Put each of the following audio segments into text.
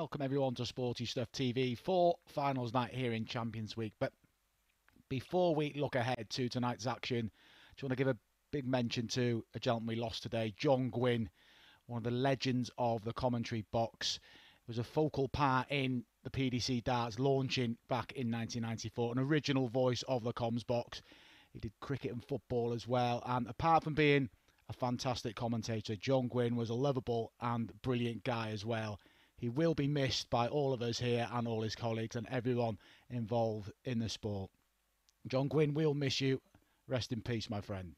Welcome everyone to Sporty Stuff TV for finals night here in Champions Week. But before we look ahead to tonight's action, I just want to give a big mention to a gentleman we lost today, John Gwynn, one of the legends of the commentary box. He was a focal part in the PDC Darts launching back in 1994, an original voice of the comms box. He did cricket and football as well, and apart from being a fantastic commentator, John Gwynn was a lovable and brilliant guy as well. He will be missed by all of us here and all his colleagues and everyone involved in the sport. John Gwynn, we'll miss you. Rest in peace, my friend.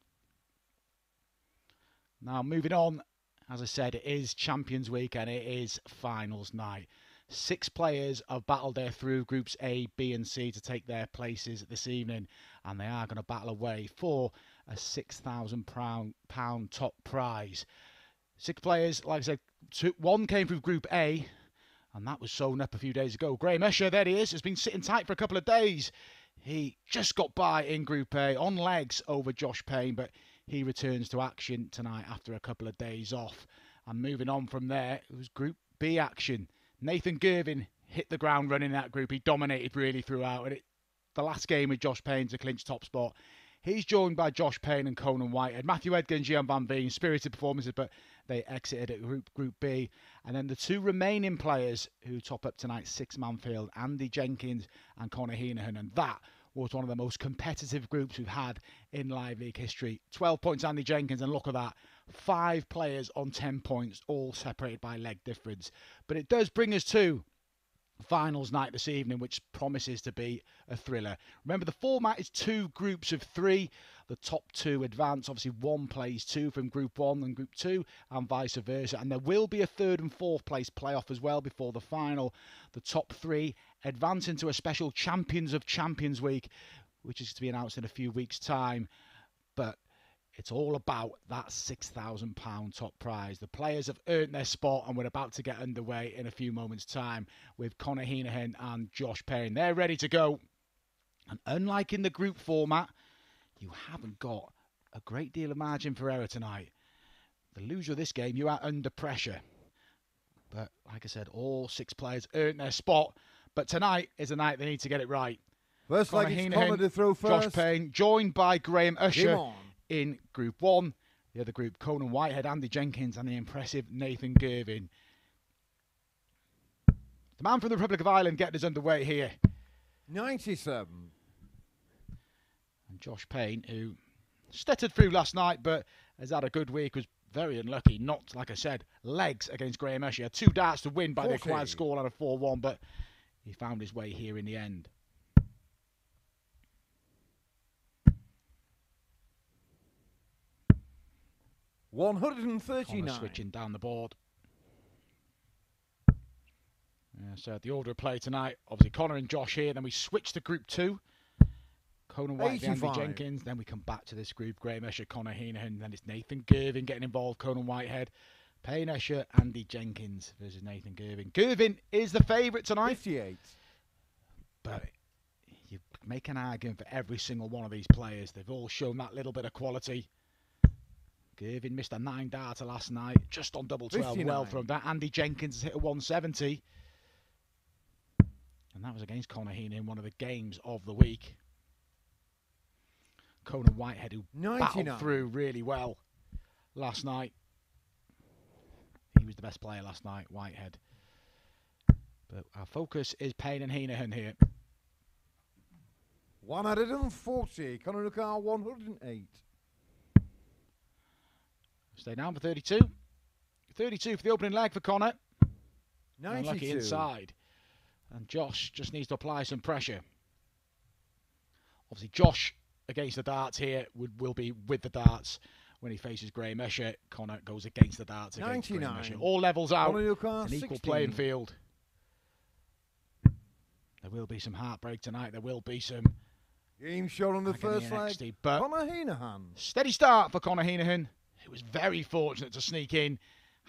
Now, moving on, as I said, it is Champions Week and it is finals night. 6 players have battled their through Groups A, B and C to take their places this evening, and they are going to battle away for a £6,000 top prize. 6 players, like I said, one came through Group A, and that was sewn up a few days ago. Graham Usher, there he is, has been sitting tight for a couple of days. He just got by in Group A on legs over Josh Payne, but he returns to action tonight after a couple of days off. And moving on from there, it was Group B action. Nathan Girvan hit the ground running in that group. He dominated really throughout. And the last game with Josh Payne to clinch top spot. He's joined by Josh Payne and Conan Whitehead. Matthew Edgar and Jean Van Veen, spirited performances, but they exited at Group B. And then the 2 remaining players who top up tonight's 6-man field, Andy Jenkins and Conor Heneghan. And that was one of the most competitive groups we've had in Live League history. 12 points, Andy Jenkins, and look at that. 5 players on 10 points, all separated by leg difference. But it does bring us to finals night this evening, which promises to be a thriller. Remember, the format is 2 groups of 3. The top 2 advance. Obviously, 1 plays 2 from Group 1 and Group 2, and vice versa. And there will be a 3rd and 4th place playoff as well before the final. The top 3 advance into a special Champions of Champions Week, which is to be announced in a few weeks' time. But it's all about that £6,000 top prize. The players have earned their spot, and we're about to get underway in a few moments' time with Conor Heneghan and Josh Payne. They're ready to go. And unlike in the group format, you haven't got a great deal of margin for error tonight. The loser of this game, you are under pressure. But like I said, all 6 players earned their spot. But tonight is a night they need to get it right. First leg, it's Conor to throw first. Josh Payne, joined by Graham Usher in Group 1. The other group, Conan Whitehead, Andy Jenkins, and the impressive Nathan Girvan. The man from the Republic of Ireland getting us underway here. 97. And Josh Payne, who stuttered through last night, but has had a good week, was very unlucky. Not, like I said, legs against Graham Usher. He had 2 darts to win by the acquired scoreline of 4-1, but he found his way here in the end. $139. Switching down the board. So the order of play tonight, obviously Conor and Josh here. Then we switch to Group 2. Conan Whitehead, Andy Jenkins. Then we come back to this group. Graham Usher, Conor Heneghan. Then it's Nathan Girvan getting involved. Conan Whitehead. Payne Usher, Andy Jenkins versus Nathan Girvan. Girvan is the favourite tonight. 58. But you make an argument for every single one of these players. They've all shown that little bit of quality. Girvan missed a 9-darter last night, just on double 12. 59. Well from that. Andy Jenkins has hit a 170. And that was against Conor Heneghan in one of the games of the week. Conan Whitehead, who 99. battled through really well last night. He was the best player last night, Whitehead. But our focus is Payne and Heneghan here. 140. Conor Heneghan, 108. Stay down for 32. 32 for the opening leg for Conor. 92. Unlucky inside. And Josh just needs to apply some pressure. Obviously, Josh against the darts here will be with the darts when he faces Graham Usher. Conor goes against the darts against 99. Graham Usher. All levels out. An equal 16. playing field. There will be some heartbreak tonight. There will be some game shot on the first leg. But Conor Heneghan. Steady start for Conor Heneghan. He was very fortunate to sneak in.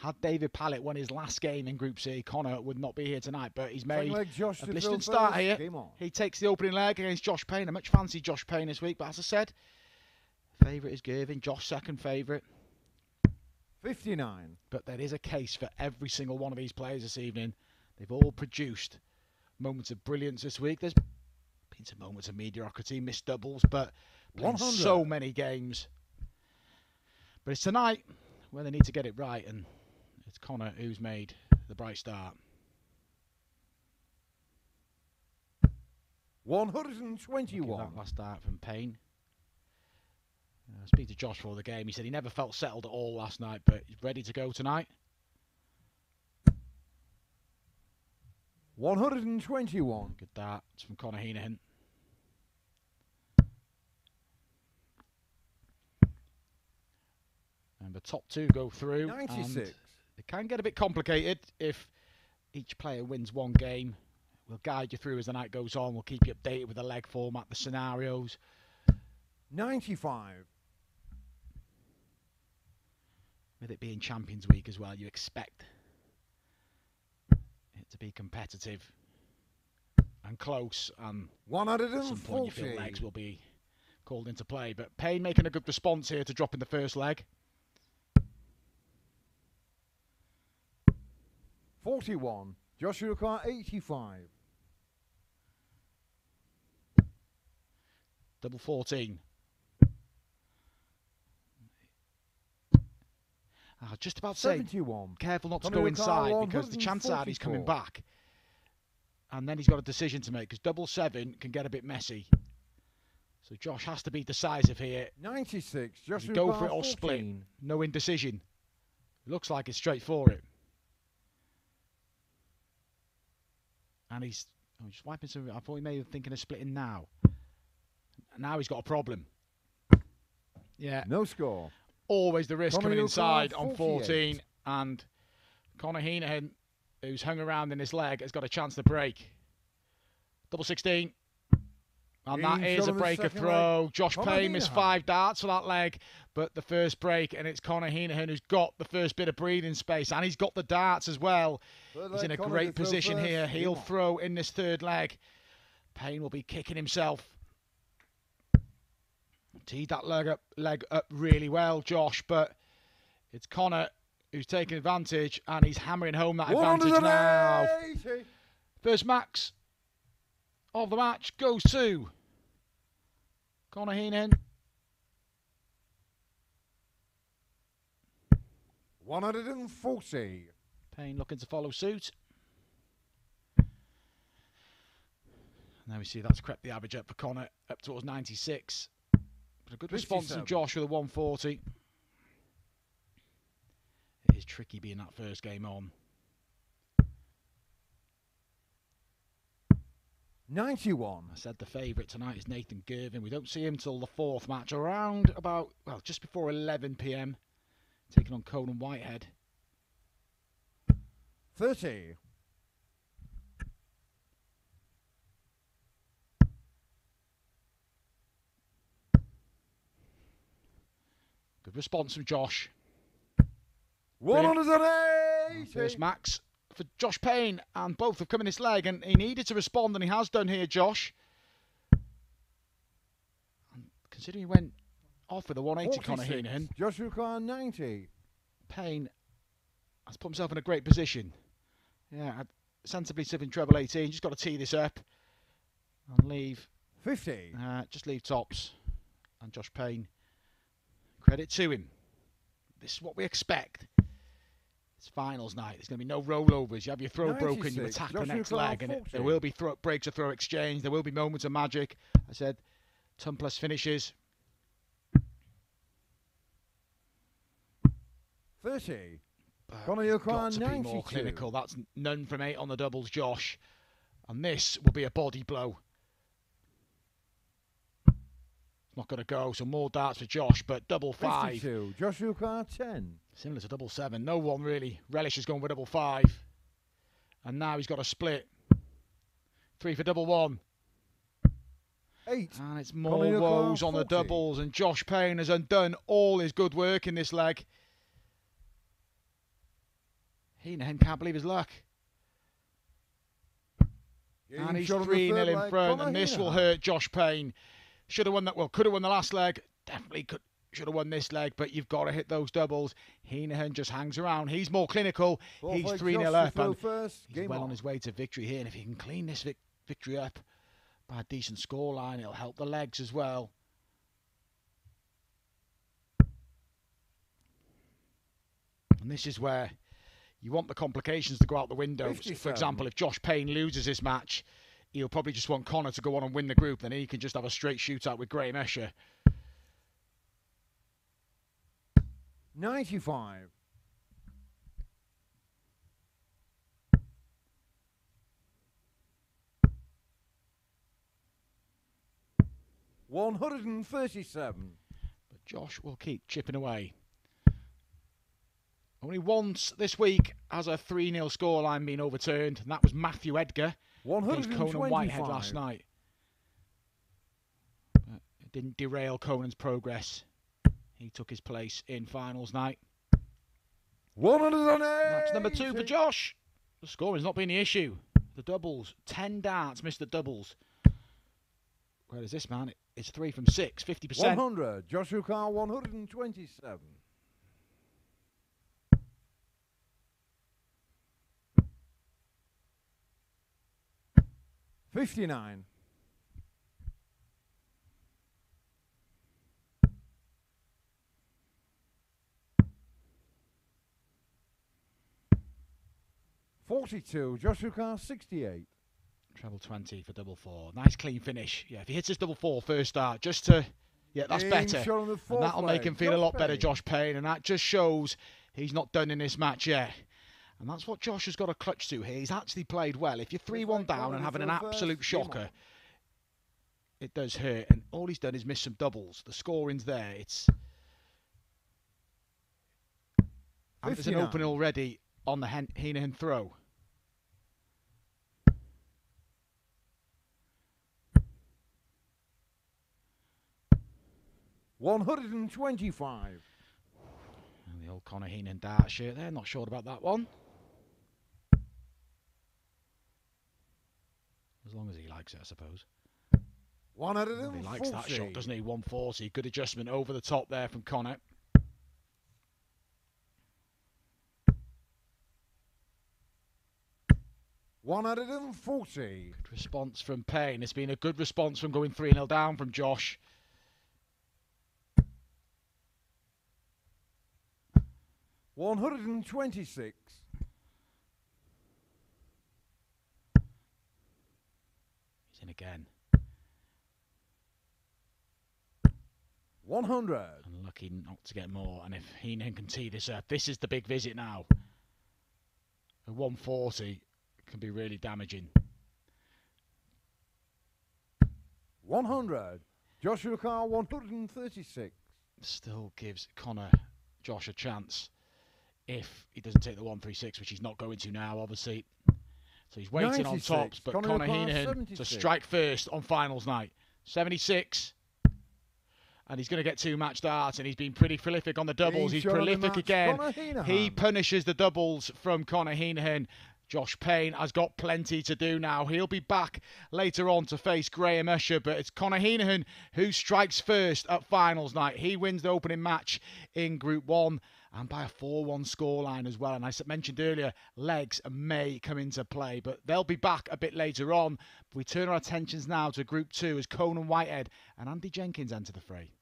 Had David Pallett won his last game in Group C, Conor would not be here tonight, but he's made a blistering start here. He takes the opening leg against Josh Payne. I much fancy Josh Payne this week, but as I said, favourite is Girvan. Josh second favourite. 59. But there is a case for every single one of these players this evening They've all produced moments of brilliance this week. There's been some moments of mediocrity, missed doubles, but playing so many games. But it's tonight where they need to get it right, and it's Conor who's made the bright start. 121. That last start from Payne. I speak to Josh for the game. He said he never felt settled at all last night, but he's ready to go tonight. 121. Good darts from Conor Heneghan. And the top two go through. 96. It can get a bit complicated if each player wins one game. We'll guide you through as the night goes on. We'll keep you updated with the leg format, the scenarios. 95. With it being Champions Week as well, you expect it to be competitive and close, and at some point you feel legs will be called into play. But Payne making a good response here to dropping the first leg. 41. Joshua Carr 85. Double 14. I was just about to say, 71. Careful not to go inside, because the chance are he's coming back. And then he's got a decision to make, because double 7 can get a bit messy. So Josh has to be decisive here. 96. Joshua go Carr for it or 14. split. No indecision. It looks like it's straight for it. And he's just wiping some. I thought he may be thinking of splitting now. Now he's got a problem. Yeah. No score. Always the risk coming inside on 48. 14. And Conor Heneghan, who's hung around in his leg, has got a chance to break. Double 16. And that is a breaker throw. Leg. Josh Payne missed 5 darts for that leg, but the first break, and it's Conor Heneghan who's got the first bit of breathing space, and he's got the darts as well. He's in a great position here. He'll throw in this third leg. Payne will be kicking himself. Teed that leg up really well, Josh, but it's Conor who's taking advantage, and he's hammering home that advantage now. First max of the match goes to Conor Heneghan. 140. Payne looking to follow suit. Now we see that's crept the average up for Conor up towards 96. But a good response from Josh with a 140. It is tricky being that first game on. 91. I said the favourite tonight is Nathan Girvan. We don't see him till the fourth match, around about, well, just before 11 p.m. taking on Conan Whitehead. 30. Good response from Josh. 180. First max for Josh Payne, and both have come in his leg, and he needed to respond, and he has done here, Josh. And considering he went off with a 180, Conor Heneghan. Joshua Carr 90. Payne has put himself in a great position. Yeah, sensibly sipping treble 18. Just got to tee this up and leave. 50. Just leave tops. And Josh Payne, credit to him. This is what we expect. It's finals night. There's going to be no rollovers. You have your throw broken, you attack the next leg, and there will be breaks of throw exchange. There will be moments of magic. I said, ton plus finishes. 30. Conor Got to be more clinical. That's none from 8 on the doubles, Josh. And this will be a body blow. It's not going to go, so more darts for Josh, but double 5. 52. Joshua Carr 10. Similar to double 7. No one really relishes going for double 5. And now he's got a split. 3 for double 1. 8. And it's more woes on the doubles, and Josh Payne has undone all his good work in this leg. Heneghan can't believe his luck. And he's 3-0 in front, and this will hurt Josh Payne. Should have won that. Well, could have won the last leg. Definitely should have won this leg, but you've got to hit those doubles. Heneghan just hangs around. He's more clinical. He's 3-0 up, and he's well on his way to victory here. And if he can clean this victory up by a decent scoreline, it'll help the legs as well. And this is where you want the complications to go out the window. For example, if Josh Payne loses this match, he'll probably just want Conor to go on and win the group. Then he can just have a straight shootout with Graham Usher. 95. $137. But Josh will keep chipping away. Only once this week has a 3-0 scoreline been overturned, and that was Matthew Edgar against Conan Whitehead last night. But it didn't derail Conan's progress. He took his place in finals night. 108. Match number 2 for Josh. The scoring's not been the issue. The doubles, 10 darts, missed the doubles. Whereas this man, it's 3 from 6, 50%. 100. Joshua Carr, 127. $59. $42. Joshua Carr, 68. Treble 20 for double 4. Nice clean finish. Yeah, if he hits his double 4 first start, just to... Yeah, that's better. And that'll make him feel a lot better, Josh Payne. And that just shows he's not done in this match yet. And that's what Josh has got to clutch to here. He's actually played well. If you're 3-1 down and having an absolute shocker, it does hurt. And all he's done is miss some doubles. The scoring's there. And there's an open already on the Heneghan throw. $125. And the old Conor Heneghan dart shirt there. Not sure about that one. As long as he likes it, I suppose. 140. He likes that shot, doesn't he? 140. Good adjustment over the top there from Conor. $140. Good response from Payne. It's been a good response from going 3-0 down from Josh. $126. He's in again. 100. And lucky not to get more. And if Henan can tee this up, this is the big visit now. A 140 can be really damaging. 100. Joshua Carr, 136. Still gives Josh a chance if he doesn't take the 136, which he's not going to now, obviously. So he's waiting 96. on tops, but Conor Heneghan 76. to strike first on finals night. 76. And he's going to get 2 match darts, and he's been pretty prolific on the doubles. He's prolific again. He punishes the doubles from Conor Heneghan. Josh Payne has got plenty to do now. He'll be back later on to face Graham Usher, but it's Conor Heneghan who strikes first at finals night. He wins the opening match in Group 1 and by a 4-1 scoreline as well. And I mentioned earlier, legs may come into play, but they'll be back a bit later on. We turn our attentions now to Group 2 as Conan Whitehead and Andy Jenkins enter the fray.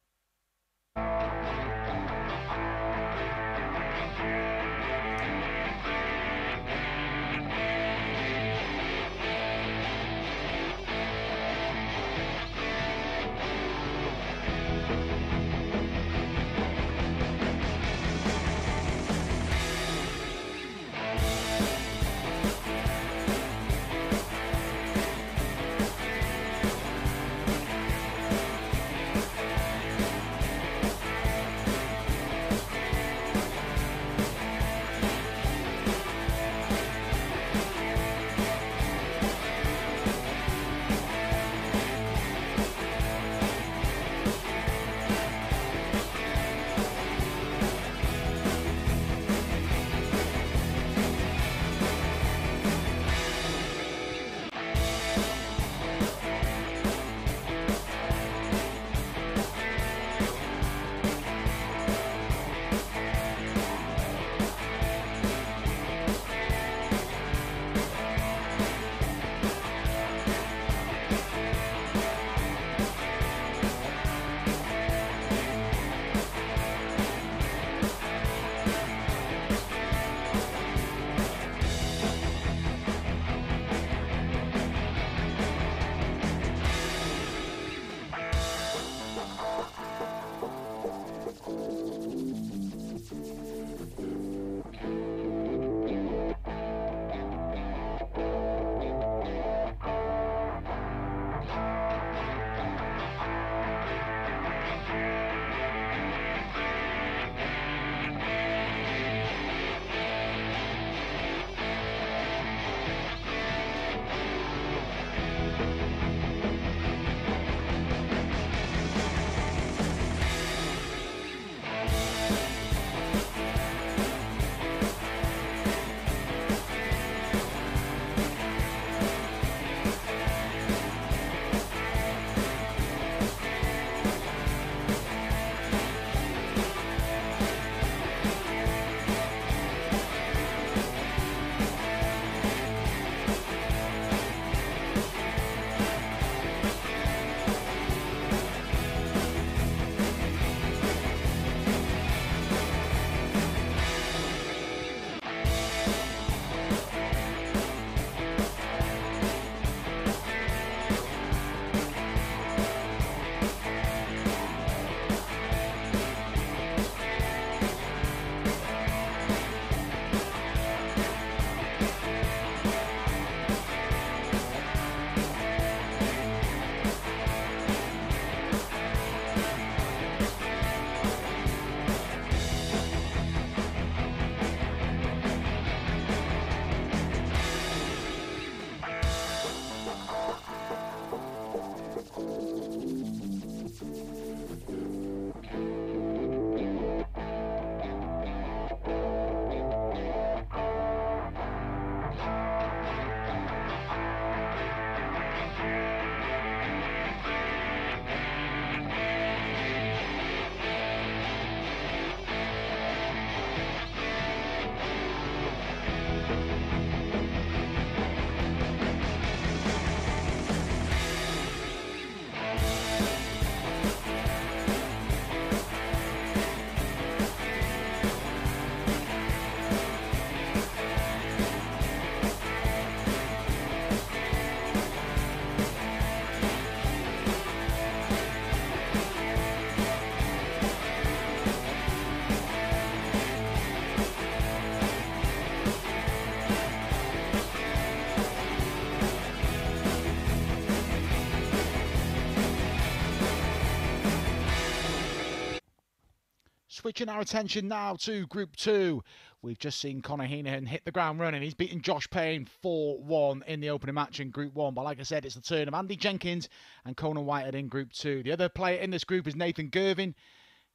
Switching our attention now to Group 2. We've just seen Conor Heneghan hit the ground running. He's beaten Josh Payne 4-1 in the opening match in Group 1. But like I said, it's the turn of Andy Jenkins and Conan Whitehead in Group 2. The other player in this group is Nathan Girvan.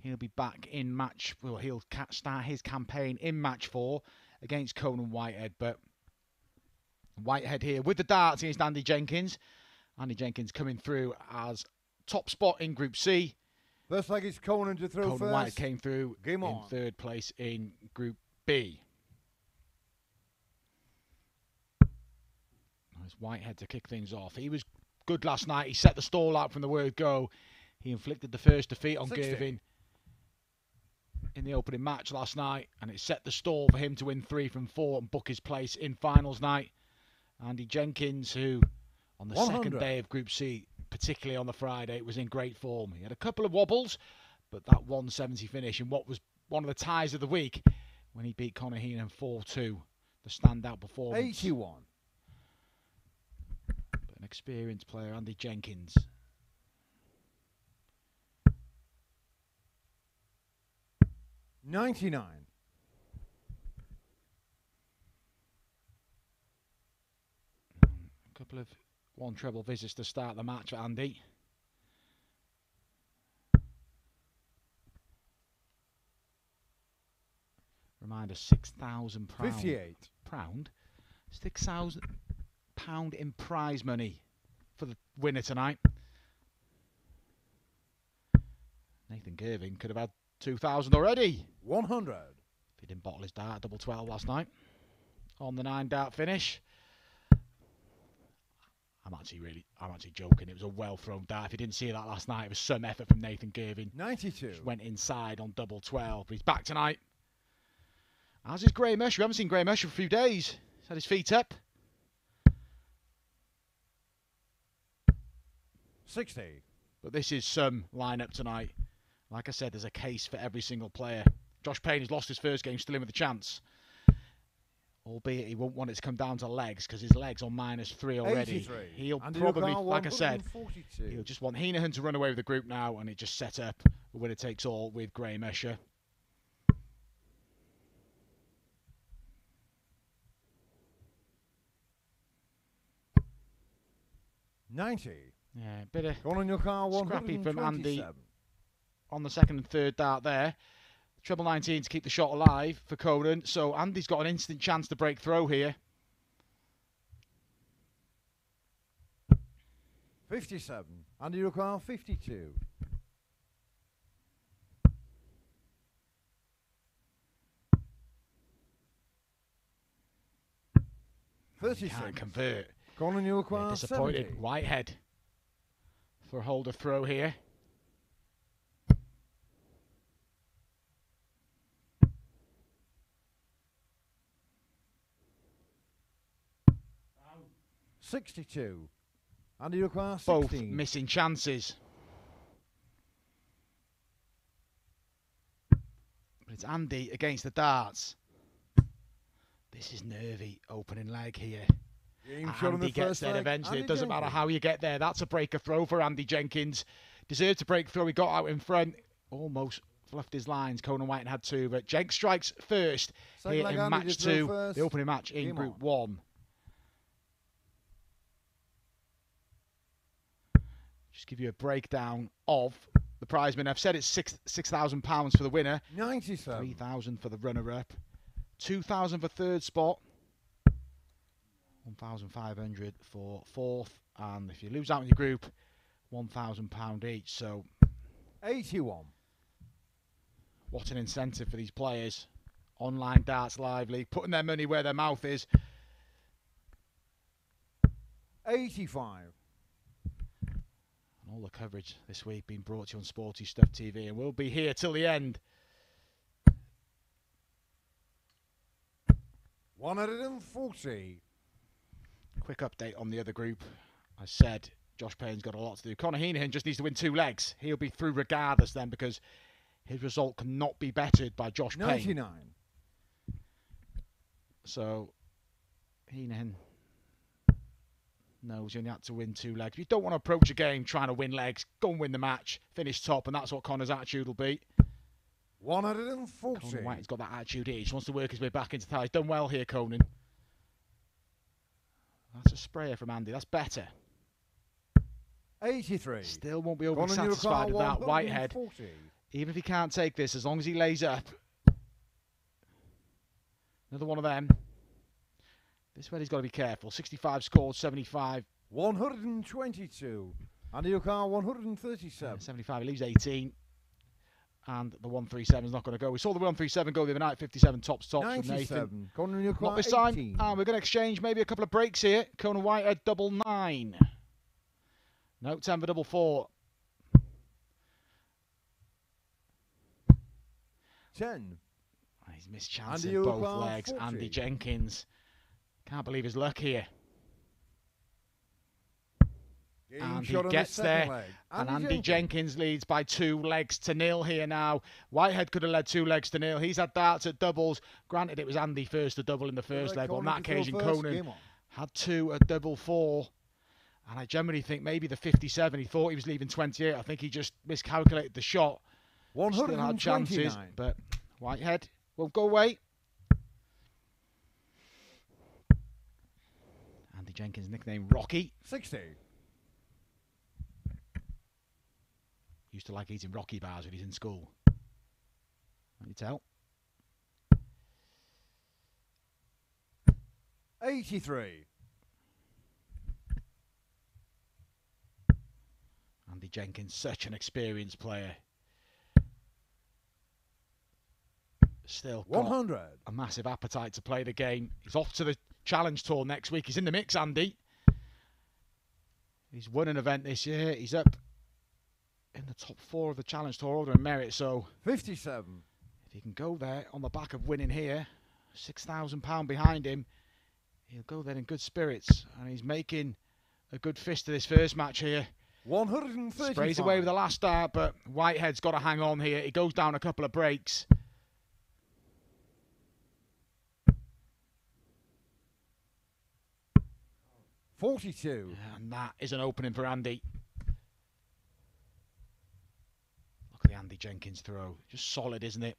He'll be back in match... Well, he'll start his campaign in match 4 against Conan Whitehead. But Whitehead here with the darts against Andy Jenkins. Andy Jenkins coming through as top spot in Group C. Looks like it's Conan to throw first. Conan Whitehead came through Game in on. third place in Group B. There's Whitehead to kick things off. He was good last night. He set the stall out from the word go. He inflicted the first defeat on 60. Girvan in the opening match last night, and it set the stall for him to win 3 from 4 and book his place in finals night. Andy Jenkins, who on the 100. second day of Group C, particularly on the Friday, was in great form. He had a couple of wobbles, but that 170 finish in what was one of the ties of the week when he beat Conor Heneghan 4-2, the standout performance. 81. But an experienced player, Andy Jenkins. $99. A couple of one treble visits to start the match for Andy. Reminder, £6,000. 58. £6,000 in prize money for the winner tonight. Nathan Girvan could have had 2,000 already 100. if he didn't bottle his dart double 12 last night on the 9 dart finish. I'm actually joking. It was a well thrown dart. If you didn't see that last night, it was some effort from Nathan Girvan. 92. Just went inside on double 12. But he's back tonight. As is Graham Usher. We haven't seen Graham Usher for a few days. He's had his feet up. 60. But this is some lineup tonight. Like I said, there's a case for every single player. Josh Payne has lost his first game, still in with a chance. Albeit he won't want it to come down to legs because his legs on -3 already. 83. He'll Andy probably, Lucar, like I said, 142. he'll just want Henan to run away with the group now, and it just set up a winner takes all with Graham Usher. $90. Yeah, bit of Conan Whitehead, scrappy from Andy 127. on the second and third dart there. Treble 19 to keep the shot alive for Conan. So Andy's got an instant chance to break throw here. 57. Andy Lucar, 52. He 36. can't convert. Conan Yeah, Whitehead, disappointed. 70. Whitehead for a holder throw here. $62. Andy Lucar, Both 16. missing chances. But it's Andy against the darts. This is nervy opening leg here. Game shot on the Andy gets first there leg. eventually. Andy It doesn't matter Jenkins. how you get there. That's a breaker throw for Andy Jenkins. Deserved to break through. He got out in front. Almost fluffed his lines. Conan Whitehead had 2. But Jenk strikes first Second here leg, in Andy match to throw 2. first. The opening match in Game Group on. 1. Just give you a breakdown of the prize money. I've said it's £6,000 for the winner. 97. 3,000 for the runner-up. 2,000 for third spot. 1,500 for fourth. And if you lose out in your group, £1,000 each. So 81. what an incentive for these players. Online Darts Live League, putting their money where their mouth is. 85. And all the coverage this week being brought to you on Sporty Stuff TV, and we'll be here till the end. 140. Quick update on the other group. I said Josh Payne's got a lot to do. Conor Heneghan just needs to win 2 legs. He'll be through regardless then, because his result cannot be bettered by Josh Payne. 99. So Henan knows you only had to win 2 legs. If you don't want to approach a game trying to win legs, go and win the match, finish top, and that's what Conor's attitude will be. 140. Conan Whitehead's got that attitude here. He just wants to work his way back into the tie. He's done well here, Conan. That's a sprayer from Andy. That's better. 83. Still won't be overly Conan satisfied with that. Whitehead, 140. even if he can't take this, as long as he lays up. Another one of them. This way he's got to be careful. 65 scored, 75. 122. Andy O'Carr, 137. 75, he leaves 18. And the 137 is not going to go. We saw the 137 go the other night, 57 tops from Nathan. 97. Conan O'Carr, Not this time. 18. And we're going to exchange maybe a couple of breaks here. Conan Whitehead, double 9. No, 10 for double 4. 10. He's missed chances Andy in both O'Carr, legs. 40. Andy Jenkins. Can't believe his luck here. Game And he shot on the gets second there. leg. And Andy Jenkins leads by 2 legs to 0 here now. Whitehead could have led 2 legs to 0. He's had darts at doubles. Granted, it was Andy first to double in the first leg. But on that occasion, Conan had 2 at double 4. And I generally think maybe the 57, he thought he was leaving 28. I think he just miscalculated the shot. Still had chances, but Whitehead won't go away. Andy Jenkins, nickname Rocky. 60. Used to like eating Rocky bars when he's in school. Can you tell? 83. Andy Jenkins, such an experienced player. Still got 100. a massive appetite to play the game. He's off to the Challenge Tour next week. He's in the mix, Andy. He's won an event this year. He's up in the top 4 of the Challenge Tour order in merit. So 57. if he can go there on the back of winning here, £6,000 behind him, he'll go there in good spirits. And he's making a good fist of this first match here. 135. Sprays away with the last start, but Whitehead's got to hang on here. He goes down a couple of breaks. $42. And that is an opening for Andy. Look at the Andy Jenkins throw. Just solid, isn't it?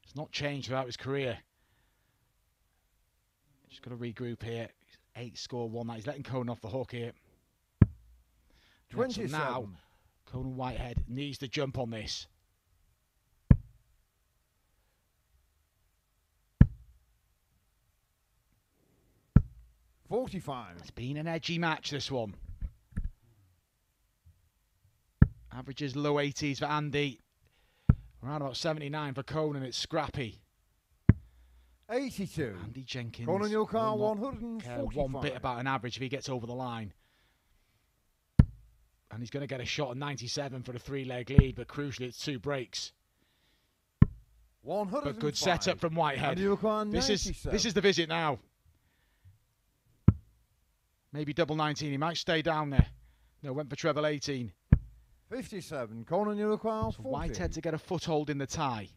It's not changed throughout his career. Just got to regroup here. 8 score 1. He's letting Conan off the hook here. 27. So now, Conan Whitehead needs to jump on this. $45. It's been an edgy match, this one. Averages low 80s for Andy. Around about 79 for Conan. It's scrappy. 82. Andy Jenkins. Conan O'Carr, will not 145. care one bit about an average if he gets over the line. And he's going to get a shot at 97 for the 3-leg lead, but crucially it's 2 breaks. 105. But good setup from Whitehead. Andy O'Carr, This is 97. the visit now. Maybe double 19. He might stay down there. No, went for treble 18. 57. Conan O'Carr, 40. Whitehead to get a foothold in the tie.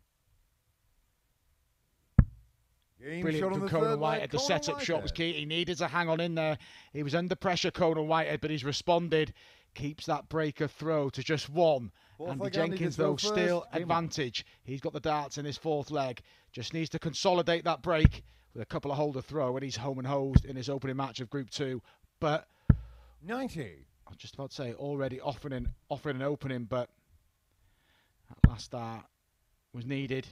Game Brilliant shot on from the Conan third Whitehead. leg. The Conan setup shot was Whitehead. key. He needed to hang on in there. He was under pressure, Conan Whitehead, but he's responded. Keeps that breaker throw to just 1. Fourth Andy leg, Jenkins, to throw though, first. still Game on. advantage. He's got the darts in his 4th leg. Just needs to consolidate that break with a couple of holder throw, and he's home and hosed in his opening match of Group 2. But 90. I was just about to say, already offering an opening, but that last start was needed.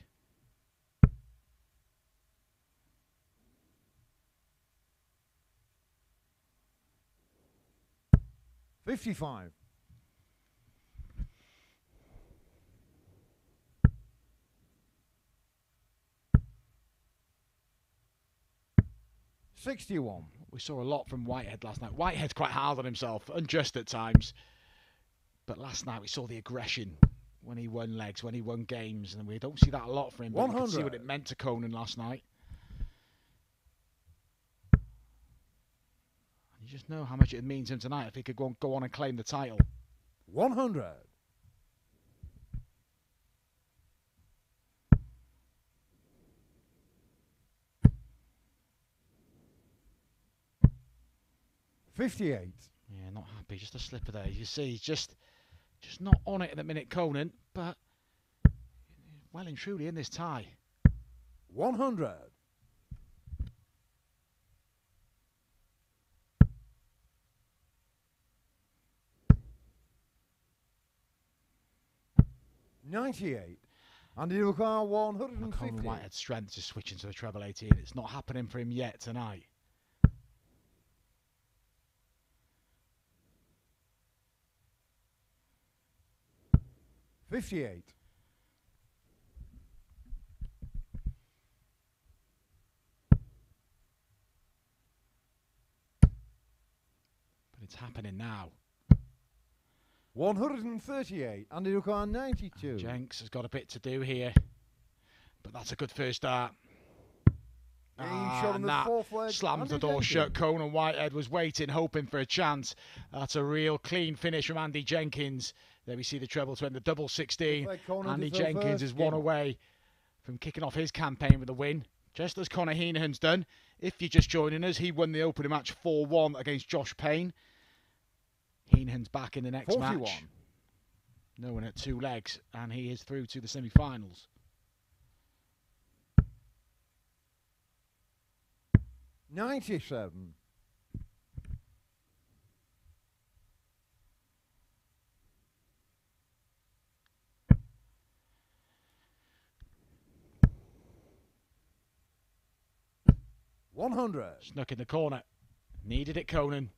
55. 61. We saw a lot from Whitehead last night. Whitehead's quite hard on himself, unjust at times. But last night we saw the aggression when he won legs, when he won games, and we don't see that a lot from him. But you can see what it meant to Conan last night. You just know how much it means to him tonight if he could go on and claim the title. 100. $58. Yeah, not happy. Just a slipper there. You see, he's just not on it at the minute, Conan. but well and truly in this tie. 100. $98. And you require 150. Conan Whitehead's strength is switching to the treble 18. It's not happening for him yet tonight. $58. But it's happening now. 138. And you require 92. Jenkins has got a bit to do here, but that's a good first start. Shot on the fourth leg. Slams the Andy door Jenkins. shut. Conan Whitehead was waiting, hoping for a chance. That's a real clean finish from Andy Jenkins. There we see the treble 20, the double 16. Andy Jenkins is one away from kicking off his campaign with a win, just as Conor Heneghan's done. If you're just joining us, he won the opening match 4-1 against Josh Payne. Heneghan's back in the next 41. match. No one at 2 legs, and he is through to the semi-finals. 97. $100. Snuck in the corner. Needed it, Conan.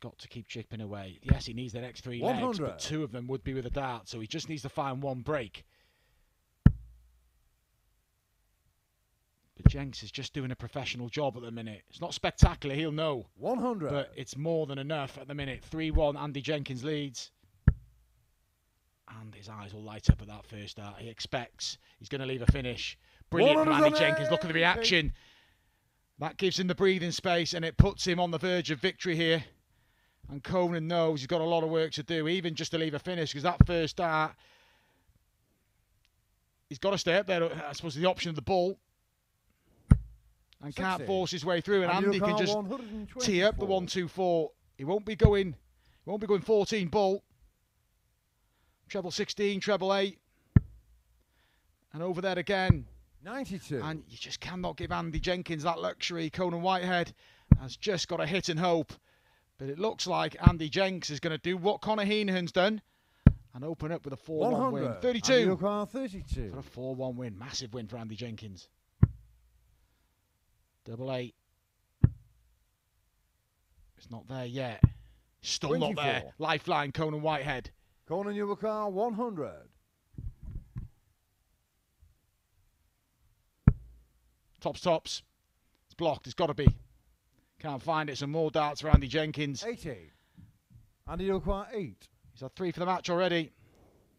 Got to keep chipping away. Yes, he needs the next 3 legs, 100. but 2 of them would be with a dart, so he just needs to find 1 break. But Jenks is just doing a professional job at the minute. It's not spectacular, he'll know. 100. But it's more than enough at the minute. 3-1, Andy Jenkins leads. And his eyes will light up at that first dart. He expects he's going to leave a finish. Brilliant from Andy Jenkins. Look at the reaction. That gives him the breathing space, and it puts him on the verge of victory here. And Conan knows he's got a lot of work to do, even just to leave a finish, because that first dart, he's got to stay up there. I suppose the option of the ball. And 60. can't force his way through, and Andy can just tee up the 1-2-4. He won't be going 14 ball. Treble 16, treble 8. And over there again. 92. And you just cannot give Andy Jenkins that luxury. Conan Whitehead has just got to hit and hope. But it looks like Andy Jenkins is going to do what Conor Heneghan's done and open up with a 4-1 win. 32 for 32. for a 4-1 win. Massive win for Andy Jenkins. Double 8. It's not there yet. Still 24. not there. Lifeline, Conan Whitehead. Conan, you require 100. Tops. It's blocked. It's got to be. Can't find it. Some more darts for Andy Jenkins. 80. Andy, you require 8. He's had 3 for the match already.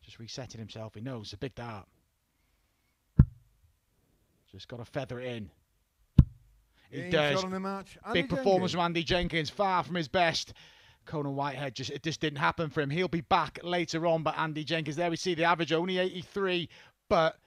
Just resetting himself. He knows it's a big dart. Just got to feather it in. He does. Shot on the match. Big performance from Andy Jenkins. Far from his best. Conan Whitehead, it just didn't happen for him. He'll be back later on, but Andy Jenkins, there we see the average, only 83, but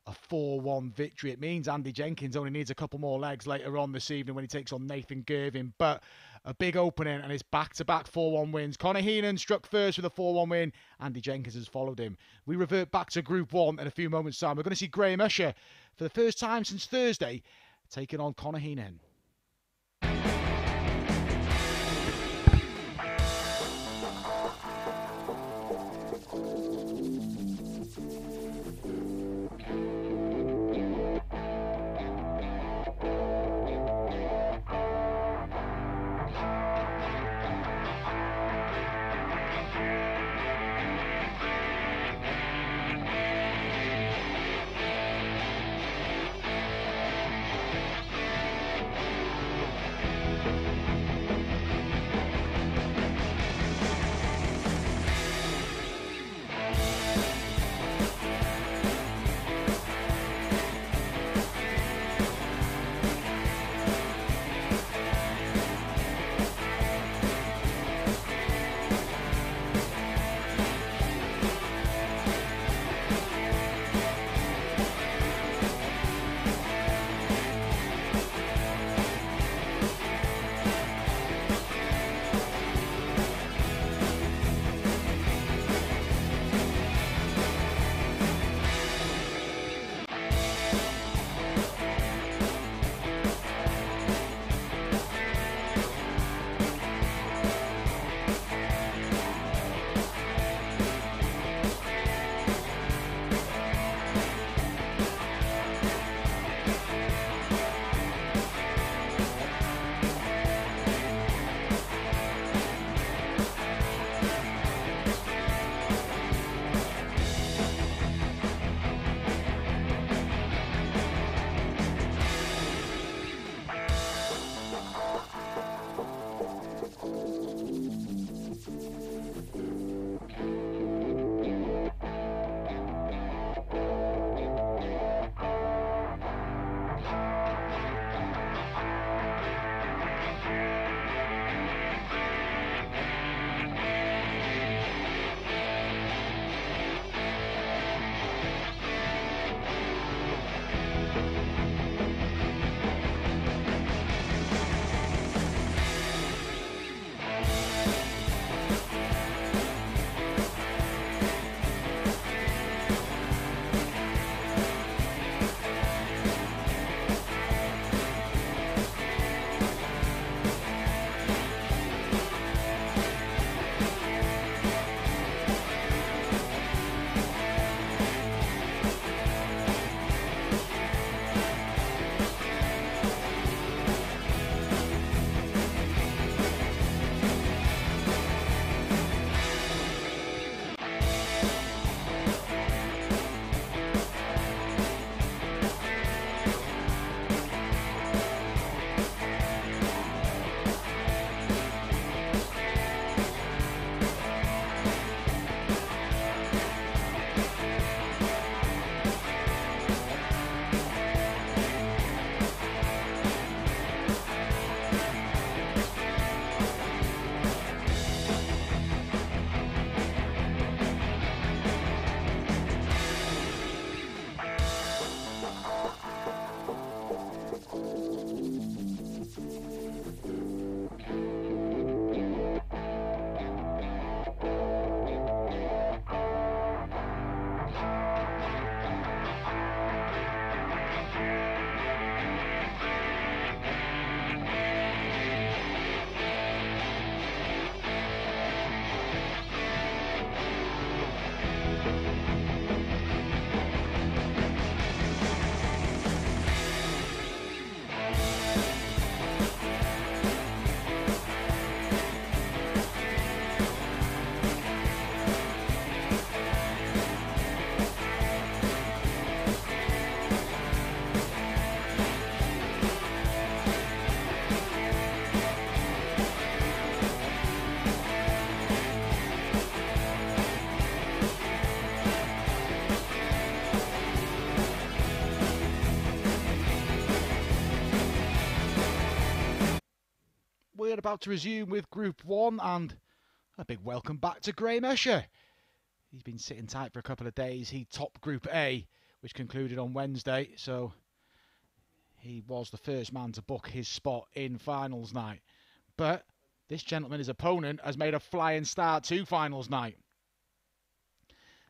a 4-1 victory. It means Andy Jenkins only needs a couple more legs later on this evening when he takes on Nathan Girvan, but a big opening, and it's back-to-back 4-1 wins. Conor Heneghan struck first with a 4-1 win. Andy Jenkins has followed him. We revert back to Group 1 in a few moments' time. We're going to see Graham Usher, for the first time since Thursday, taking on Conor Heneghan. we're about to resume with Group 1, and a big welcome back to Graham Usher. He's been sitting tight for a couple of days. He topped Group A, which concluded on Wednesday, so he was the first man to book his spot in finals night. But this gentleman, his opponent, has made a flying start to finals night.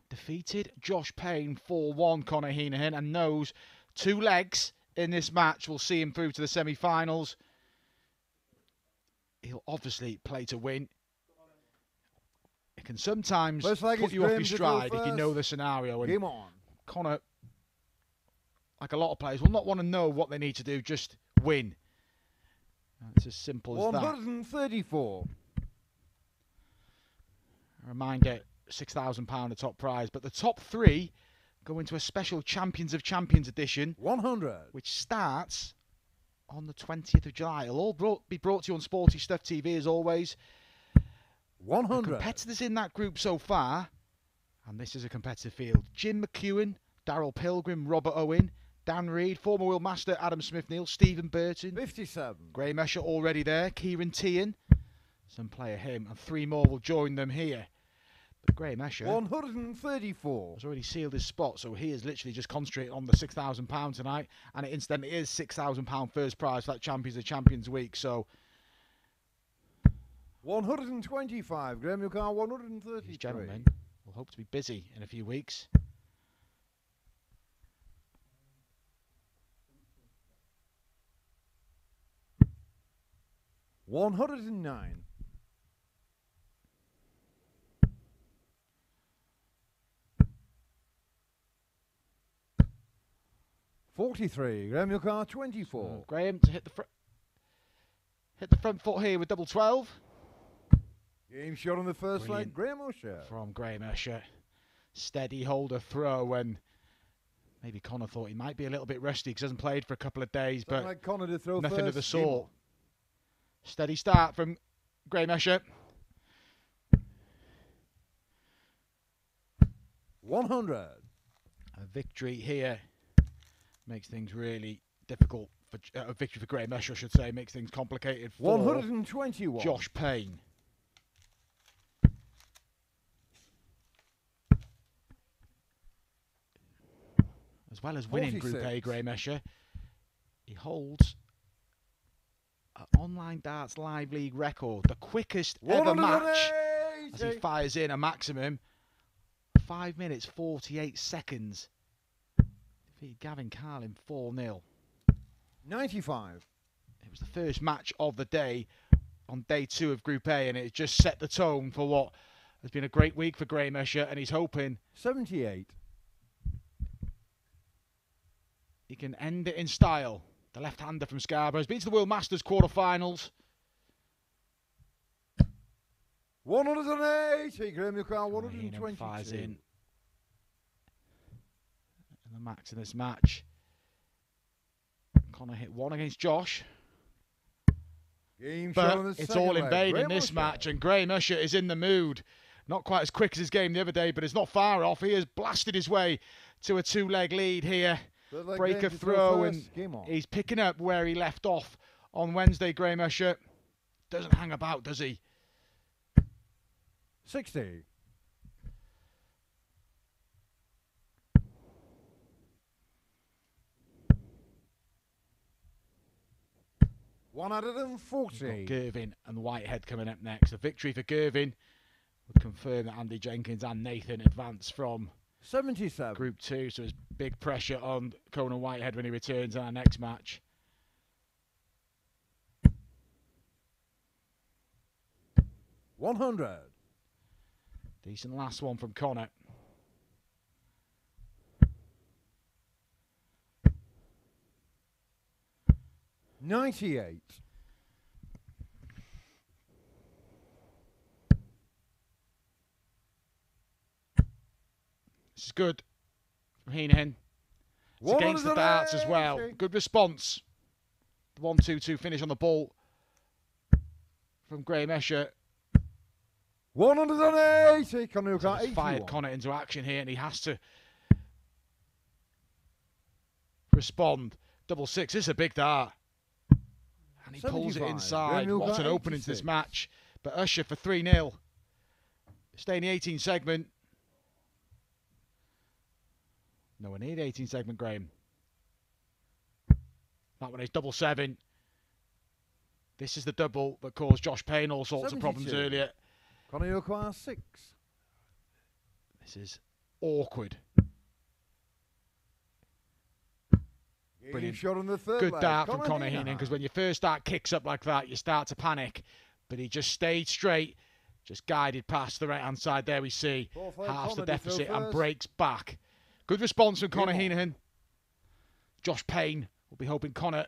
Defeated Josh Payne 4-1, Conor Heneghan, and knows 2 legs in this match will see him through to the semi-finals. He'll obviously play to win. It can sometimes put you off your stride if you know the scenario. And Game on. Conor, like a lot of players, will not want to know what they need to do, just win. It's as simple as 134. A reminder, £6,000 the top prize, but the top 3 go into a special Champions of Champions edition, 100, which starts on the 20th of July. It'll all be brought to you on Sporty Stuff TV as always. 100. The competitors in that group so far, and this is a competitive field: Jim McEwen, Daryl Pilgrim, Robert Owen, Dan Reed, former World Master Adam Smith-Neal, Stephen Burton, 57. Graham Usher already there, Kieran Tian, some player him, and 3 more will join them here. But Graham Usher 134 has already sealed his spot, so he is literally just concentrating on the £6,000 tonight, and it incidentally is £6,000 first prize for that Champions of Champions week. So 125. Graham, you can't 133. these gentlemen will hope to be busy in a few weeks. $109. 43. Graham, you can't 24. So Graham to hit the front foot here with double 12. Game shot on the first Brilliant. leg. Graham Usher. From Graham Usher. Steady holder throw, and maybe Conor thought he might be a little bit rusty because he hasn't played for a couple of days, Something but like Conor to throw nothing first. of the sort. Steady start from Graham Usher. 100. A victory here makes things really difficult. A victory for Graham Usher, I should say, makes things complicated for 121. Josh Payne. As well as winning Group A, 46. Graham Usher, he holds an online darts live league record, the quickest ever match, as he fires in a maximum 5 minutes 48 seconds. Defeated Gavin Carlin 4-0. 95. It was the first match of the day on day 2 of Group A, and it just set the tone for what has been a great week for Graham Usher, and he's hoping 78. he can end it in style. The left-hander from Scarborough has been to the World Masters quarter-finals. 180. Graham, you can't Henan fires 122. in. And the max in this match. Conor hit 1 against Josh. Game shot on But the it's second all in leg. vain in Graham this Usher. match, and Graham Usher is in the mood. Not quite as quick as his game the other day, but it's not far off. He has blasted his way to a 2-leg lead here. Third leg Break game a to throw, first. and Game on. he's picking up where he left off on Wednesday. Graham Usher doesn't hang about, does he? 60. 140. Girvan and Whitehead coming up next. A victory for Girvan would confirm that Andy Jenkins and Nathan advance from 77. Group 2, so there's big pressure on Conan Whitehead when he returns in our next match. 100. Decent last one from Conor. 98. This is good from Henan. It's against the darts as well. 180. Good response. The 1-2-2 finish on the ball from Graham Usher. 180. Conor So got he's fired 81. Conor into action here, and he has to respond. Double 6. This is a big dart. And he pulls it 75. inside. Graham What an Milgar, opening to this 86. match. But Usher for 3-0. Stay in the 18 segment. Nowhere near the 18 segment, Graham. That one is double 7. This is the double that caused Josh Payne all sorts of problems 72. earlier. Conor Heneghan 6. This is awkward. Brilliant. Shot on the third Good leg. dart from Conor Heneghan, Heneghan. because when you first start kicks up like that, you start to panic. But he just stayed straight, just guided past the right-hand side. There we see Fourth leg, halves the Conor, did deficit so and first. breaks back. Good response from Conor Girvan. Heneghan. Josh Payne will be hoping Conor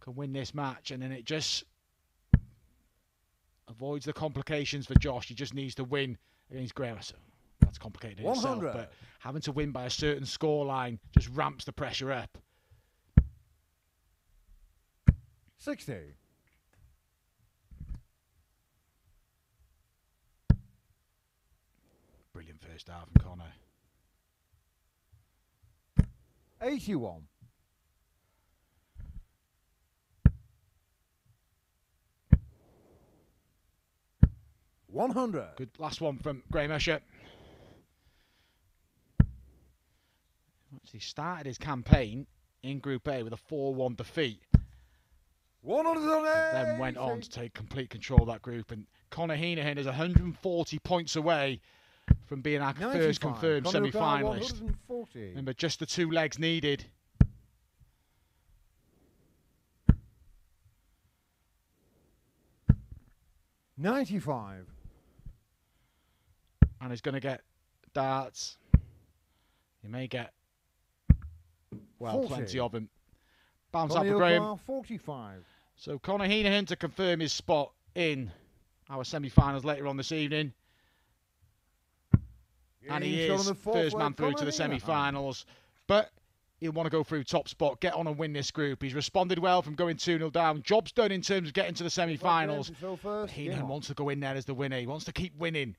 can win this match, and then it just avoids the complications for Josh. He just needs to win against Graham. So that's complicated in itself, 100. but having to win by a certain scoreline just ramps the pressure up. 60. Brilliant first half from Conor. 81. $100. Good last one from Graham Usher. Actually started his campaign in Group A with a 4-1 defeat. 180. Then went on to take complete control of that group. And Conor Heneghan is 140 points away from being our 95. first confirmed Conor Heneghan, semi-finalist. 140. Remember, just the 2 legs needed. $95. And he's going to get darts. He may get, well, 40. plenty of them. Bounce out Conor for Graham. Heneghan, 45. So Conor Heneghan to confirm his spot in our semi-finals later on this evening. And he Shot on is the fourth first man leg, through Conor to the Heneghan. semi-finals. But he'll want to go through top spot, get on and win this group. He's responded well from going 2-0 down. Job's done in terms of getting to the semi-finals. Henan wants to go in there as the winner. He wants to keep winning.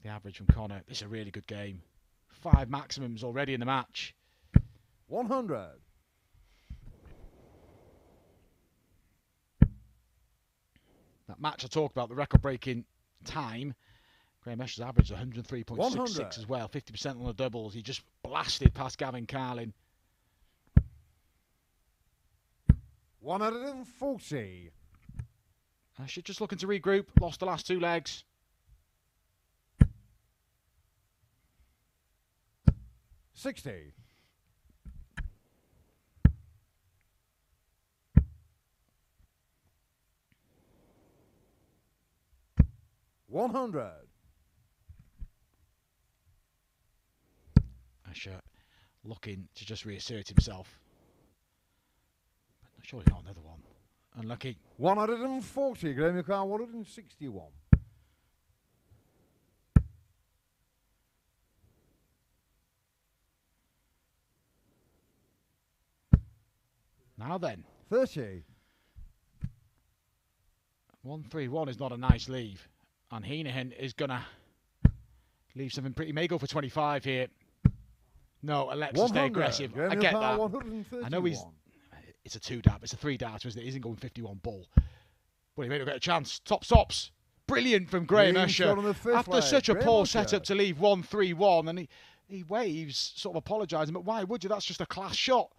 The average from Conor. This is a really good game. 5 maximums already in the match. 100. That match I talked about, the record-breaking time. Graham Usher's average 103.66 100. as well. 50% on the doubles. He just blasted past Gavin Carlin. 140. Usher just looking to regroup. Lost the last 2 legs. 60. $100. Usher looking to just reassert himself. But surely not another one. Unlucky. 140. Graham Heneghan, 161. Now then. 30. 1-3-1 is not a nice leave. And Heneghan is going to leave something pretty. May go for 25 here. No, Alexa, stay aggressive. I get that. I know it's a 2 dart, it's a 3 dart, isn't it? He isn't going 51 ball. But he may not get a chance. Top stops. Brilliant from Graham Usher. After such a poor setup to leave 1-3-1, and he waves, sort of apologising, but why would you? That's just a class shot.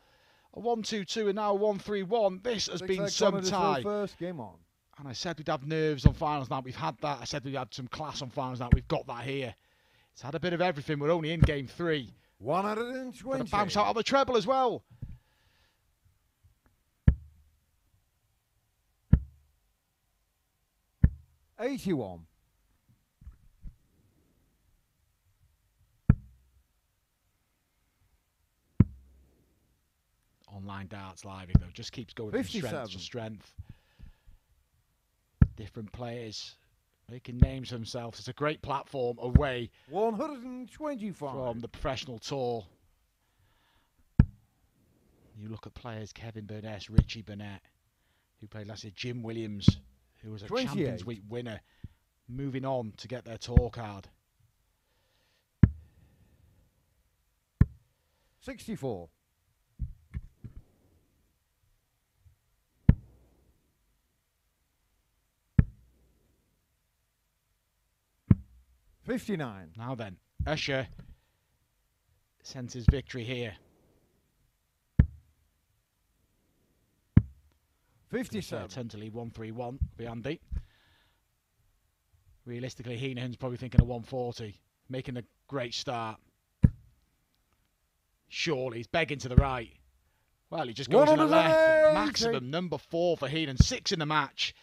A 1-2-2 and now a 1-3-1. This has been some tie. First game on. And I said we'd have nerves on finals night. We've had that. I said we had some class on finals night. We've got that here. It's had a bit of everything. We're only in game 3. 120. Got a bounce out of the treble as well. $81. Online darts live, though, just keeps going from strength 57. to strength. Different players making names for themselves. It's a great platform away 125. from the professional tour. You look at players, Kevin Burness, Richie Burnett, who played last year, Jim Williams, who was a 28. Champions Week winner, moving on to get their tour card. 64. 59. Now then, Usher sends his victory here. 57. Tend to lead 1-3-1. Be Andy. Realistically, Henan's probably thinking of 140, making a great start. Surely he's begging to the right. Well, he just goes to the left. Maximum number 4 for Henan. 6 in the match.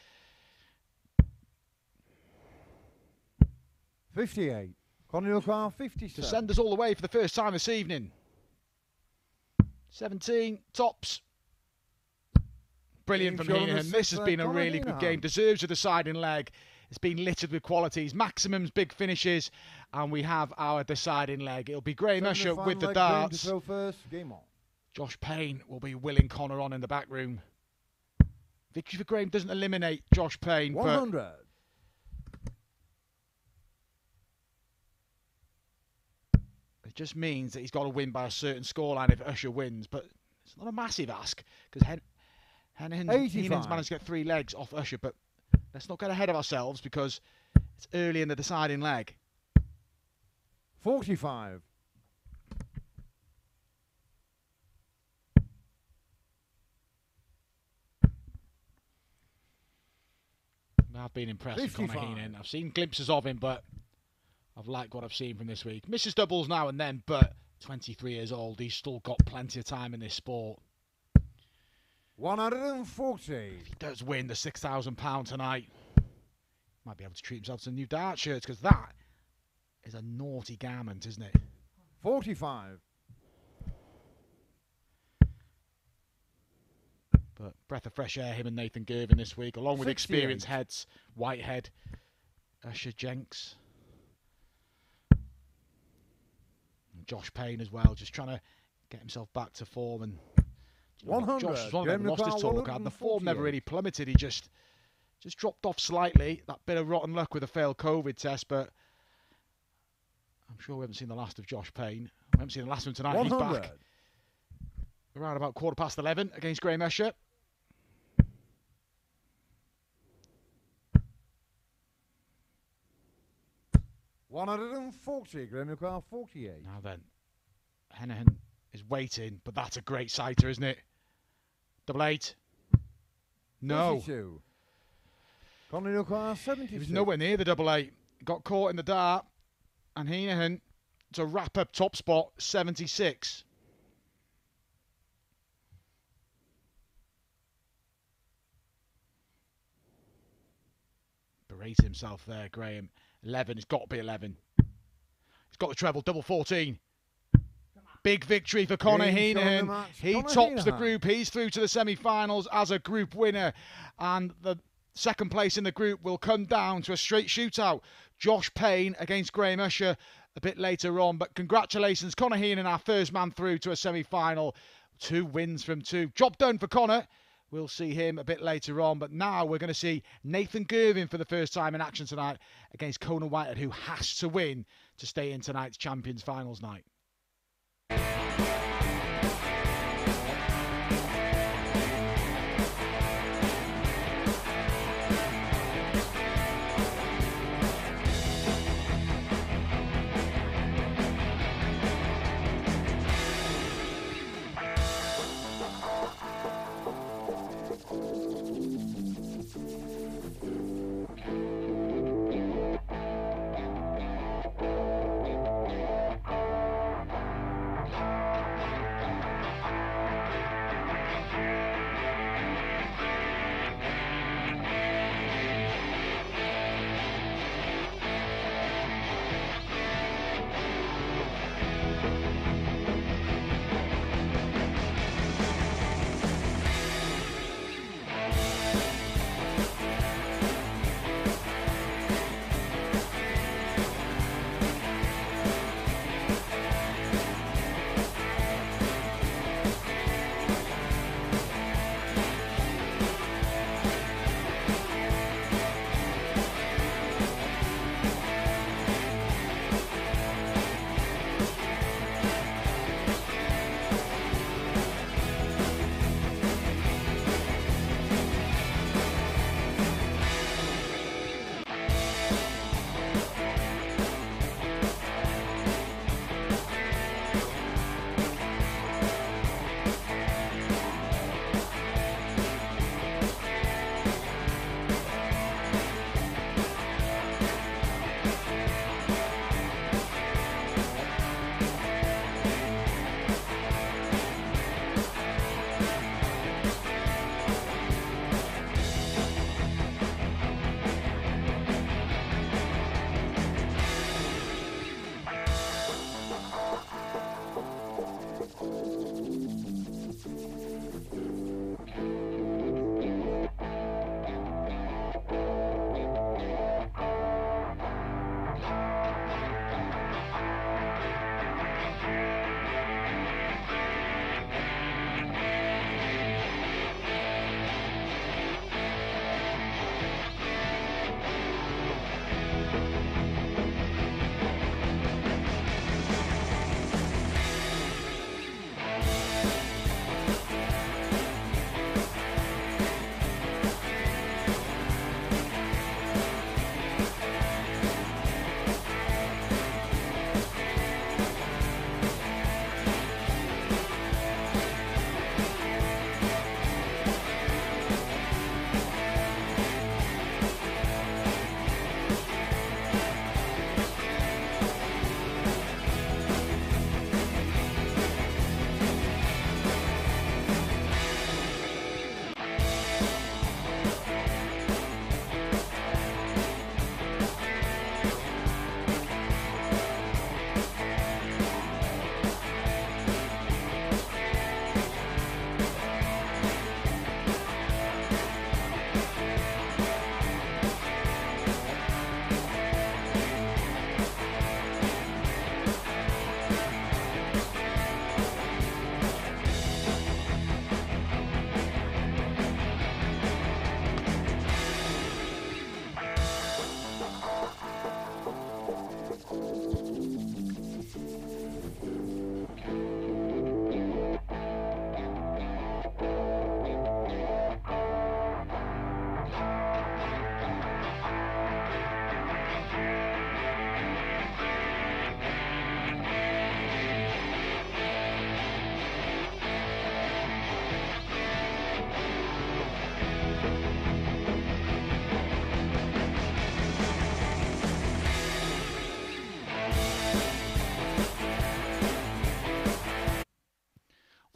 58. Conor Heneghan, 57. To send us all the way for the first time this evening. 17 tops. Brilliant from Henan. This has been a really good game. Deserves a deciding leg. It's been littered with qualities. Maximums, big finishes. And we have our deciding leg. It'll be Graham Usher with the darts. Game on. Josh Payne will be willing Conor on in the back room. Victory for Graham doesn't eliminate Josh Payne. 100. It just means that he's got to win by a certain scoreline if Usher wins. But it's not a massive ask because Henan's managed to get 3 legs off Usher. But let's not get ahead of ourselves because it's early in the deciding leg. 45. I've been impressed with Conor Heneghan. I've seen glimpses of him, but I've liked what I've seen from this week. Misses doubles now and then, but 23 years old, he's still got plenty of time in this sport. 140. If he does win the £6,000 tonight, might be able to treat himself to some new dart shirts, because that is a naughty garment, isn't it? 45. But breath of fresh air, him and Nathan Girvan this week, along with 68. experienced heads, Whitehead, Usher, Jenkins, and Josh Payne as well, just trying to get himself back to form. And 100. Josh was one of them, lost his tour card. The form never really plummeted. He just dropped off slightly. That bit of rotten luck with a failed COVID test, but I'm sure we haven't seen the last of Josh Payne. We haven't seen the last of him tonight. 100. He's back around about 11:15 against Graham Usher. 140. Graham Heneghan, 48. Now then, Henan is waiting, but that's a great sighter, isn't it? Double 8. No. 52. Conor Heneghan, 76. He was nowhere near the double 8. Got caught in the dart, and Henan to wrap up top spot, 76. Berate himself there, Graham. 11, it's got to be 11. He's got the treble, double 14. Big victory for Conor Heneghan. He tops the group. He's through to the semi-finals as a group winner. And the second place in the group will come down to a straight shootout. Josh Payne against Graham Usher a bit later on. But congratulations, Conor Heneghan, our first man through to a semi-final. 2 wins from 2. Job done for Conor. We'll see him a bit later on. But now we're going to see Nathan Girvan for the first time in action tonight against Conan Whitehead, who has to win to stay in tonight's Champions Finals night.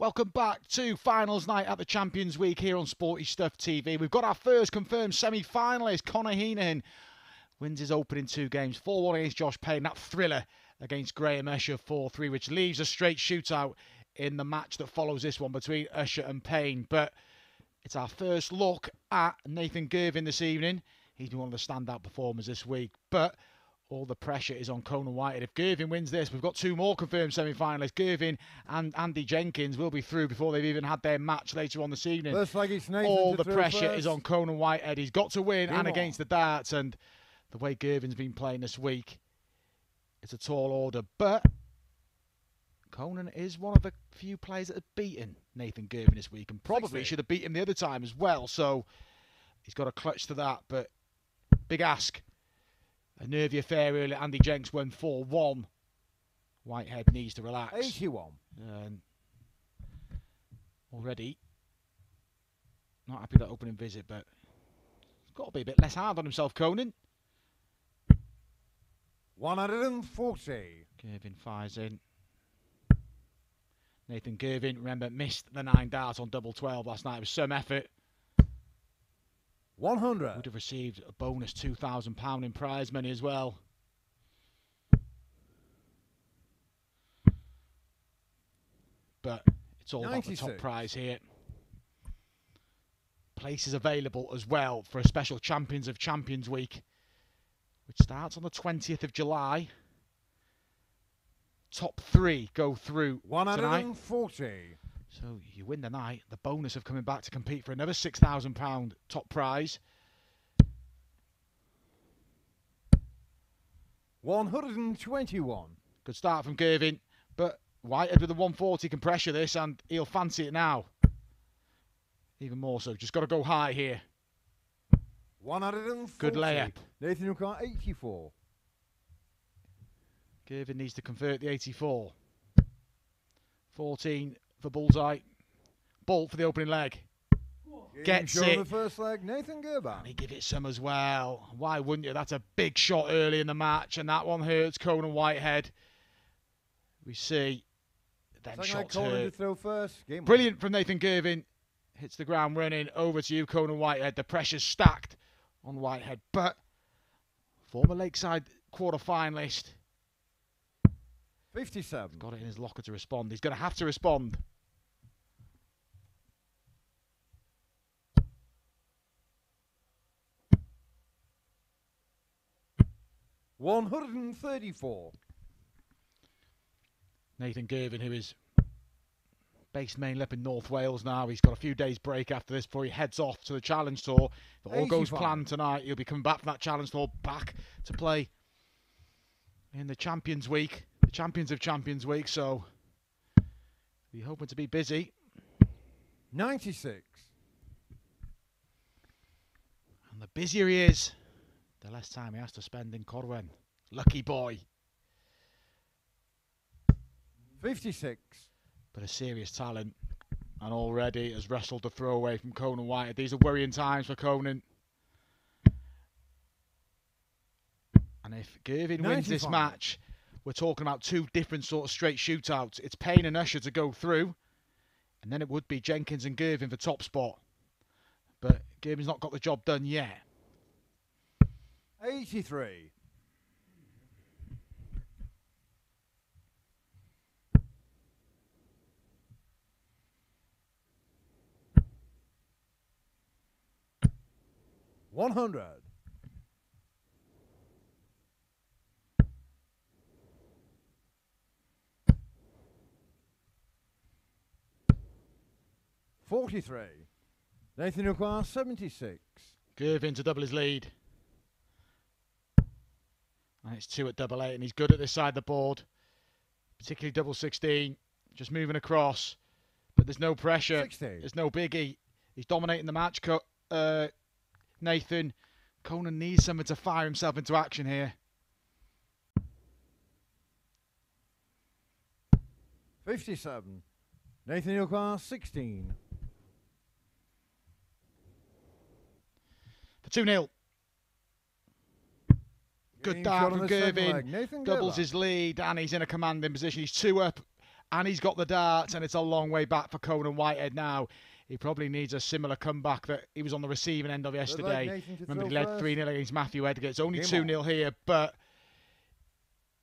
Welcome back to finals night at the Champions Week here on Sporty Stuff TV. We've got our first confirmed semi-finalist. Conor Heneghan wins his opening 2 games. 4-1 against Josh Payne. That thriller against Graham Usher 4-3, which leaves a straight shootout in the match that follows this one between Usher and Payne. But it's our first look at Nathan Girvan this evening. He's been one of the standout performers this week. But all the pressure is on Conan Whitehead. If Girvan wins this, we've got 2 more confirmed semi-finalists. Girvan and Andy Jenkins will be through before they've even had their match later on this evening. Looks like it's Nathan all to the throw pressure first. is on Conan Whitehead. He's got to win Game and on. against the darts. And the way Girvan's been playing this week, it's a tall order. But Conan is one of the few players that have beaten Nathan Girvan this week and probably 60. should have beat him the other time as well. So he's got a clutch to that. But big ask. A nervy affair earlier. Andy Jenks won 4-1. Whitehead needs to relax. 81. Already not happy with that opening visit, but he's got to be a bit less hard on himself, Conan. 140. Girvan fires in. Nathan Girvan, remember, missed the 9 darts on double 12 last night. It was some effort. 100. Would have received a bonus £2,000 in prize money as well. But it's all about the top 96. prize here. Places available as well for a special Champions of Champions Week, which starts on the 20th of July. Top 3 go through tonight. 140. So you win the night. The bonus of coming back to compete for another £6,000 top prize. 121. Good start from Girvan, but Whitehead with the 140 can pressure this, and he'll fancy it now. Even more so. Just got to go high here. 140. Good layup. Nathan Hooker, 84. Girvan needs to convert the 84. 14 for bullseye. Bolt for the opening leg. Gets Showing it. the first leg, Nathan Girvan. And he give it some as well. Why wouldn't you? That's a big shot early in the match, and that one hurts Conan Whitehead. We see them Second leg, shots Conan to hurt. throw first. Game Brilliant from Nathan Girvan. Hits the ground running. Over to you, Conan Whitehead. The pressure's stacked on Whitehead, but former Lakeside quarter-finalist 57. got it in his locker to respond. He's going to have to respond. 134. Nathan Girvan, who is based mainly up in North Wales now. He's got a few days break after this before he heads off to the Challenge Tour. If all goes 85. planned tonight, he'll be coming back from that Challenge Tour back to play in the Champions Week, the Champions of Champions Week. So we're hoping to be busy. 96. And the busier he is, the less time he has to spend in Corwen. Lucky boy. 56. But a serious talent, and already has wrestled the throw away from Conan Whitehead. These are worrying times for Conan. And if Girvan wins this 95. match, we're talking about 2 different sort of straight shootouts. It's Payne and Usher to go through, and then it would be Jenkins and Girvan for top spot. But Girvan's not got the job done yet. 83. 100. 43. Nathan Hooker, 76. Girvan to double his lead. And it's 2 at double 8, and he's good at this side of the board. Particularly double 16. Just moving across. But there's no pressure. 60. There's no biggie. He's dominating the match. Nathan. Conan needs something to fire himself into action here. 57. Nathan Hooker, 16. For 2-0. Good Game dart shot on from the second Girvan. leg. Nathan Doubles Girvan. his lead, and he's in a commanding position. He's 2 up and he's got the darts, and it's a long way back for Conan Whitehead now. He probably needs a similar comeback that he was on the receiving end of yesterday. Remember, he led 3-0 against Matthew Edgar. It's only 2-0 here, but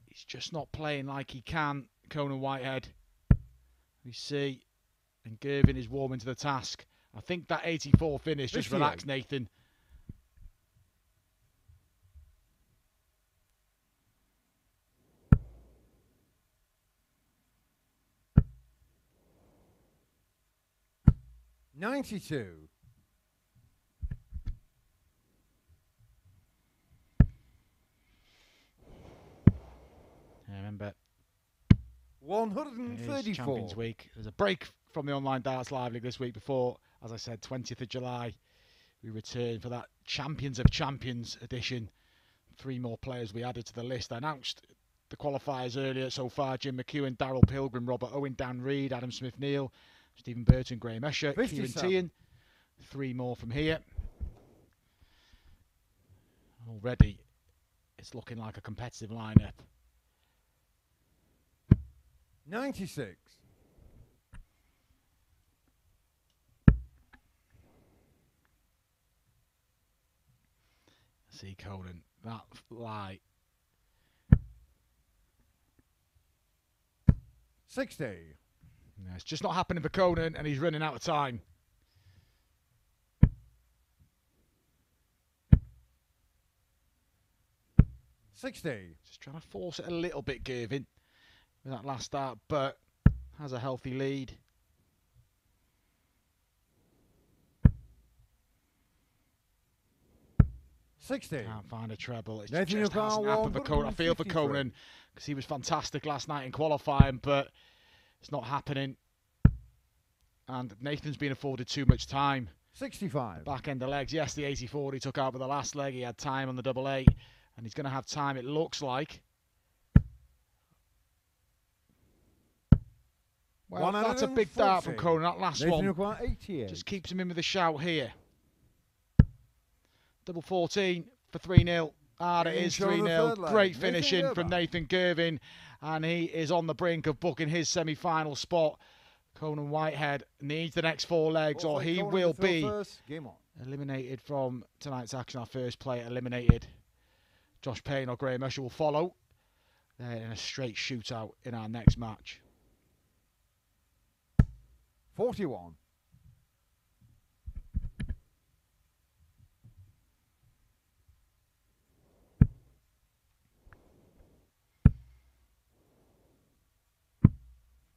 he's just not playing like he can, Conan Whitehead. We see, and Girvan is warming to the task. I think that 84 finish, just relax, Nathan. $92. Remember, 134. Champions Week. There's a break from the online darts live league this week before, as I said, 20th of July. We return for that Champions of Champions edition. 3 more players we added to the list. I announced the qualifiers earlier so far. Jim McEwen, Daryl Pilgrim, Robert Owen, Dan Reed, Adam Smith-Neil, Stephen Burton, Graham Usher, Kieran Tian. 3 more from here. Already, it's looking like a competitive lineup. 96. See Conan, that lie. 60. No, it's just not happening for Conan, and he's running out of time. $60. Just trying to force it a little bit, Girvan, with that last start, but has a healthy lead. $60. Can't find a treble. It's Nathan just hasn't happened for Conan. I feel for Conan because he was fantastic last night in qualifying, but it's not happening. And Nathan's been afforded too much time. 65. Back end of legs. Yes, the 84 he took out with the last leg. He had time on the double 8, and he's going to have time, it looks like. Well, that's a big dart from Conan. That last Nathan one just keeps him in with a shout here. Double 14 for 3-0. Ah, it is 3-0. Great finishing from Nathan Girvan, and he is on the brink of booking his semi-final spot. Conan Whitehead needs the next 4 legs, or he will be eliminated from tonight's action. Our first player eliminated. Josh Payne or Graham Usher will follow. They're in a straight shootout in our next match. 41.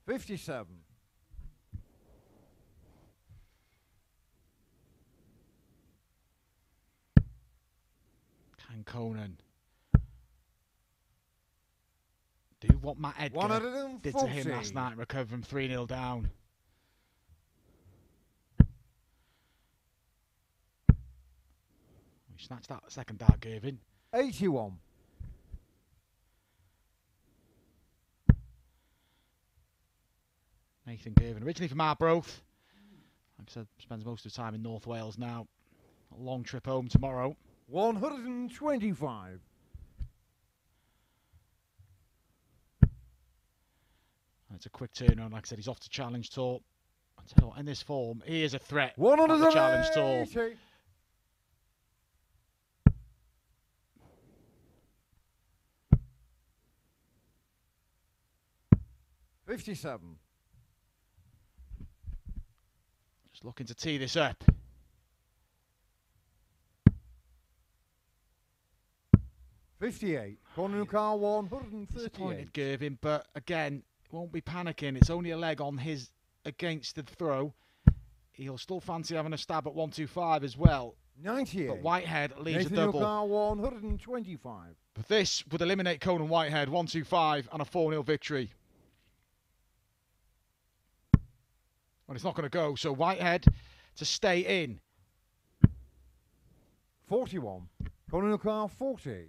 $57. Can Conan do what Matt Edgar did to him last night, recover from 3-0 down? We snatched that second dart, Girvan. 81. Nathan Girvan, originally from Arbroath. Like I said, spends most of the time in North Wales now. A long trip home tomorrow. 125. And it's a quick turnaround. Like I said, he's off to Challenge Tour. I tell you what, in this form, he is a threat at the Challenge Tour. 57. Just looking to tee this up. $58. Conor Heneghan 138. Disappointed Girvan, but again, won't be panicking. It's only a leg on his against the throw. He'll still fancy having a stab at 125 as well. 98. But Whitehead leaves Nathan a double. Heneghan 125. But this would eliminate Conan Whitehead, 125 and a 4-0 victory. Well, it's not going to go, so Whitehead to stay in. 41. Conor Heneghan 40.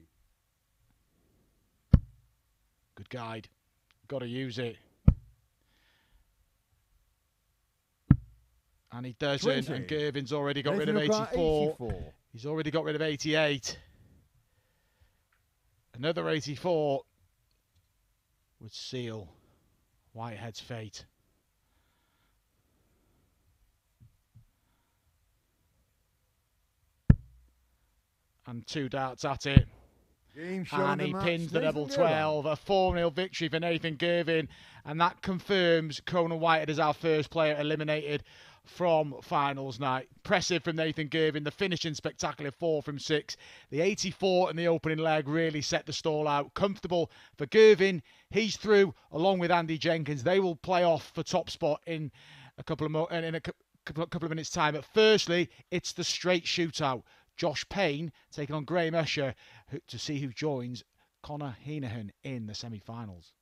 Good guide. Got to use it. And he doesn't, and Girvan's already got rid of 84. He's already got rid of 88. Another 84 would seal Whitehead's fate. And 2 darts at it. Game shot And of he the match, pins the Nathan double Girvan. 12. A 4-0 victory for Nathan Girvan. And that confirms Conan Whitehead as our first player eliminated from finals night. Impressive from Nathan Girvan. The finishing spectacular 4 from 6. The 84 in the opening leg really set the stall out. Comfortable for Girvan. He's through along with Andy Jenkins. They will play off for top spot in a couple of minutes time. But firstly, it's the straight shootout. Josh Payne taking on Graham Usher to see who joins Conor Heneghan in the semi-finals.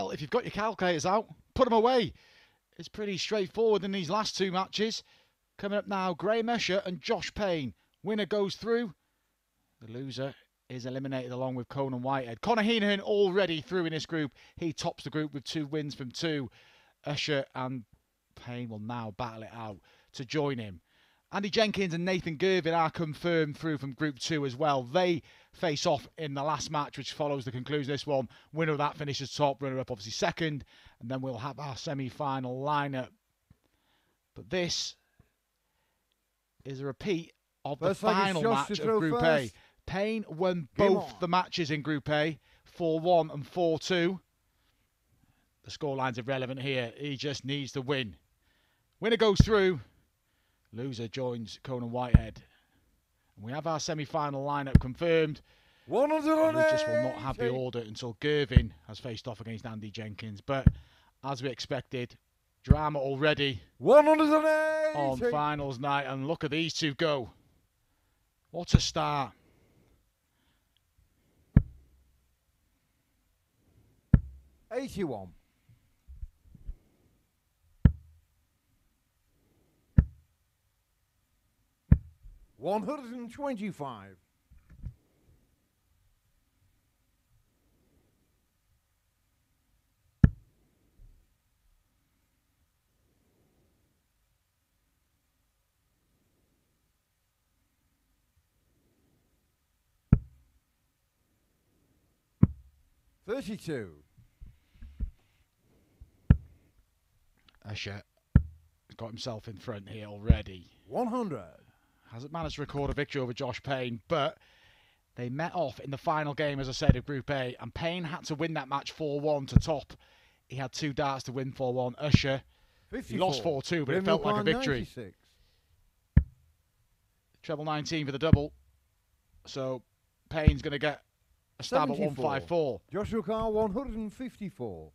Well, if you've got your calculators out, put them away. It's pretty straightforward in these last two matches. Coming up now, Graham Usher and Josh Payne. Winner goes through. The loser is eliminated along with Conan Whitehead. Conor Heneghan already through in this group. He tops the group with 2 wins from 2. Usher and Payne will now battle it out to join him. Andy Jenkins and Nathan Girvan are confirmed through from Group 2 as well. They face off in the last match, which follows the conclusion of this one. Winner of that finishes top, runner-up obviously second. And then we'll have our semi-final lineup. But this is a repeat of the final match of Group A. Payne won both the matches in Group A, 4-1 and 4-2. The scoreline's irrelevant here. He just needs to win. Winner goes through. Loser joins Conan Whitehead. And we have our semi-final lineup confirmed. We just will not have the order until Girvan has faced off against Andy Jenkins. But as we expected, drama already 180 on finals night. And look at these two go. What a start. $81. 125. 32. Usher has got himself in front here already. 100. Hasn't managed to record a victory over Josh Payne, but they met off in the final game, as I said, of Group A, and Payne had to win that match 4-1 to top. He had 2 darts to win 4-1. Usher, 54. he lost 4-2, but it felt like a victory. 96. Treble 19 for the double. So Payne's going to get a stab 74. at 154. Joshua Carr 154.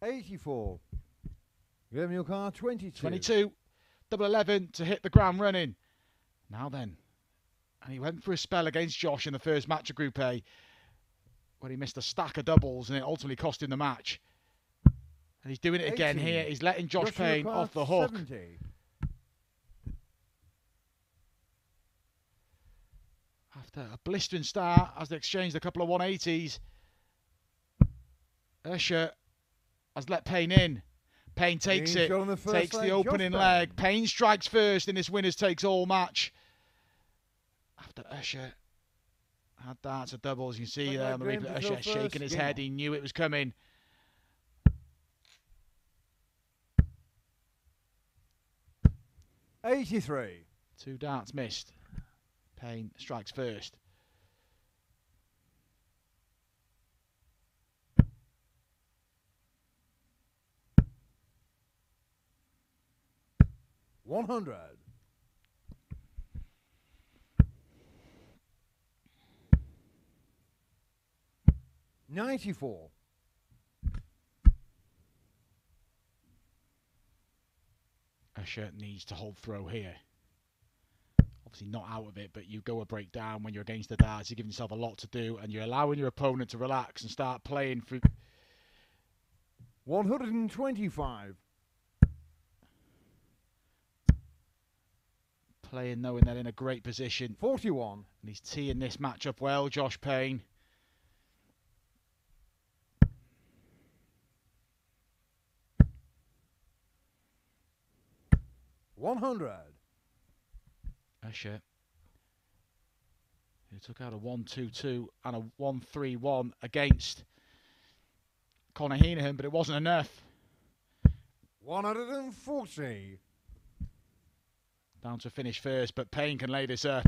84. Graham Carr 22. 22. Double 11 to hit the ground running. Now then. And he went for a spell against Josh in the first match of Group A, where he missed a stack of doubles and it ultimately cost him the match. And he's doing it again 18. here. He's letting Josh Payne off the hook. 70. After a blistering start, as they exchanged a couple of 180s, Usher has let Payne in. Payne takes it, takes the opening leg. Payne strikes first in this winners takes all match. After Usher had darts of doubles, you can see there on the replay, Usher shaking his head. He knew it was coming. $83. 2 darts missed. Payne strikes first. $100. 94. Usher needs to hold throw here. Obviously not out of it, but you go a break down when you're against the darts. You're giving yourself a lot to do, and you're allowing your opponent to relax and start playing through. 125. Playing knowing they're in a great position. 41. And he's teeing this match up well, Josh Payne. $100. Usher, who took out a 1-2-2 and a 1-3-1 against Conor Heneghan, but it wasn't enough. 140. Down to finish first, but Payne can lay this up.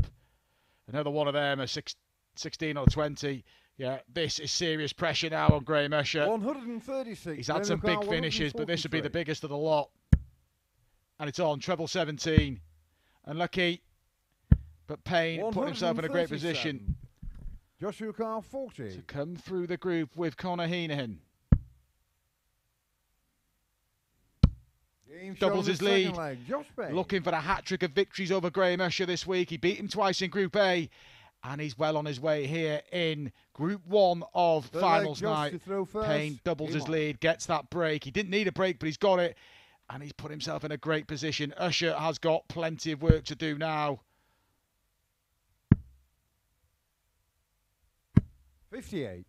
Another one of them, a 16 or 20. Yeah, this is serious pressure now on Graham Usher. 136. He's had some big finishes, but this would be the biggest of the lot. And it's on, treble 17. Unlucky, but Payne put himself in a great position. Joshua Carr 40. to come through the group with Conor Heneghan. Doubles his lead. Looking for a hat-trick of victories over Graham Usher this week. He beat him twice in Group A, and he's well on his way here in Group 1 of finals night. Payne doubles his lead, gets that break. He didn't need a break, but he's got it, and he's put himself in a great position. Usher has got plenty of work to do now. 58.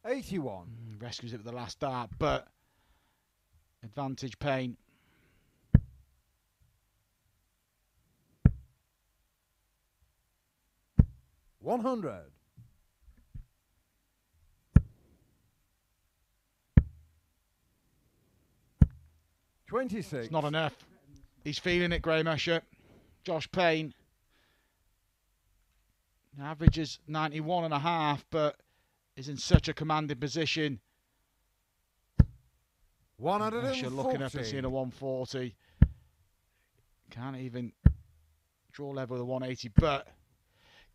$81. Rescues it with the last dart, but advantage Payne. $100. 26. It's not enough. He's feeling it, Graham Usher. Josh Payne averages 91.5, but is in such a commanding position. 140. Usher looking up and seeing a 140. Can't even draw level with a 180, but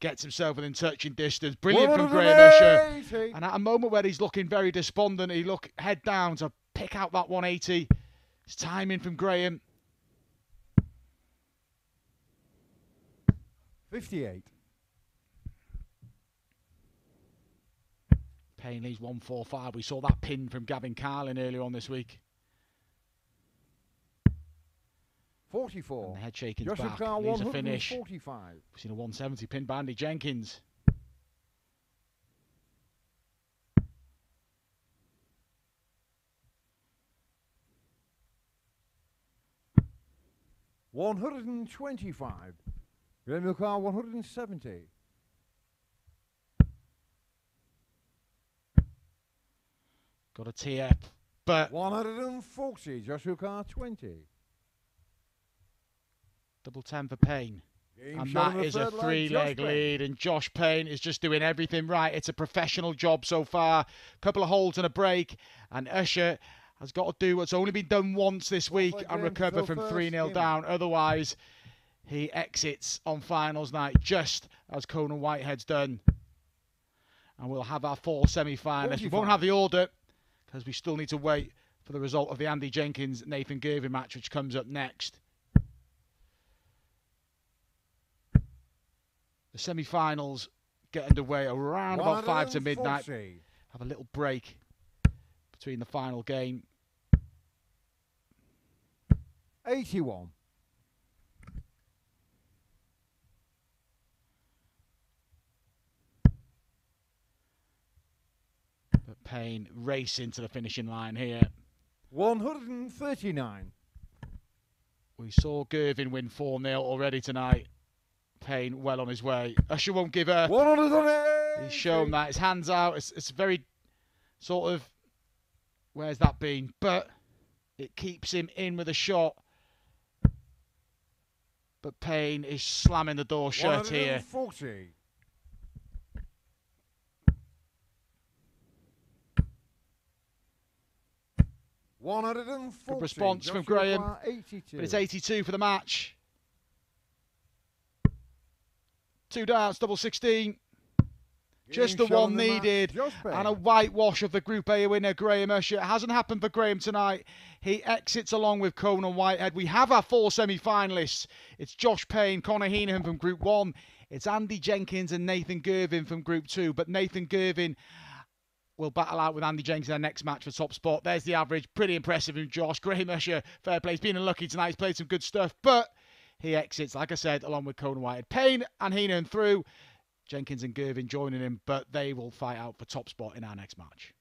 gets himself within touching distance. Brilliant from Graham Usher. And at a moment where he's looking very despondent, he look head down to pick out that 180. It's timing from Graham. 58. Payne leads 145. We saw that pin from Gavin Carlin earlier on this week. 44. And the head shaking's Joshua back. Carr, Leaves a finish. 145. We've seen a 170 pin by Andy Jenkins. $125. Graham Carr 170. Got a tee up, but 140. Joshua Carr 20. double 10 for Payne. And that is a three-leg lead, and Josh Payne is just doing everything right. It's a professional job so far. Couple of holds and a break, and Usher has got to do what's only been done once this week and recover from 3-0 down. Otherwise, he exits on finals night just as Conan Whitehead's done. And we'll have our 4 semi-finalists. We won't have the order because we still need to wait for the result of the Andy Jenkins-Nathan Girvan match, which comes up next. The semi-finals get underway around about 5 to midnight. Have a little break between the final game. 81. But Payne racing to the finishing line here. 139. We saw Girvan win 4-0 already tonight. Payne well on his way. Usher won't give up. 180. He's shown that. His hands out. It's very sort of, where's that been? But it keeps him in with a shot. But Payne is slamming the door shut here. 140. Good response from Graham. 82. But it's 82 for the match. 2 darts, double 16. Just the one needed. And a whitewash of the Group A winner, Graham Usher. It hasn't happened for Graham tonight. He exits along with Conan Whitehead. We have our 4 semi-finalists. It's Josh Payne, Conor Heneghan from Group 1. It's Andy Jenkins and Nathan Girvan from Group 2. But Nathan Girvan will battle out with Andy Jenkins in their next match for top spot. There's the average. Pretty impressive from Josh. Graham Usher, fair play. He's been unlucky tonight. He's played some good stuff. But he exits, like I said, along with Conan Whitehead. Payne and Henan through. Jenkins and Girvan joining him, but they will fight out for top spot in our next match.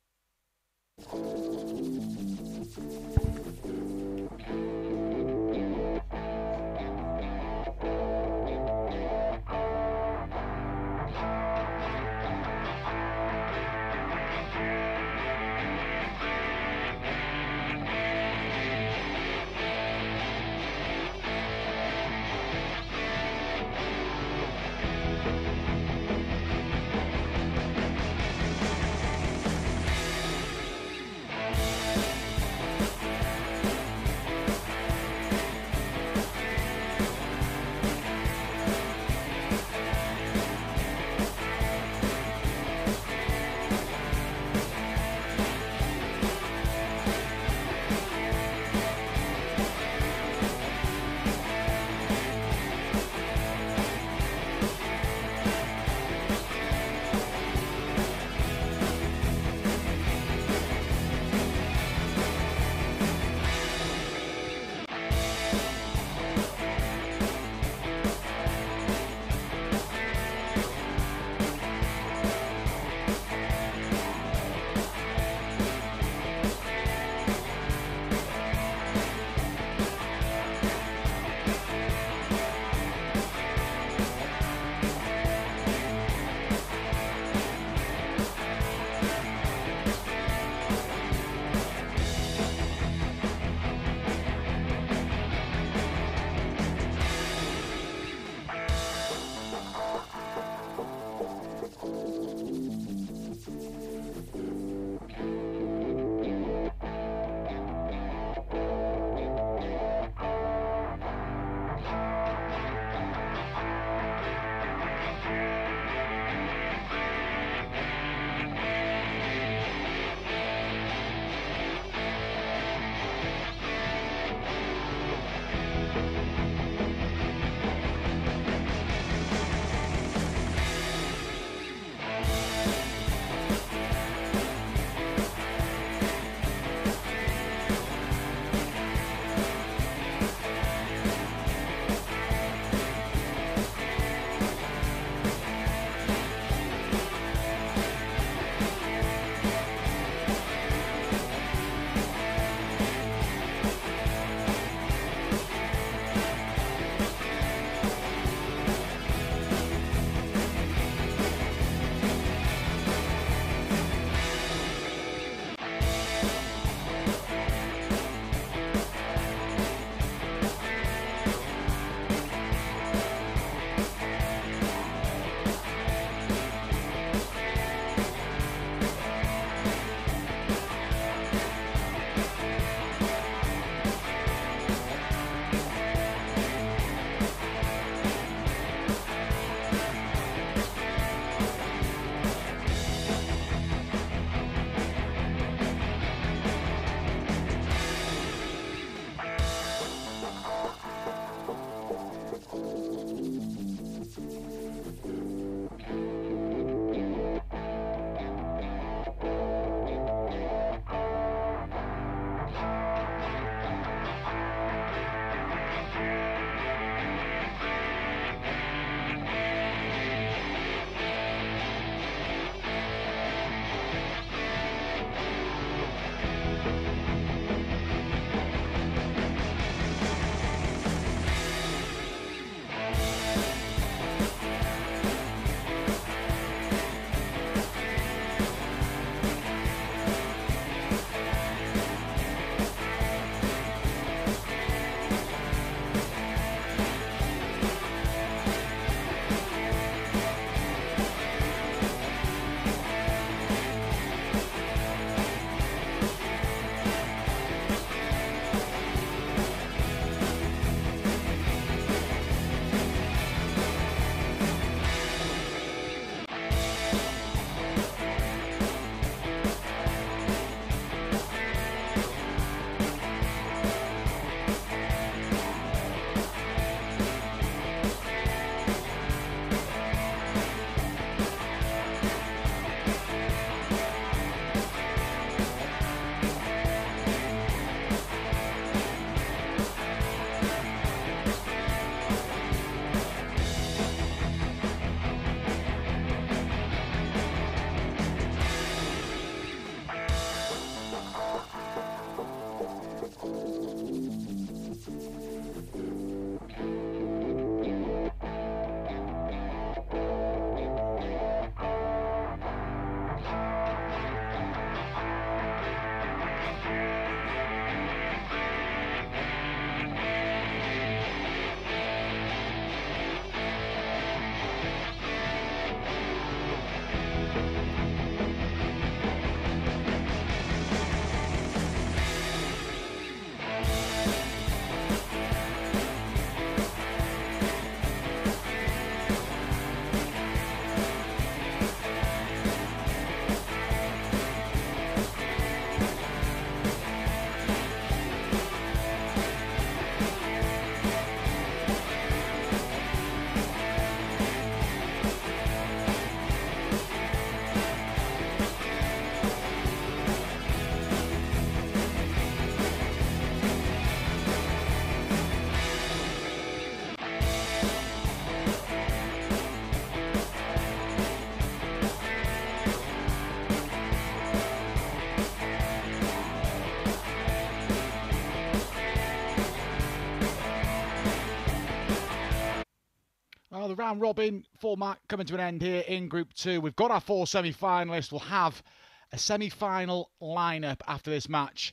round robin format coming to an end here in Group 2. We've got our 4 semi-finalists. We'll have a semi-final lineup after this match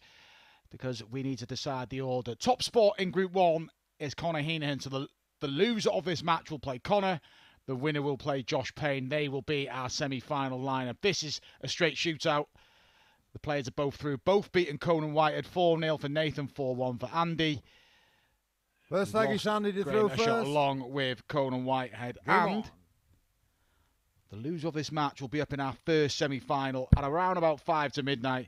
because we need to decide the order. Top spot in Group 1 is Conor Heneghan. So the loser of this match will play Conor. The winner will play Josh Payne. They will be our semi-final lineup. This is a straight shootout. The players are both through. Both beaten Conan Whitehead 4-0 for Nathan, 4-1 for Andy. First leg is Andy to throw first. Shot along with Conan Whitehead. And the loser of this match will be up in our first semi-final at around about 5 to midnight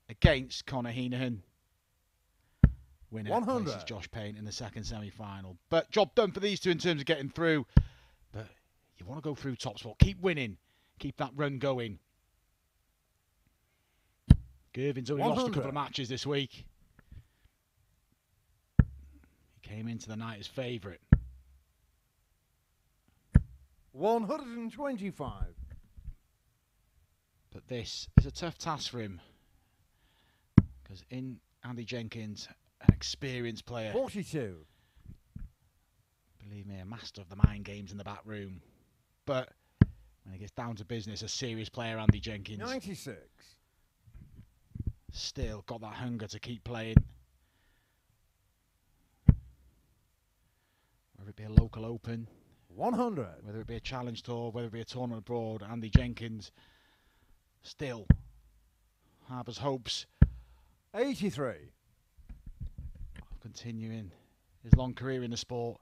against Conor Heneghan. Winner 100. Places Josh Payne in the second semi-final. But job done for these two in terms of getting through. But you want to go through top spot. Keep winning. Keep that run going. Girvan's only 100. lost a couple of matches this week. He came into the night as favourite. 125. But this is a tough task for him. Because in Andy Jenkins, an experienced player. 42. Believe me, a master of the mind games in the back room. But when it gets down to business, a serious player, Andy Jenkins. 96. Still got that hunger to keep playing. Whether it be a local open, 100. whether it be a challenge tour, whether it be a tournament abroad, Andy Jenkins still harbours hopes 83. of continuing his long career in the sport.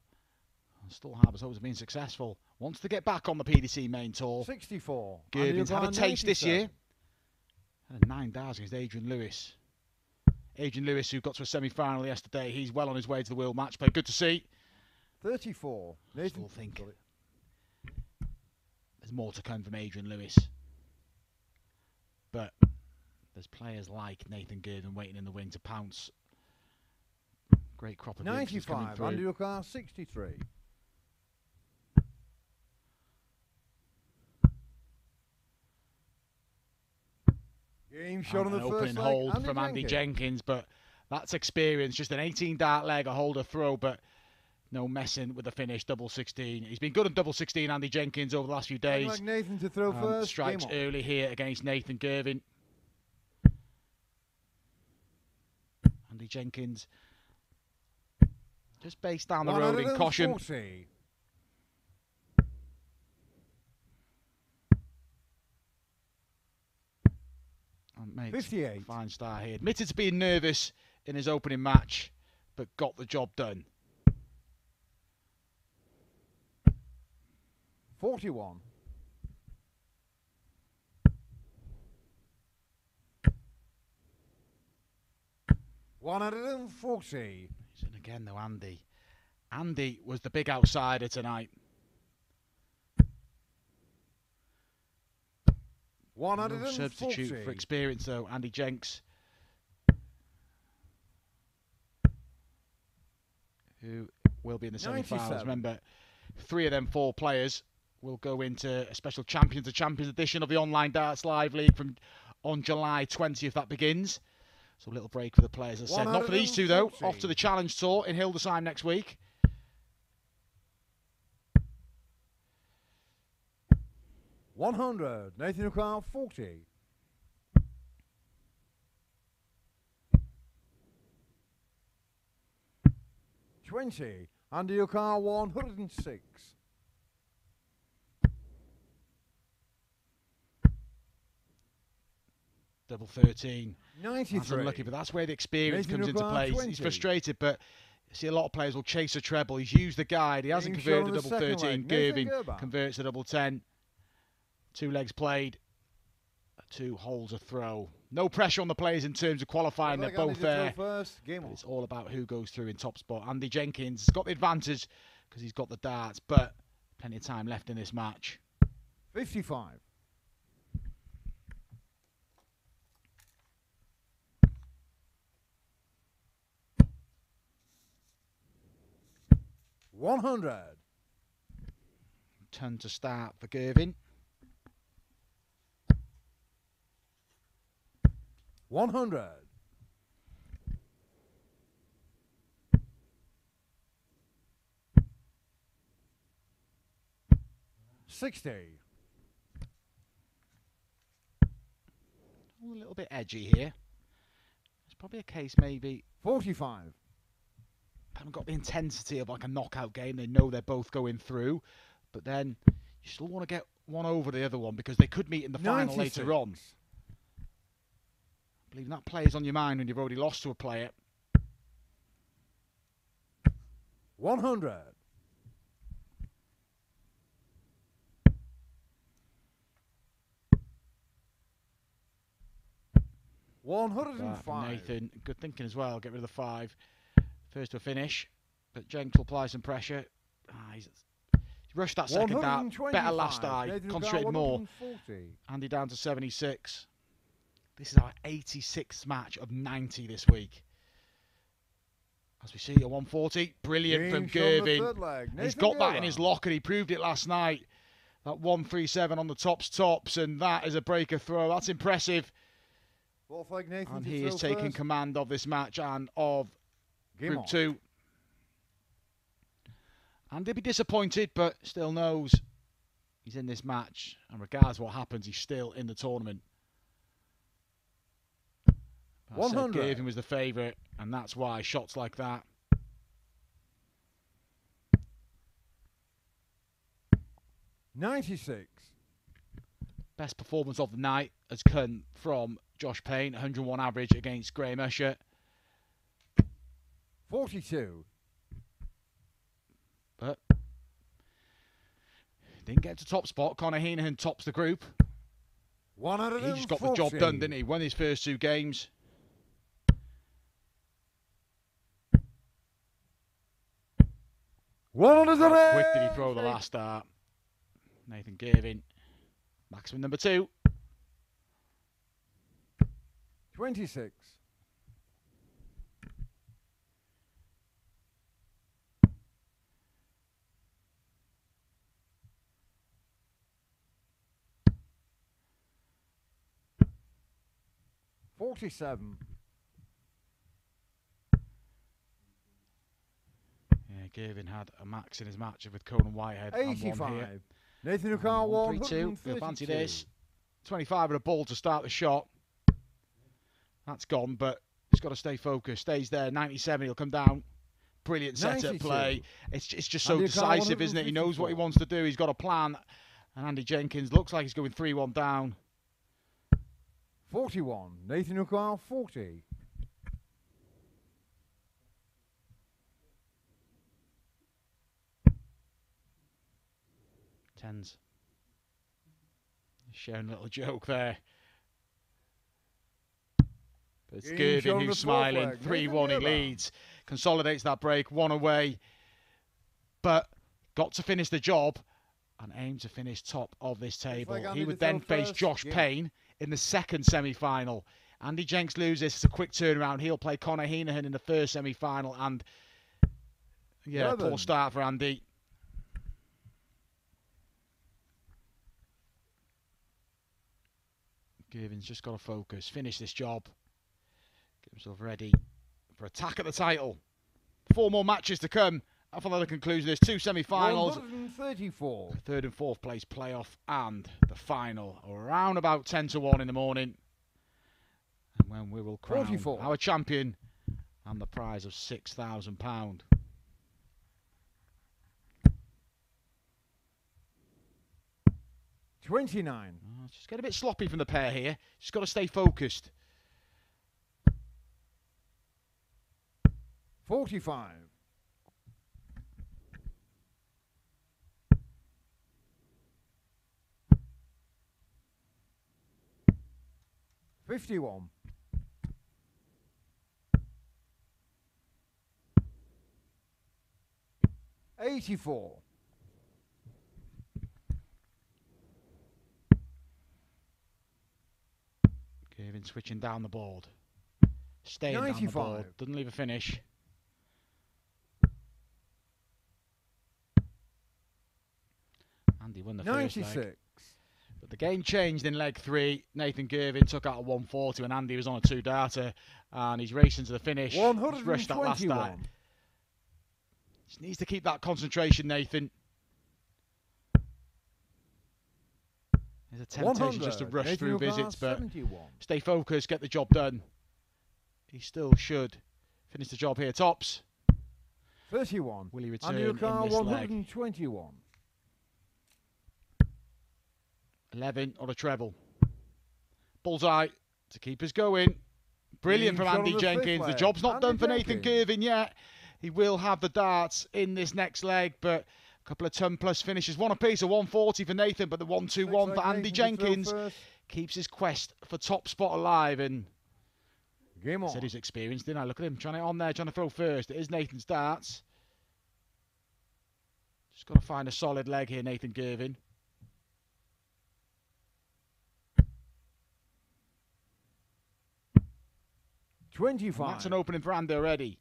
And still harbours hopes of being successful. Wants to get back on the PDC main tour. 64. Girvan's had a taste this year. Had a 9 darts against Adrian Lewis. Adrian Lewis, who got to a semi-final yesterday, he's well on his way to the world match play. Good to see. 34. I still think there's more to come from Adrian Lewis. But there's players like Nathan Girvan waiting in the wing to pounce. Great crop of 95. Andy Ukar, 63. Game shot on the an first opening leg. hold from Andy Jenkins, but that's experience. Just an 18 dart leg, a holder throw, but no messing with the finish. Double 16. He's been good on double 16, Andy Jenkins, over the last few days. Like Nathan to throw first. Strikes early here against Nathan Girvan. Andy Jenkins just based down the road in caution. Makes 58. a fine start here. Admitted to being nervous in his opening match, but got the job done. 41. $140. He's in again though, Andy. Andy was the big outsider tonight. 140. No substitute for experience though, Andy Jenks, who will be in the semi-finals. Remember, 3 of them 4 players will go into a special Champions edition of the Online Darts Live League on July 20th. That begins. So a little break for the players, as I said. Not for these two though. Off to the Challenge Tour in Hildesheim next week. 100. Nathan Ukar, 40. $20. Andy Ukar, 106. Double 13. 93. That's unlucky, but that's where the experience Nathan comes into Ukar, play. 20. He's frustrated, but you see a lot of players will chase a treble. He's used the guide. He hasn't converted a double 13. Girvan converts a double 10. 2 legs played, 2 holes a throw. No pressure on the players in terms of qualifying. They're both there. It's all about who goes through in top spot. Andy Jenkins has got the advantage because he's got the darts, but plenty of time left in this match. 55. $100. Turn to start for Girvan. 100. 60. A little bit edgy here. It's probably a case maybe 45. haven't got the intensity of like a knockout game. They know they're both going through, but then you still want to get one over the other one because they could meet in the final 96. later on. I believe that plays on your mind when you've already lost to a player. 100. 105. Nathan, good thinking as well. Get rid of the 5. First to a finish, but Jenkins will apply some pressure. He's rushed that second out. Better last eye. Concentrated more. Andy down to 76. This is our 86th match of 90 this week. As we see at 140, brilliant from Girvan. He's got that in his locker. He proved it last night. That 137 on the tops, and that is a breaker throw. That's impressive. And he is taking command of this match and of Group 2. And he'll be disappointed, but still knows he's in this match. And regardless of what happens, he's still in the tournament. 100. Girvan was the favourite, and that's why shots like that. 96. Best performance of the night has come from Josh Payne, 101 average against Graham Usher. 42. But didn't get to top spot. Conor Heneghan tops the group. 140. He just got the job done, didn't he? Won his first 2 games. 100. How quick did he throw the last start? Nathan Girvan. Maximum number 2. 26. 47. Yeah, Girvan had a max in his match with Conan Whitehead. 85. Nathan O'Carr 132. He'll fancy this. 25 with a ball to start the shot. That's gone, but he's got to stay focused. Stays there. 97. He'll come down. Brilliant setup play. It's just so decisive, isn't it? He knows what he wants to do. He's got a plan. And Andy Jenkins looks like he's going 3-1 down. 41. Nathan O'Carr 40. 10s. Showing a little joke there. But it's Girvan who's smiling. 3-1 he leads. Consolidates that break. 1 away. But got to finish the job and aim to finish top of this table. He would then face Josh Payne in the second semi-final. Andy Jenks loses. It's a quick turnaround. He'll play Conor Heneghan in the first semi-final. And yeah, poor start for Andy. Girvan's just got to focus, finish this job, get himself ready for attack at the title. 4 more matches to come. After the conclusion, there's 2 semi-finals, 134. the 3rd and 4th place playoff, and the final around about 10 to 1 in the morning. And when we will crown 44. our champion and the prize of £6,000. $29. Just get a bit sloppy from the pair here. Just got to stay focused. 45. 51. 84. 'Switching down the board. Staying 95. Down the board. Doesn't leave a finish. Andy won the 96. first leg. But the game changed in leg 3. Nathan Girvan took out a 140 when Andy was on a 2-darter. And he's racing to the finish. 121. He's rushed that last time. Just needs to keep that concentration, Nathan. There's a temptation just to rush through visits, but 71. stay focused, get the job done. He still should finish the job here. Tops. 31. Will he return Under in your car, this leg? 121. 11 or a treble. Bullseye to keep us going. Brilliant from Shot on Andy the Jenkins. fifth The leg. job's not Andy done for Nathan Jenkins. Girvan yet. He will have the darts in this next leg, but a couple of ton-plus finishes. One apiece, a 140 for Nathan, but the 121 for Andy Jenkins keeps his quest for top spot alive. And Game on. said he's experienced, didn't I? Look at him trying it on there, trying to throw first. It is Nathan's darts. Just got to find a solid leg here, Nathan Girvan. 25. And that's an opening for Andy already.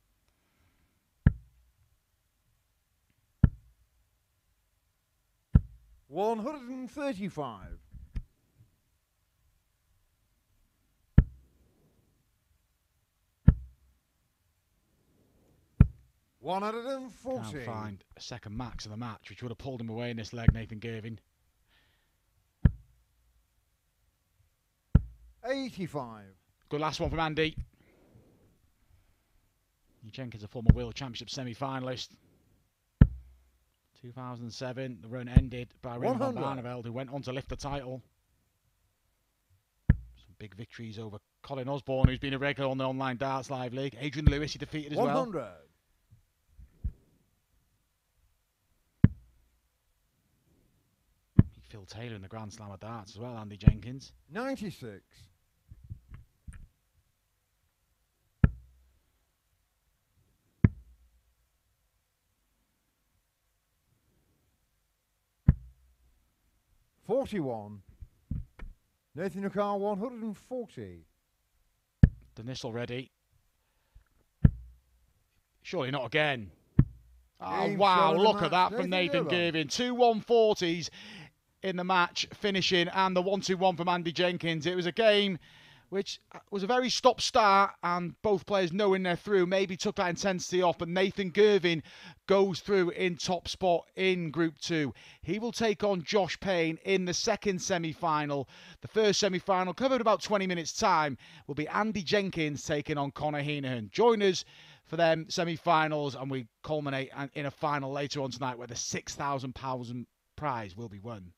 $135. 140. Can't find a second max of the match, which would have pulled him away in this leg, Nathan Girvan. 85. Good last one from Andy. Jenkins, a former World Championship semi-finalist. 2007, the run ended by Raymond van 100. Barneveld, who went on to lift the title. Some big victories over Colin Osborne, who's been a regular on the Online Darts Live League. Adrian Lewis, he defeated as 100. well. Phil Taylor in the Grand Slam of Darts as well, Andy Jenkins. 96. 41. Nathan Nakar, 140. Done this already. Surely not again. Oh, Game wow, shot of the look at match, that from Nathan Nathan Girvan. Girvan. Two 140s in the match, finishing, and the 1-2-1 from Andy Jenkins. It was a game which was a very stop-start, and both players knowing they're through maybe took that intensity off, but Nathan Girvan goes through in top spot in Group 2. He will take on Josh Payne in the second semi-final. The first semi-final, covered about 20 minutes' time, will be Andy Jenkins taking on Conor Heneghan. Join us for them semi-finals, and we culminate in a final later on tonight where the £6,000 prize will be won.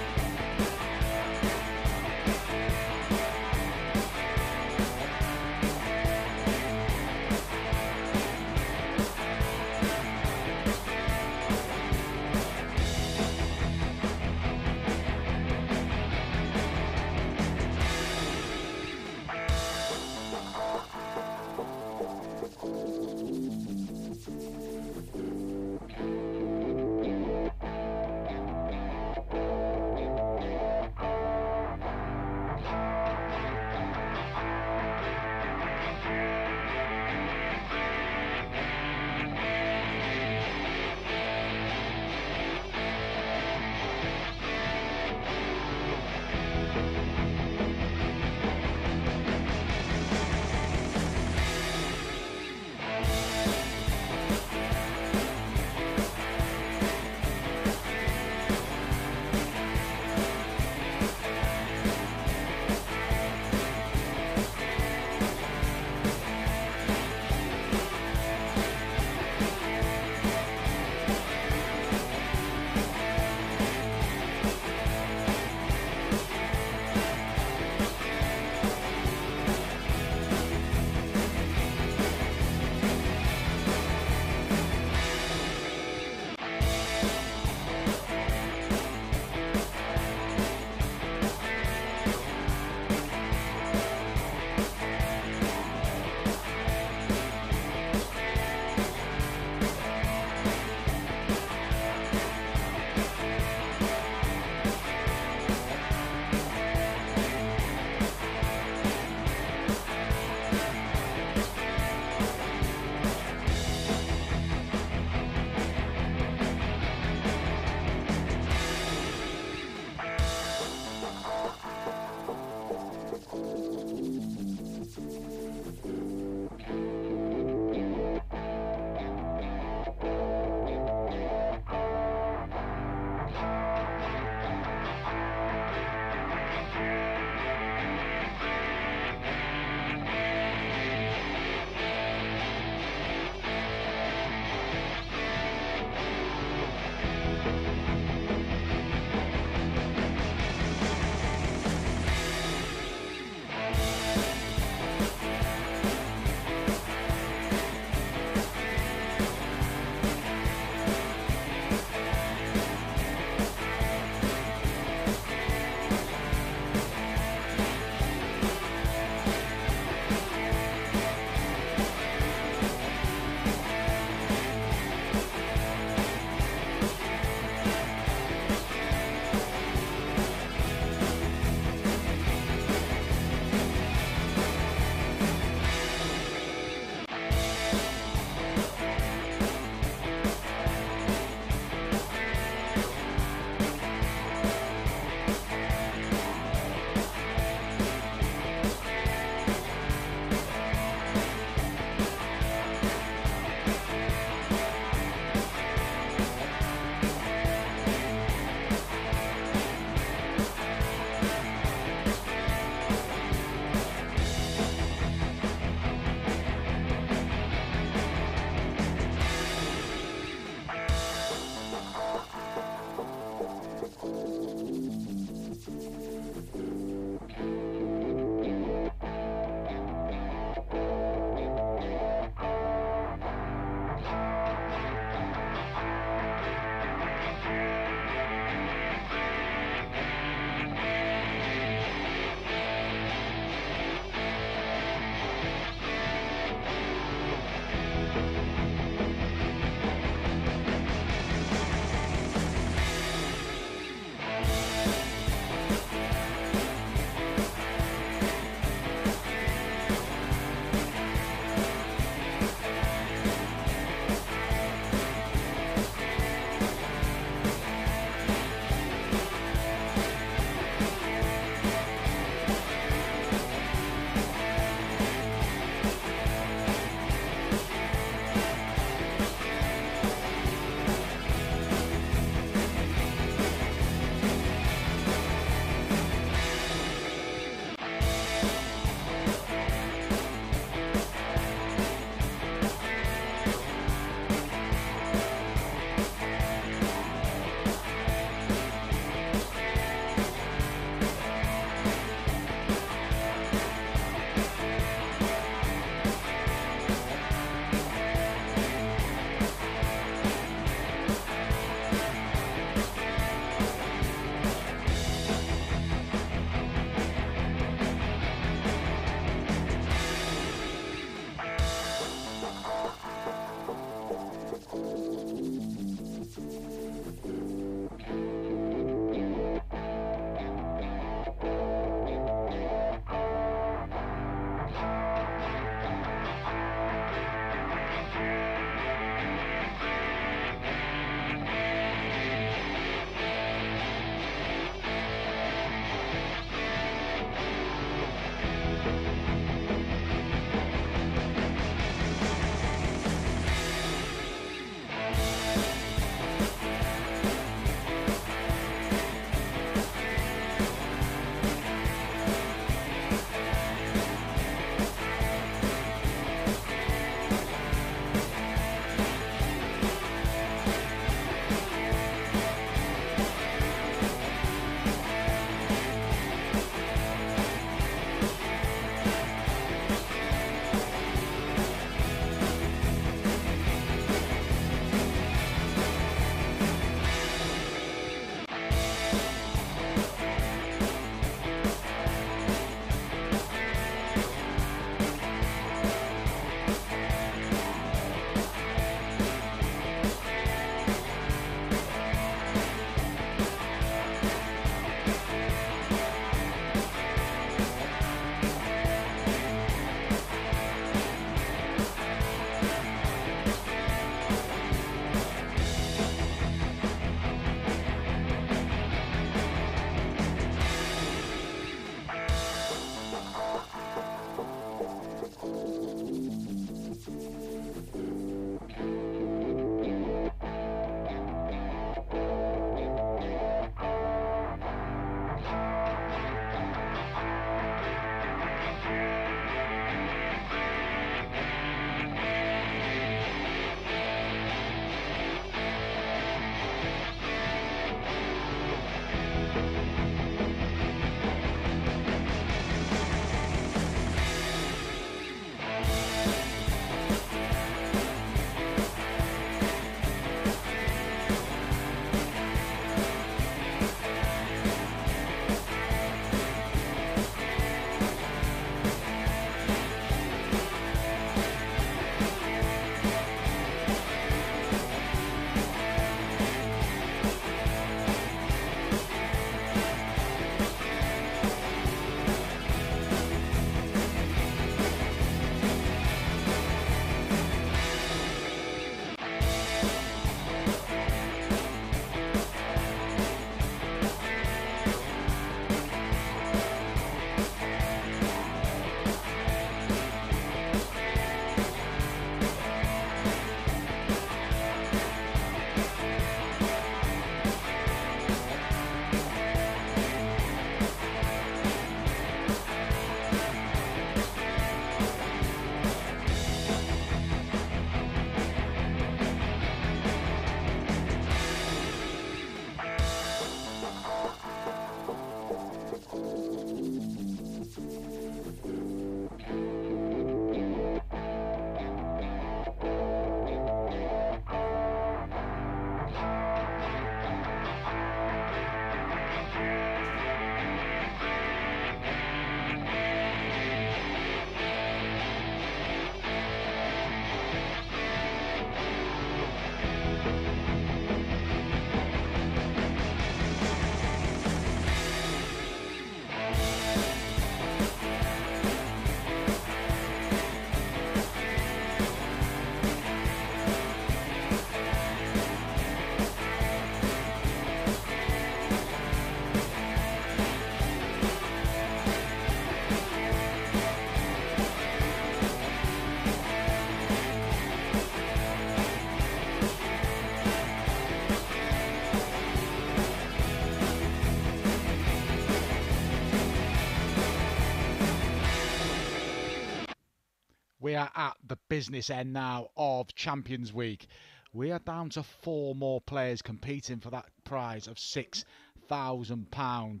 we are at the business end now of Champions Week. We are down to 4 more players competing for that prize of £6,000.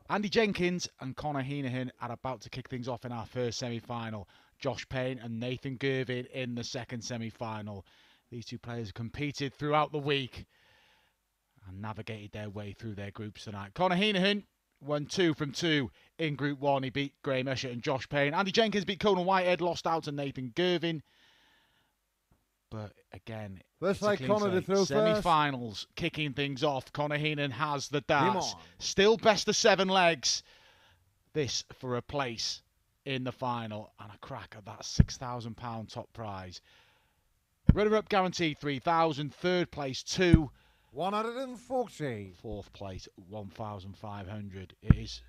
Andy Jenkins and Conor Heneghan are about to kick things off in our first semi-final. Josh Payne and Nathan Girvan in the second semi-final. These two players competed throughout the week and navigated their way through their groups tonight. Conor Heneghan won 2 from 2 in Group 1. He beat Usher and Josh Payne. Andy Jenkins beat Conan Whitehead, lost out to Nathan Girvan. But again, first like Conor to throw semi-finals, kicking things off. Conor Heneghan has the darts. Still best of 7 legs. This for a place in the final and a crack at that £6,000 top prize. Runner-up guaranteed 3,000. Third place 2. 140. Fourth place 1,500. It is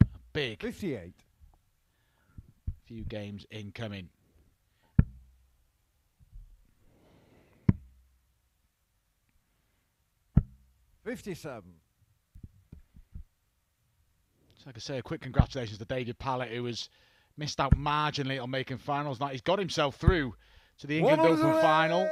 a big 58. Few games incoming. $57. So I could say a quick congratulations to David Pallett, who has missed out marginally on making finals. Now he's got himself through to the England Open final.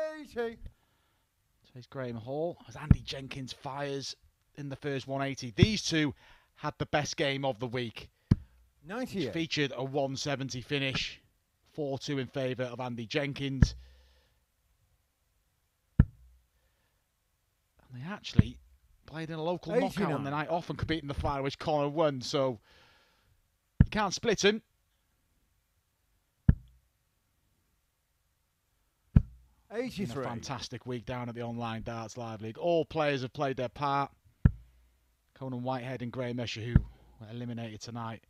Says Graham Hall as Andy Jenkins fires in the first 180. These two had the best game of the week. 98. Which featured a 170 finish, 4-2 in favour of Andy Jenkins. And they actually played in a local 89. knockout on the night off and competed in the final, which Conor won. So you can't split him. It's been a fantastic week down at the Online Darts Live League. All players have played their part. Conan Whitehead and Graham Usher, who were eliminated tonight.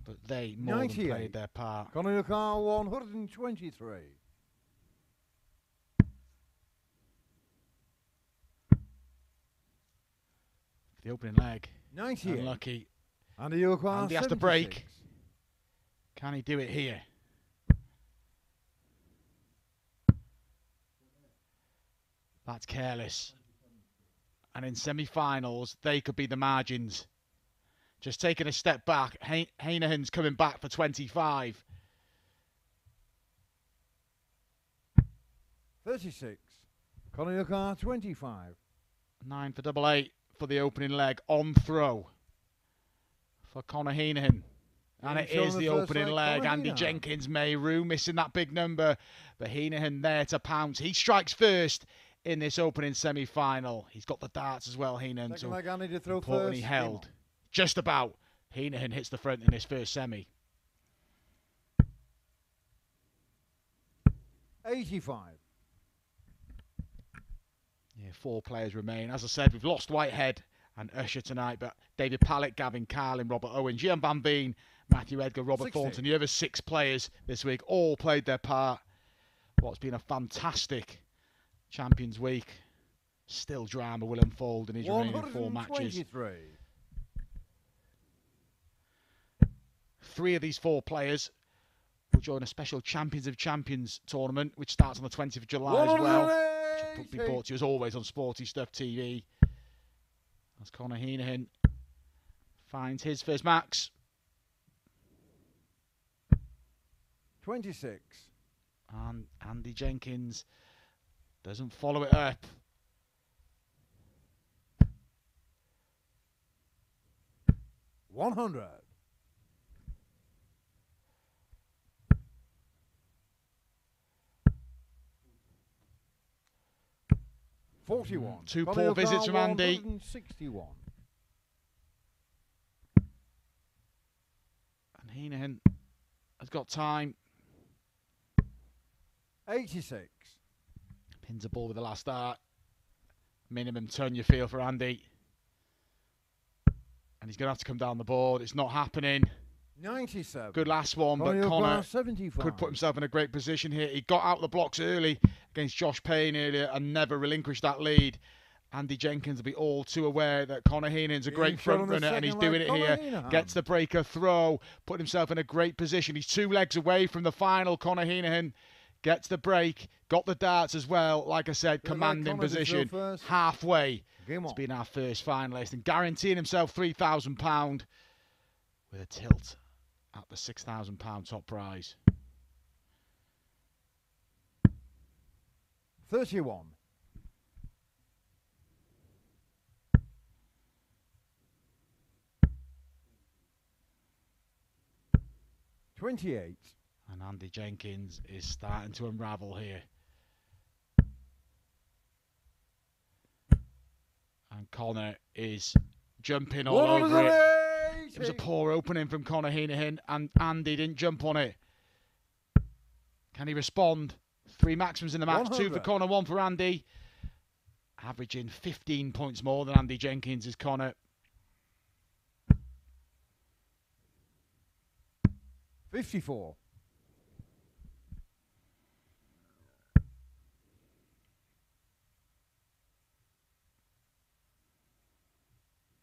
But they more than played their part. Conor Heneghan 123. The opening leg. 98. Unlucky. Andy has to break. Can he do it here? That's careless. And in semi-finals, they could be the margins. Just taking a step back. Heneghan's coming back for 25. 36. Conor Heneghan 25. 9 for double 8 for the opening leg. On throw for Conor Heneghan. And it is the opening leg. Andy Jenkins, Mayru missing that big number. But Heneghan there to pounce. He strikes first in this opening semi-final. He's got the darts as well, Henan. Second leg, Andy to throw important first. He held. Just about. Heneghan hits the front in his first semi. 85. Yeah, 4 players remain. As I said, we've lost Whitehead and Usher tonight, but David Pallett, Gavin Carlin, Robert Owen, Gian Van Veen, Matthew Edgar, Robert 60. Thornton. The other 6 players this week all played their part. What's been a fantastic Champions Week. Still drama will unfold in his remaining 4 matches. 3 of these 4 players will join a special Champions of Champions tournament, which starts on the 20th of July as well. Which will be brought to you as always on Sporty Stuff TV. As Conor Heneghan finds his first max. 26. And Andy Jenkins doesn't follow it up. $100. 41. 2 poor visits from Andy. 161. And Heneghan has got time. 86. Pins a ball with the last dart. Minimum turn you feel for Andy. And he's going to have to come down the board. It's not happening. 97. Good last one, but Conor 75. could put himself in a great position here. He got out the blocks early against Josh Payne earlier and never relinquished that lead. Andy Jenkins will be all too aware that Conor Heneghan's a great front runner and he's doing it here. Gets the breaker throw, put himself in a great position. He's 2 legs away from the final. Conor Heneghan gets the break, got the darts as well. Like I said, commanding position, halfway. It's been our first finalist and guaranteeing himself £3,000 with a tilt at the £6,000 top prize. 31. 28. And Andy Jenkins is starting to unravel here. And Conor is jumping all over it. It was a poor opening from Conor Heneghan, and Andy didn't jump on it. Can he respond? 3 maximums in the match, 2 for Conor, 1 for Andy. Averaging 15 points more than Andy Jenkins is Conor. 54.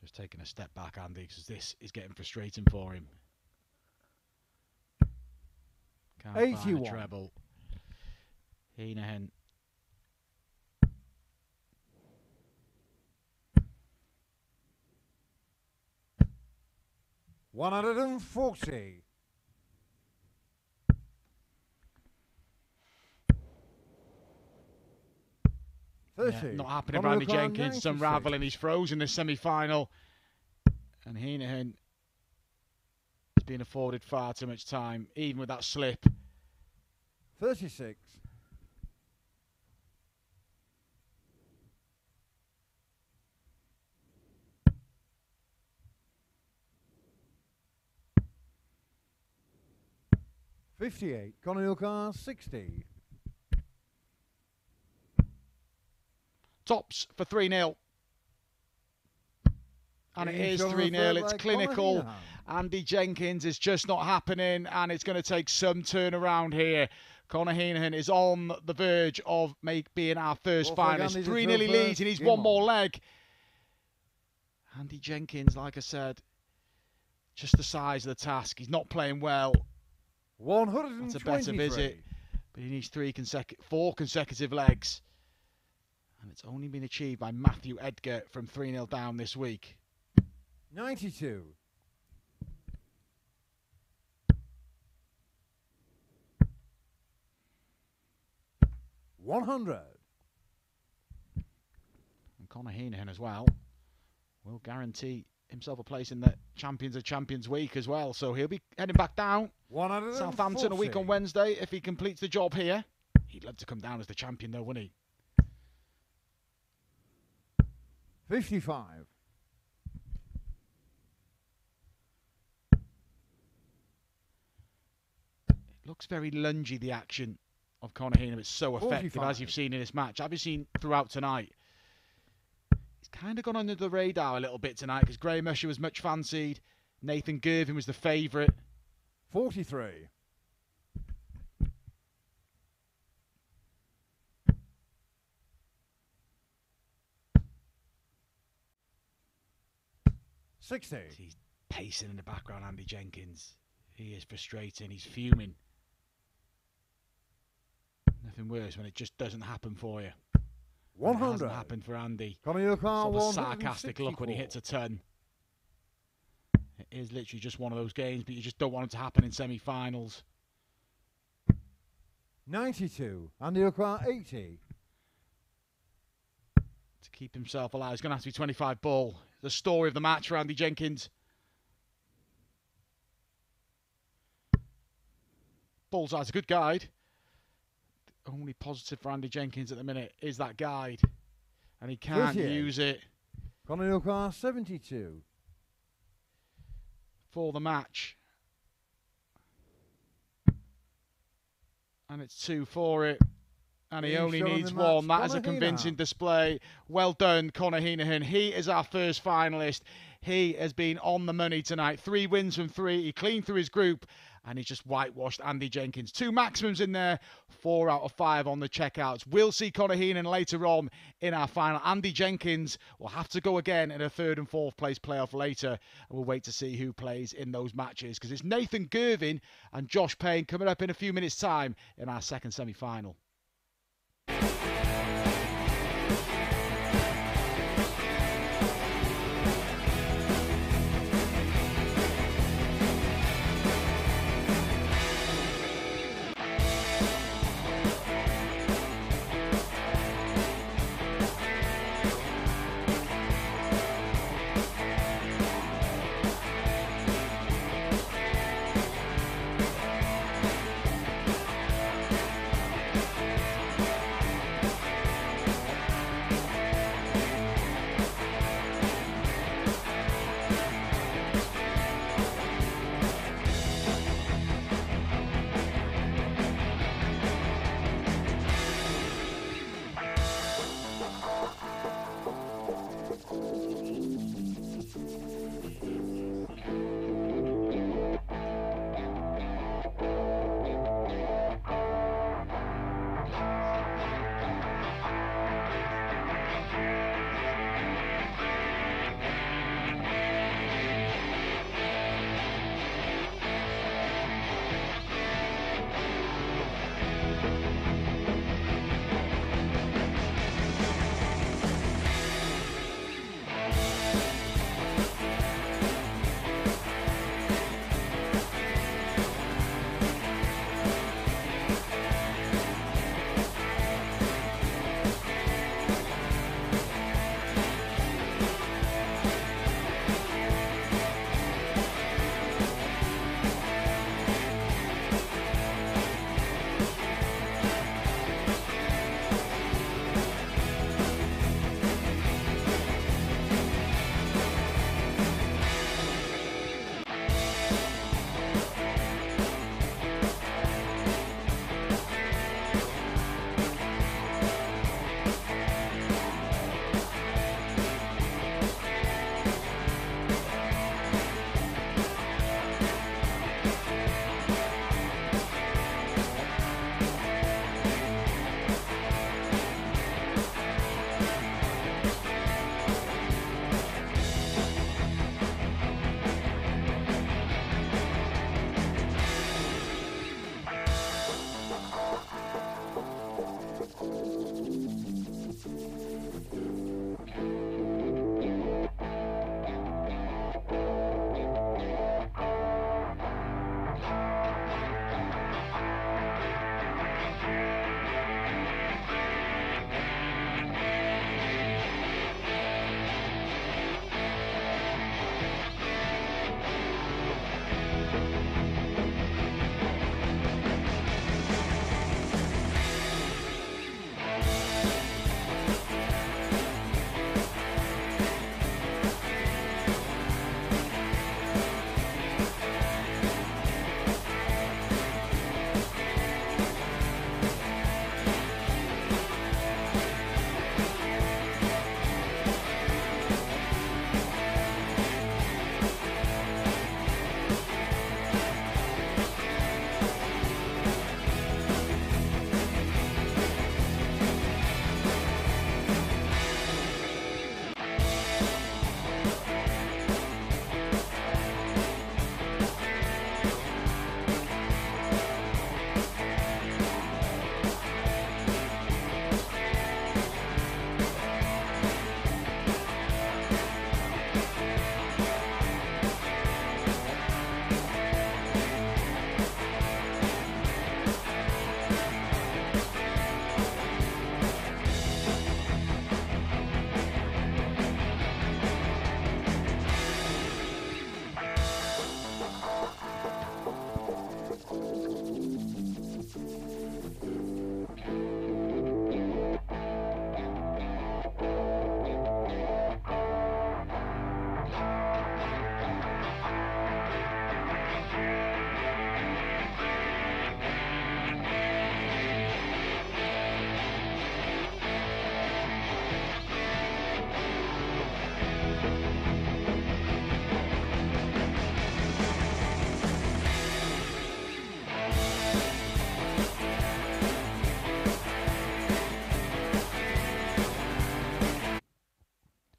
Just taking a step back, Andy, because this is getting frustrating for him. Can't 81. find a treble. Henan. $140. Yeah, not happening for Andy Jenkins. It's unravelling. He's frozen in the semi-final. And Henan has been afforded far too much time, even with that slip. 36. 58. Conor Heneghan, 60. Tops for 3-0. And it is 3-0. It's clinical. Andy Jenkins is just not happening, and it's going to take some turnaround here. Conor Heneghan is on the verge of being our first finalist. 3-0 he leads. He needs one more leg. Andy Jenkins, like I said, just the size of the task. He's not playing well. 123. That's a better visit. But he needs 4 consecutive legs. And it's only been achieved by Matthew Edgar from 3-0 down this week. 92. 100. And Conor Heneghan as well will guarantee himself a place in the Champions of Champions week as well. So he'll be heading back down. Southampton a week on Wednesday if he completes the job here. He'd love to come down as the champion though, wouldn't he? 55. It looks very lungy, the action of Conor Heneghan. It's so effective, 45. as you've seen in this match. Have you seen throughout tonight? He's kind of gone under the radar a little bit tonight because Graham Usher was much fancied. Nathan Girvan was the favourite. 43. 60. He's pacing in the background, Andy Jenkins. He is frustrating. He's fuming. Nothing worse when it just doesn't happen for you. 100. It hasn't happened for Andy. Conor Sort of Heneghan, a sarcastic look when he hits a ton. It is literally just one of those games, but you just don't want it to happen in semi-finals. 92. Andy Heneghan, 80. To keep himself alive, it's going to have to be 25 ball. The story of the match for Andy Jenkins. Bullseye's a good guide. The only positive for Andy Jenkins at the minute is that guide. And he can't use it. Conor Heneghan, 72. For the match. And it's 2 for it. And he only needs 1. That is a convincing display. Well done, Conor Heneghan. He is our first finalist. He has been on the money tonight. 3 wins from 3. He cleaned through his group. And he's just whitewashed Andy Jenkins. 2 maximums in there. 4 out of 5 on the checkouts. We'll see Conor Heneghan later on in our final. Andy Jenkins will have to go again in a 3rd and 4th place playoff later. And we'll wait to see who plays in those matches. Because it's Nathan Girvan and Josh Payne coming up in a few minutes' time in our second semi-final.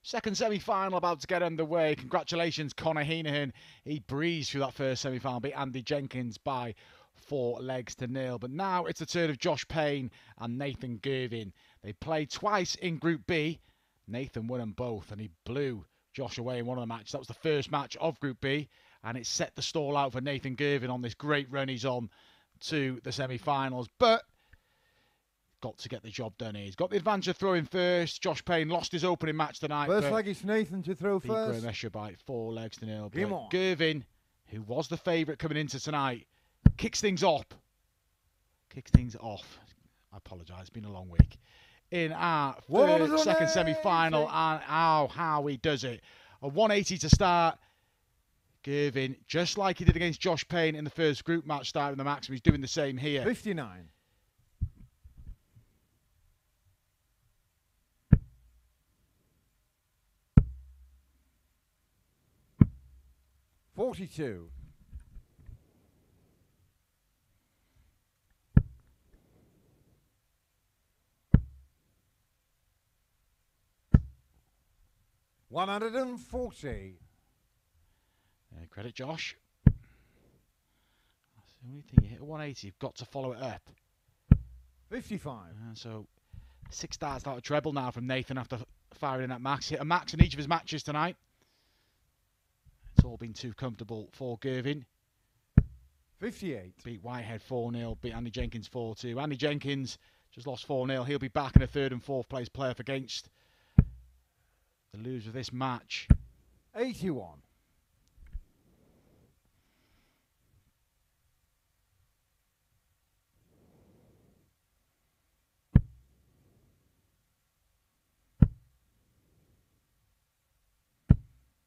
Second semi-final about to get underway. Congratulations, Conor Heneghan. He breezed through that first semi-final, beat Andy Jenkins by 4-0. But now it's the turn of Josh Payne and Nathan Girvan. They played twice in Group B. Nathan won them both, and he blew Josh away in one of the matches. That was the first match of Group B, and it set the stall out for Nathan Girvan on this great run he's on to the semi-finals. But got to get the job done here. He's got the advantage of throwing first. Josh Payne lost his opening match tonight. First leg, it's Nathan to throw first. Graham by 4-0. Game on. Girvan, who was the favourite coming into tonight, kicks things off. I apologise, it's been a long week. In our second semi-final, and how he does it. A 180 to start. Girvan, just like he did against Josh Payne in the first group match, starting the maximum, he's doing the same here. 59. 42. 140. Credit Josh. That's the only thing. You hit a 180, you've got to follow it up. 55. So 6 starts out of treble now from Nathan after firing in that max. Hit a max in each of his matches tonight. It's all been too comfortable for Girvan. 58. Beat Whitehead 4-0, beat Andy Jenkins 4-2. Andy Jenkins just lost 4-0. He'll be back in a third and fourth place playoff against the loser of this match. 81.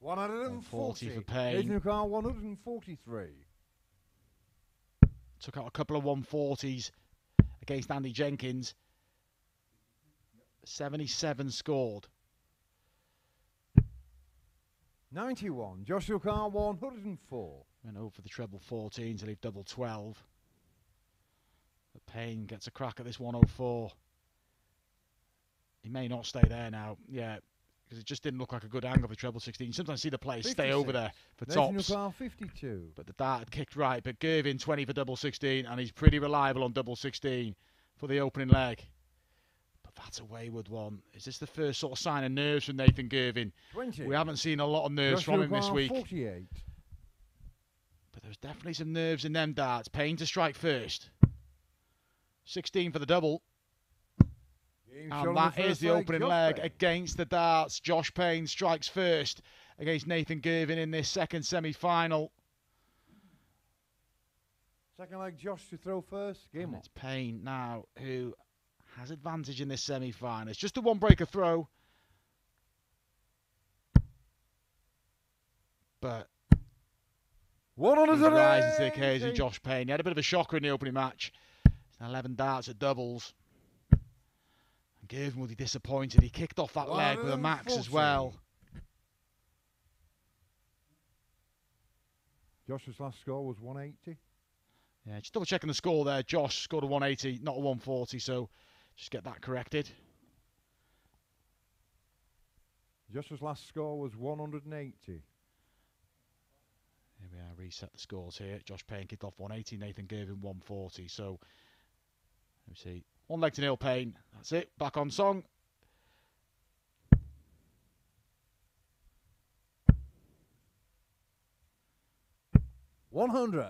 140 for Payne. Nathan Carr, 143. Took out a couple of 140s against Andy Jenkins. 77 scored. 91. Joshua Carr, 104. Went over the treble 14 to leave double 12. But Payne gets a crack at this 104. He may not stay there now. Yeah, because it just didn't look like a good angle for treble 16. You sometimes see the players 56. stay over there for Nathan tops. Carr, 52. But the dart had kicked right. But Girvan 20 for double 16, and he's pretty reliable on double 16 for the opening leg. But that's a wayward one. Is this the first sort of sign of nerves from Nathan Girvan? 20. We haven't seen a lot of nerves Joshua from him this Carr, week. 48. But there's definitely some nerves in them darts. Payne to strike first. 16 for the double. And that is the opening leg against the darts. Josh Payne strikes first against Nathan Girvan in this second semi-final. Second leg, Josh to throw first. Game on. It's Payne now who has advantage in this semi-final. It's just a one-breaker throw. But he's rising to the occasion, Josh Payne. He had a bit of a shocker in the opening match. 11 darts at doubles. And Girvan will be disappointed. He kicked off that leg with a max as well. Josh's last score was 180. Yeah, just double checking the score there. Josh scored a 180, not a 140, so just get that corrected. Josh's last score was 180. Here we are, reset the scores here. Josh Payne kicked off 180, Nathan Girvan 140. So, let me see. 1-0 Payne. That's it. Back on song. $100.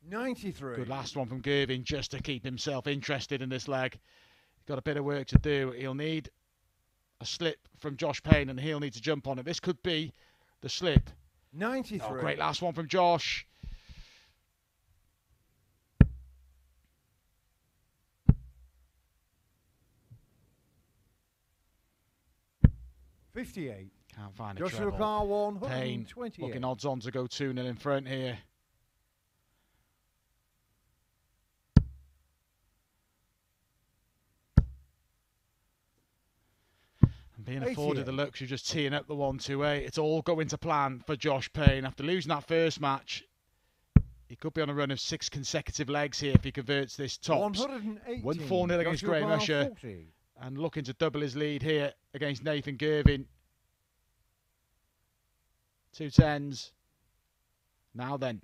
93. Good last one from Girvan just to keep himself interested in this leg. He's got a bit of work to do. He'll need a slip from Josh Payne and he'll need to jump on it. This could be the slip. 93. Oh, great last one from Josh. $58. Can't find a Joshua treble. Carr, Payne 128. looking odds on to go 2-0 in front here. And being afforded the luxury of just teeing up the 1-2-8. It's all going to plan for Josh Payne. After losing that first match, he could be on a run of 6 consecutive legs here if he converts this tops. 118. Won 4-0 against Graham Usher. 40. And looking to double his lead here against Nathan Girvan. 2 10s. Now then.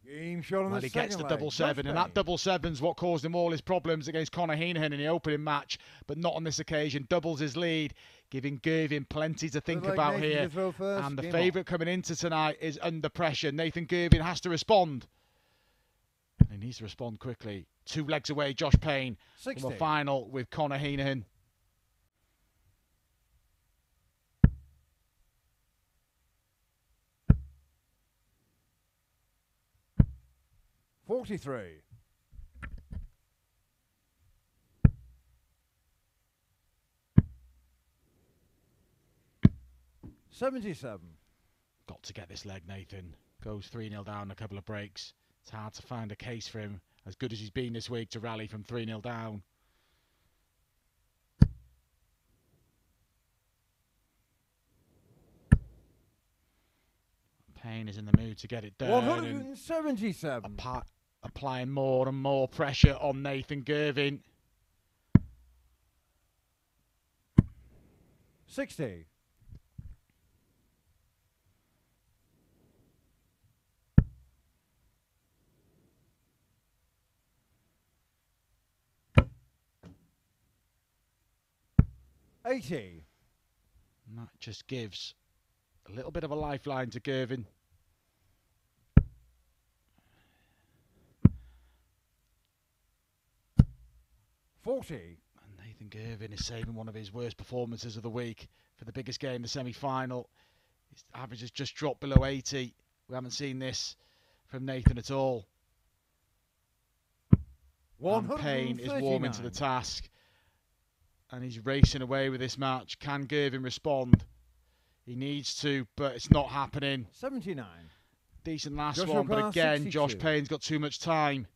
Game shot on Well, the he gets the leg. double 7, and that double 7's what caused him all his problems against Conor Heneghan in the opening match, but not on this occasion. Doubles his lead, giving Girvan plenty to think about here. And the favourite coming into tonight is under pressure. Nathan Girvan has to respond. He needs to respond quickly. 2 legs away, Josh Payne 60. from a final with Conor Heneghan. $43. 77. Got to get this leg, Nathan. Goes 3-0 down, a couple of breaks. It's hard to find a case for him, as good as he's been this week, to rally from 3-0 down. Payne is in the mood to get it done. 177. Applying more and more pressure on Nathan Girvan. 60. $80. And that just gives a little bit of a lifeline to Girvan. $40. And Nathan Girvan is saving one of his worst performances of the week for the biggest game, the semi-final. His average has just dropped below 80. We haven't seen this from Nathan at all. And Payne is warming to the task. And he's racing away with this match. Can Girvan respond? He needs to, but it's not happening. 79. Decent last Joshua one, but Barr, again, 62. Josh Payne's got too much time.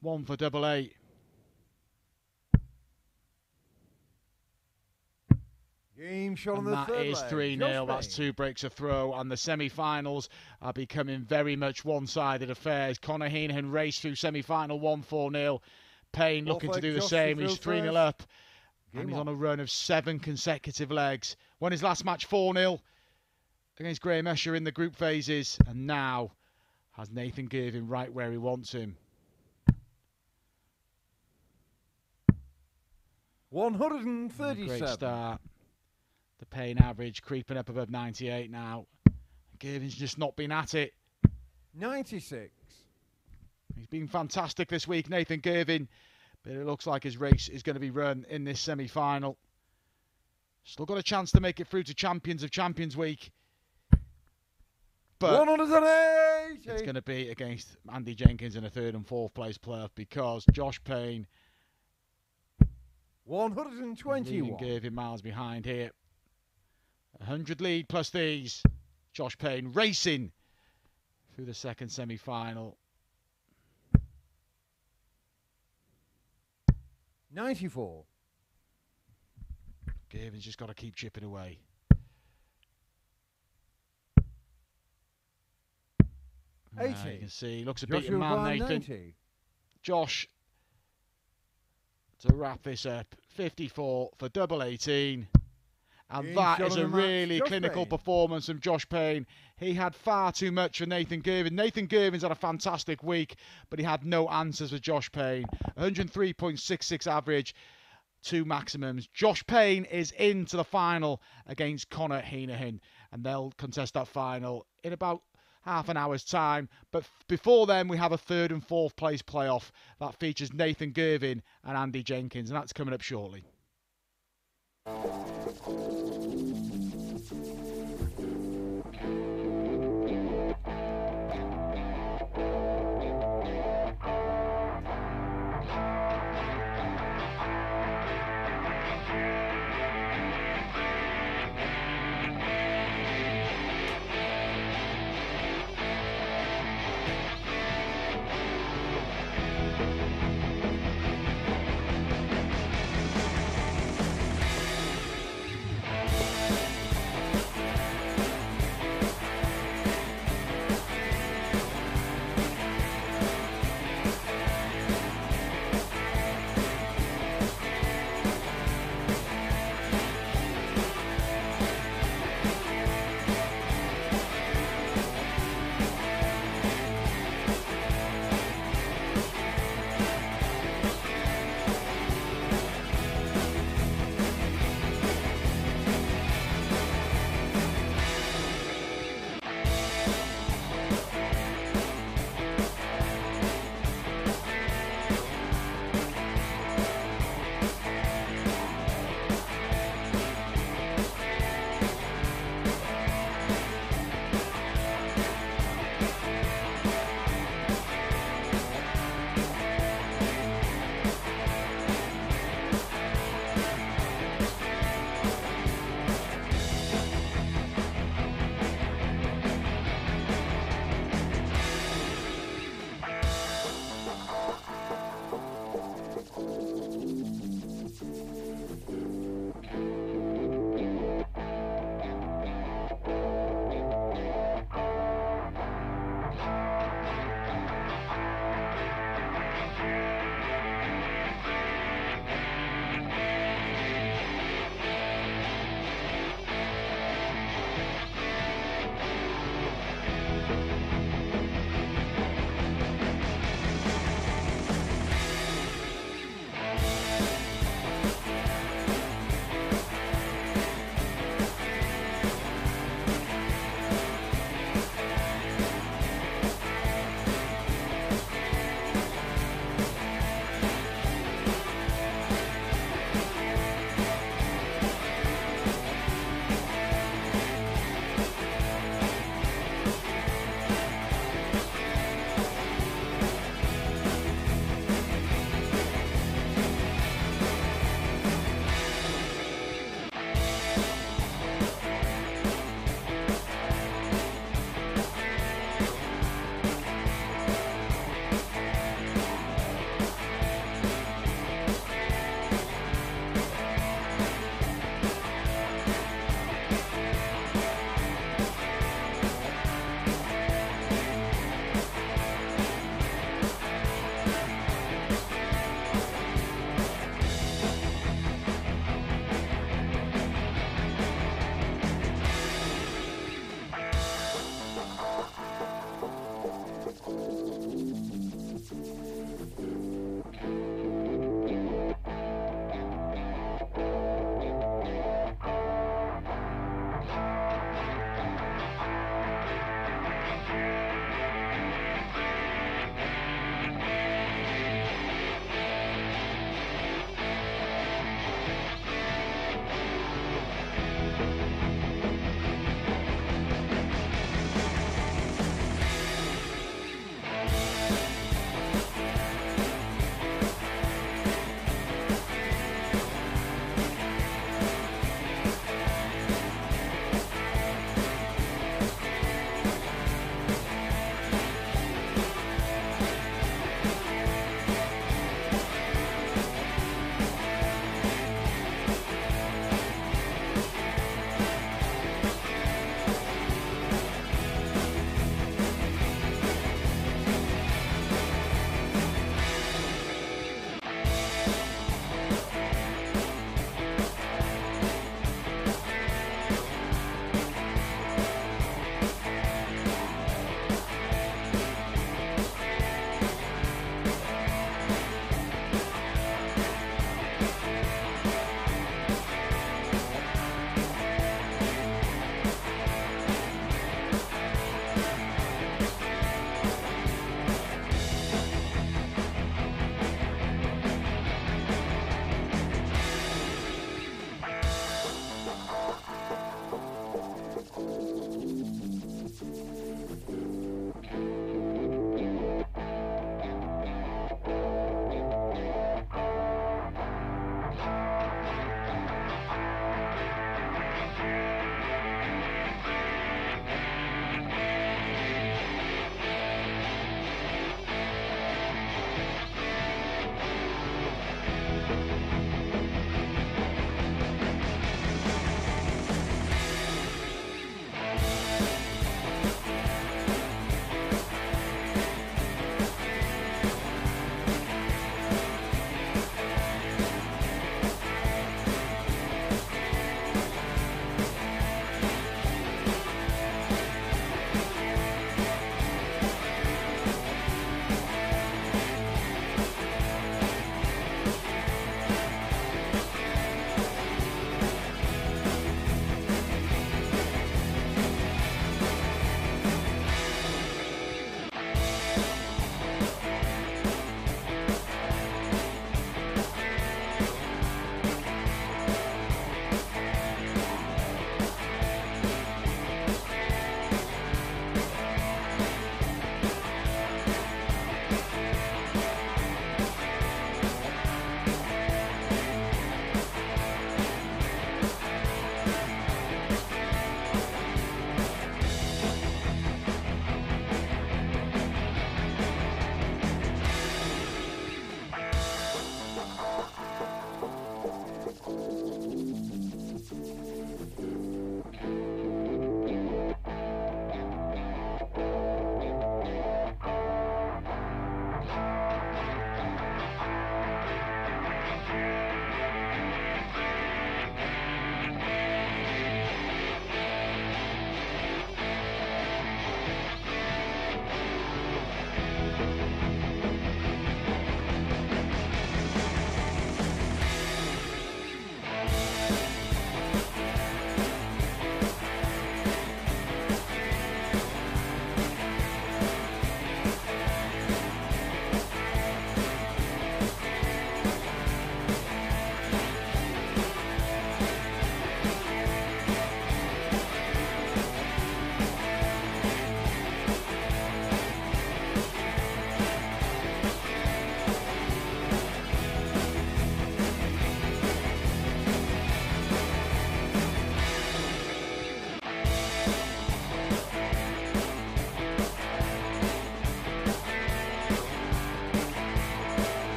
One for double 8. Game shot on And the that third is leg. 3-0. Josh That's Payne. 2 breaks a throw. And the semi-finals are becoming very much one-sided affairs. Conor Heneghan raced through semi-final 1-4-0. Payne looking to do the same. He's 3-0 up. And he's on a run of 7 consecutive legs. Won his last match 4-0 against Graham Usher in the group phases. And now has Nathan Girvan right where he wants him. 137. Great start. The Payne average creeping up above 98 now. Girvan's just not been at it. 96. He's been fantastic this week, Nathan Girvan, but it looks like his race is going to be run in this semi-final. Still got a chance to make it through to Champions of Champions Week. But 180. it's going to be against Andy Jenkins in a 3rd and 4th place playoff because Josh Payne 121. leading Girvan miles behind here. 100 lead plus these. Josh Payne racing through the 2nd semi-final. 94. Girvan's just got to keep chipping away. 80. You can see, he looks a Joshua beaten man, Barr, Nathan. 90. Josh, to wrap this up, 54 for double 18. And Game that shot is on a the match, really Josh clinical Payne. performance from Josh Payne. He had far too much for Nathan Girvan. Nathan Girvan's had a fantastic week, but he had no answers for Josh Payne. 103.66 average, 2 maximums. Josh Payne is into the final against Conor Heneghan, and they'll contest that final in about half an hour's time. But before then, we have a 3rd and 4th place playoff that features Nathan Girvan and Andy Jenkins, and that's coming up shortly.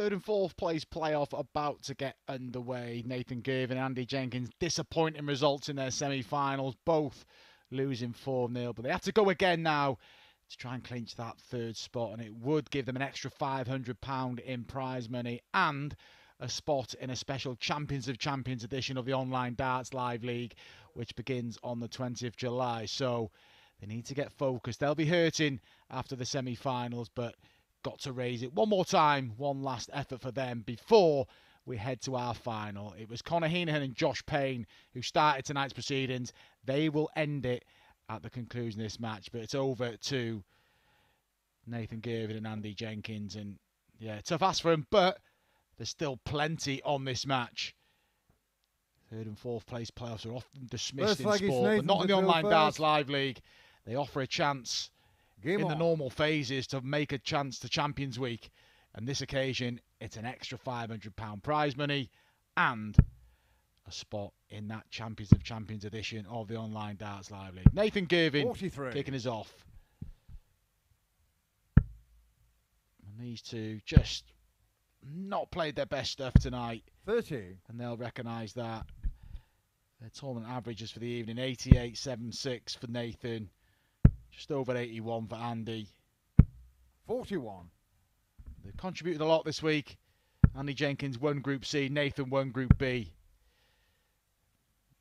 Third and fourth place playoff about to get underway. Nathan Girvan and Andy Jenkins, disappointing results in their semi-finals, both losing 4-0. But they have to go again now to try and clinch that third spot, and it would give them an extra £500 in prize money and a spot in a special Champions of Champions edition of the online Darts Live League, which begins on the 20th of July. So they need to get focused. They'll be hurting after the semi-finals, but got to raise it one more time. One last effort for them before we head to our final. It was Conor Heneghan and Josh Payne who started tonight's proceedings. They will end it at the conclusion of this match, but it's over to Nathan Girvan and Andy Jenkins. And yeah, tough ask for them, but there's still plenty on this match. Third and fourth place playoffs are often dismissed in sport, but not in the online Darts Live League. They offer a chance in the normal phases to make a chance to Champions Week. And this occasion, it's an extra £500 prize money and a spot in that Champions of Champions edition of the online Darts Live League. Nathan Girvan 43. kicking us off. And these two just not played their best stuff tonight. 30. And they'll recognise that. Their tournament averages for the evening, 88.76 for Nathan. Just over 81 for Andy. 41. They've contributed a lot this week. Andy Jenkins won Group C, Nathan won Group B.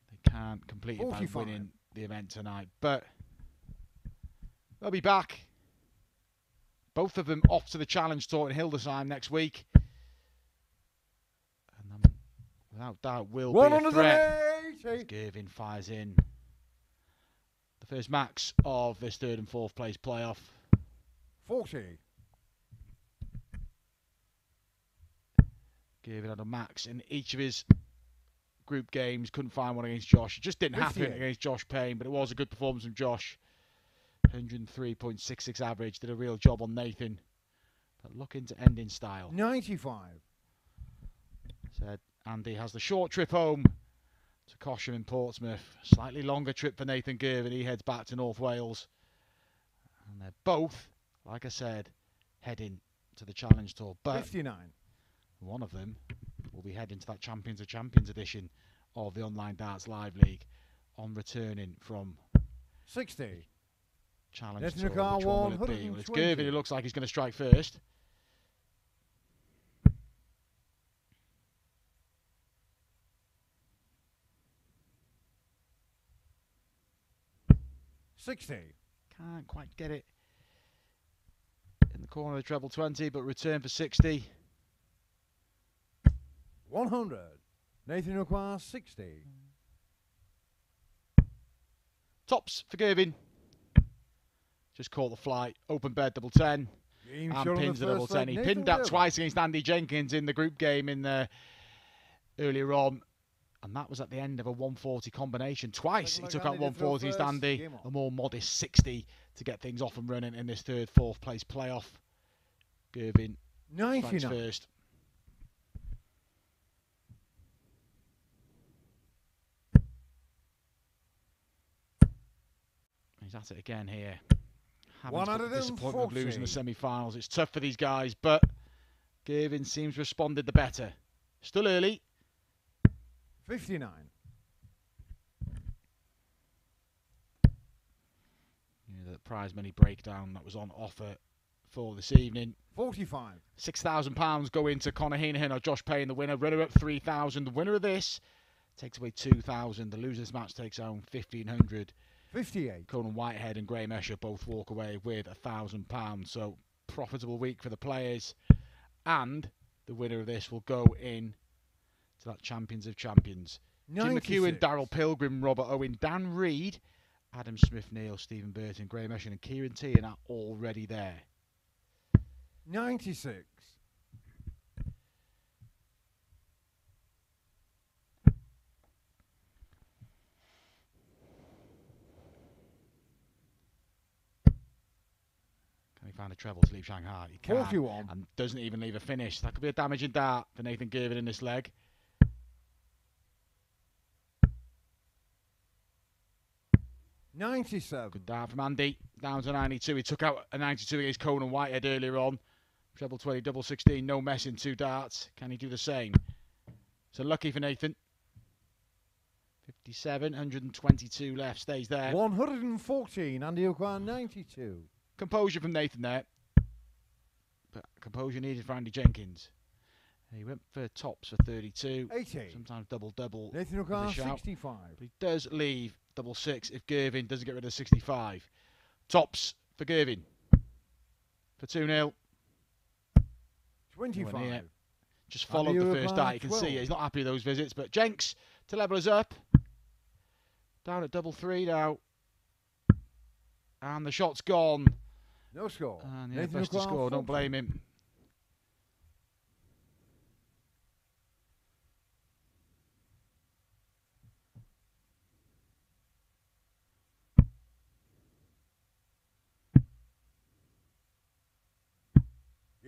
They can't complete it by winning the event tonight, but they'll be back. Both of them off to the Challenge Tour in Hildesheim next week. And without doubt will be a threat. Girvan fires in the first max of this third and fourth place playoff. 40. Girvan had a max in each of his group games. Couldn't find one against Josh. It just didn't happen against Josh Payne, but it was a good performance from Josh. 103.66 average. Did a real job on Nathan. But looking to end in style. 95. Said Andy has the short trip home to Cosham in Portsmouth. Slightly longer trip for Nathan Girvan. He heads back to North Wales. And they're both, like I said, heading to the Challenge Tour. But 59. One of them will be heading to that Champions of Champions edition of the online Darts Live League on returning from 60. Challenge Tour. Which one will it be? Well, it's Girvan who looks like he's going to strike first. Can't quite get it in the corner of the treble 20, but return for 60. 100. Nathan requires 60. Tops for Girvan. Just caught the flight. Open bed double 10. And pins the double 10. He pinned that twice against Andy Jenkins in the group game in the earlier on. And that was at the end of a 140 combination. Twice he took out 140 against Andy. A more modest 60 to get things off and running in this third, fourth place playoff. Girvan strikes first. He's at it again here. Having the disappointment of losing the semi-finals. It's tough for these guys, but Girvan seems responded the better. Still early. 59. Yeah, the prize money breakdown that was on offer for this evening. 45. £6,000 go into Conor Heneghan or Josh Payne, the winner. Runner up 3,000. The winner of this takes away 2,000. The loser of this match takes home 1,500. 58. Conan Whitehead and Graham Usher both walk away with £1,000. So profitable week for the players. And the winner of this will go in to that Champions of Champions. 96. Jim McEwen, Darryl Pilgrim, Robert Owen, Dan Reed, Adam Smith-Neil, Stephen Burton, Graham Usher and Kieran Tian are already there. 96. Can he find a treble to leave Shanghai? He can. 41. And doesn't even leave a finish. That could be a damaging dart for Nathan Girvan in this leg. 97. Good dart from Andy. Down to 92. He took out a 92 against Conan Whitehead earlier on. Treble 20, double 16, no messing, 2 darts. Can he do the same? So lucky for Nathan. 57, 122 left, stays there. 114, Andy O'Quan 92. Composure from Nathan there. But composure needed for Andy Jenkins. He went for tops for 32. 80. Sometimes double. Nathan O'Quan 65. But he does leave double 6 if Girvan doesn't get rid of 65. Tops for Girvan. For 2-0. 25. Just followed the first dart. You can see he's not happy with those visits. But Jenks to level us up. Down at double 3 now. And the shot's gone. No score. And yeah, best to score. Don't blame him.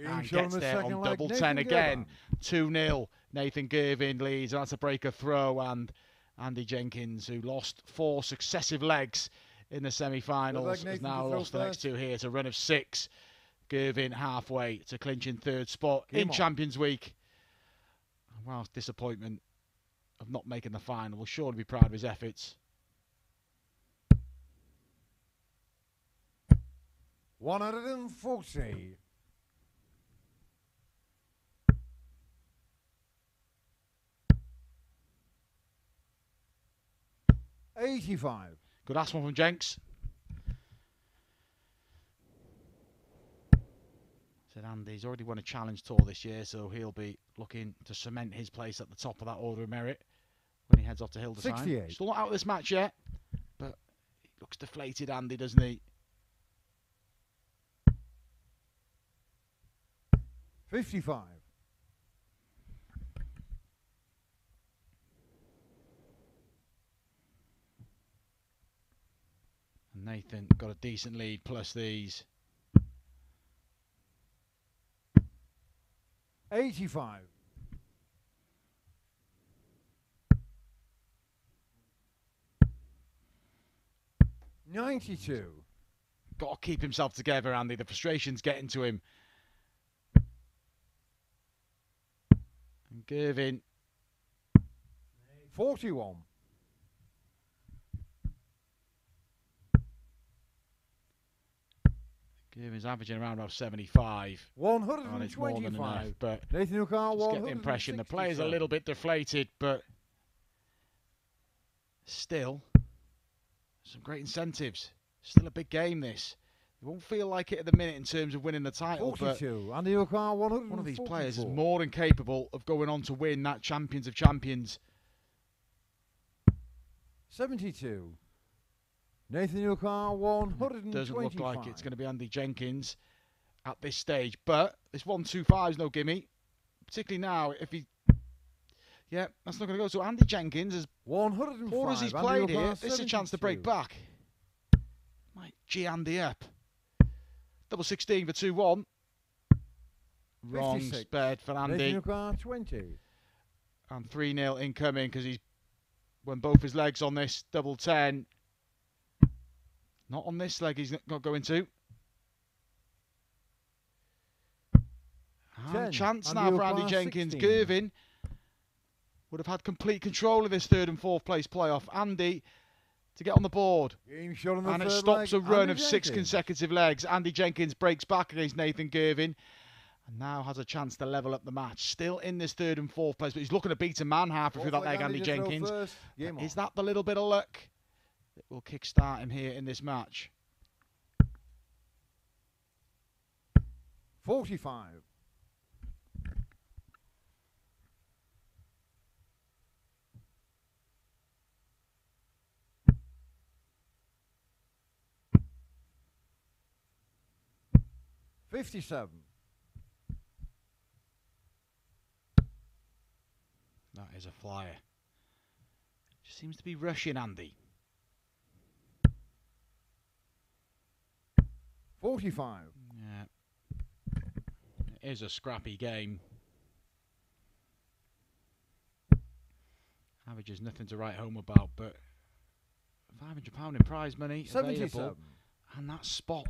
And gets there on double 10 again. 2-0. Nathan Girvan leads. That's a breaker throw. And Andy Jenkins, who lost 4 successive legs in the semi-finals, has now lost the next 2 here. It's a run of 6. Girvan halfway to clinching 3rd spot in Champions Week. Whilst disappointment of not making the final, will surely be proud of his efforts. 140. 85. Good last one from Jenks. Said Andy's already won a challenge tour this year, so he'll be looking to cement his place at the top of that order of merit when he heads off to Hildesheim. 68. Still not out of this match yet, but he looks deflated, Andy, doesn't he? 55. And Nathan got a decent lead plus these. 85. 92. Got to keep himself together, Andy. The frustration's getting to him. And Girvan. 41. Girvan's averaging around about 75. 125. And it's more than enough, but Nathan O'Connell, just get the impression the player's a little bit deflated, but still some great incentives. Still a big game, this. It won't feel like it at the minute in terms of winning the title, 42. Andy O'Connell, 144. One of these players is more than capable of going on to win that Champions of Champions. 72. Nathan O'Connell, 125. Doesn't look like it's going to be Andy Jenkins at this stage, but this 125 is no gimme, particularly now if he... Yeah, that's not going to go. So Andy Jenkins, as 105. poor as he's played here, this is a chance to break back. Might G Andy up. Double 16 for 2-1. Wrong spared for Andy. Nathan O'Connell, 20. And 3-0 incoming because he's won both his legs on this double 10. Not on this leg he's not going to. And chance now for Andy Jenkins. 16. Girvan would have had complete control of this 3rd and 4th place playoff. Andy to get on the board. And it stops a run of 6 consecutive legs. Andy Jenkins breaks back against Nathan Girvan and now has a chance to level up the match. Still in this 3rd and 4th place, but he's looking to beat a man halfway through that leg, Andy Jenkins. Is that the little bit of luck that will kickstart him here in this match? 45. 57. That is a flyer. Just seems to be rushing Andy. 45. Yeah. It is a scrappy game. Average is nothing to write home about, but £500 in prize money 77. available. And that spot,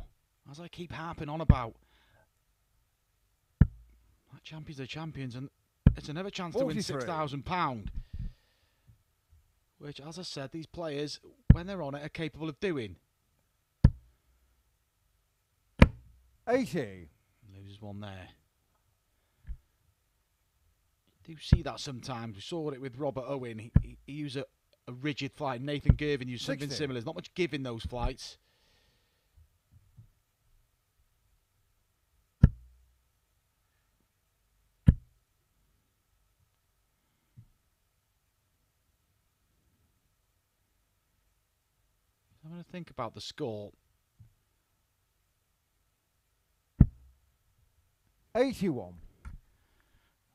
as I keep harping on about, Champions are champions, and it's another chance to win 43. £6,000. Which, as I said, these players, when they're on it, are capable of doing. 80. Loses one there. You do see that sometimes. We saw it with Robert Owen. He used a rigid flight. Nathan Girvan used something 60. similar. There's not much give in those flights. I'm going to think about the score. 81.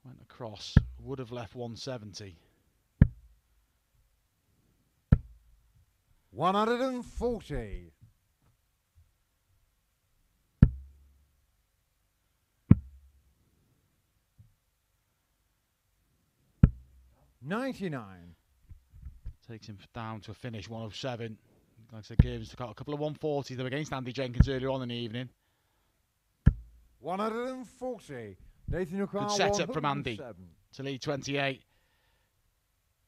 Went across. Would have left 170. 140. 99. Takes him down to a finish 107. Like I said, Girvan's took out a couple of 140s. They were against Andy Jenkins earlier on in the evening. 140. Nathan O'Connor. Good setup from Andy to lead 28.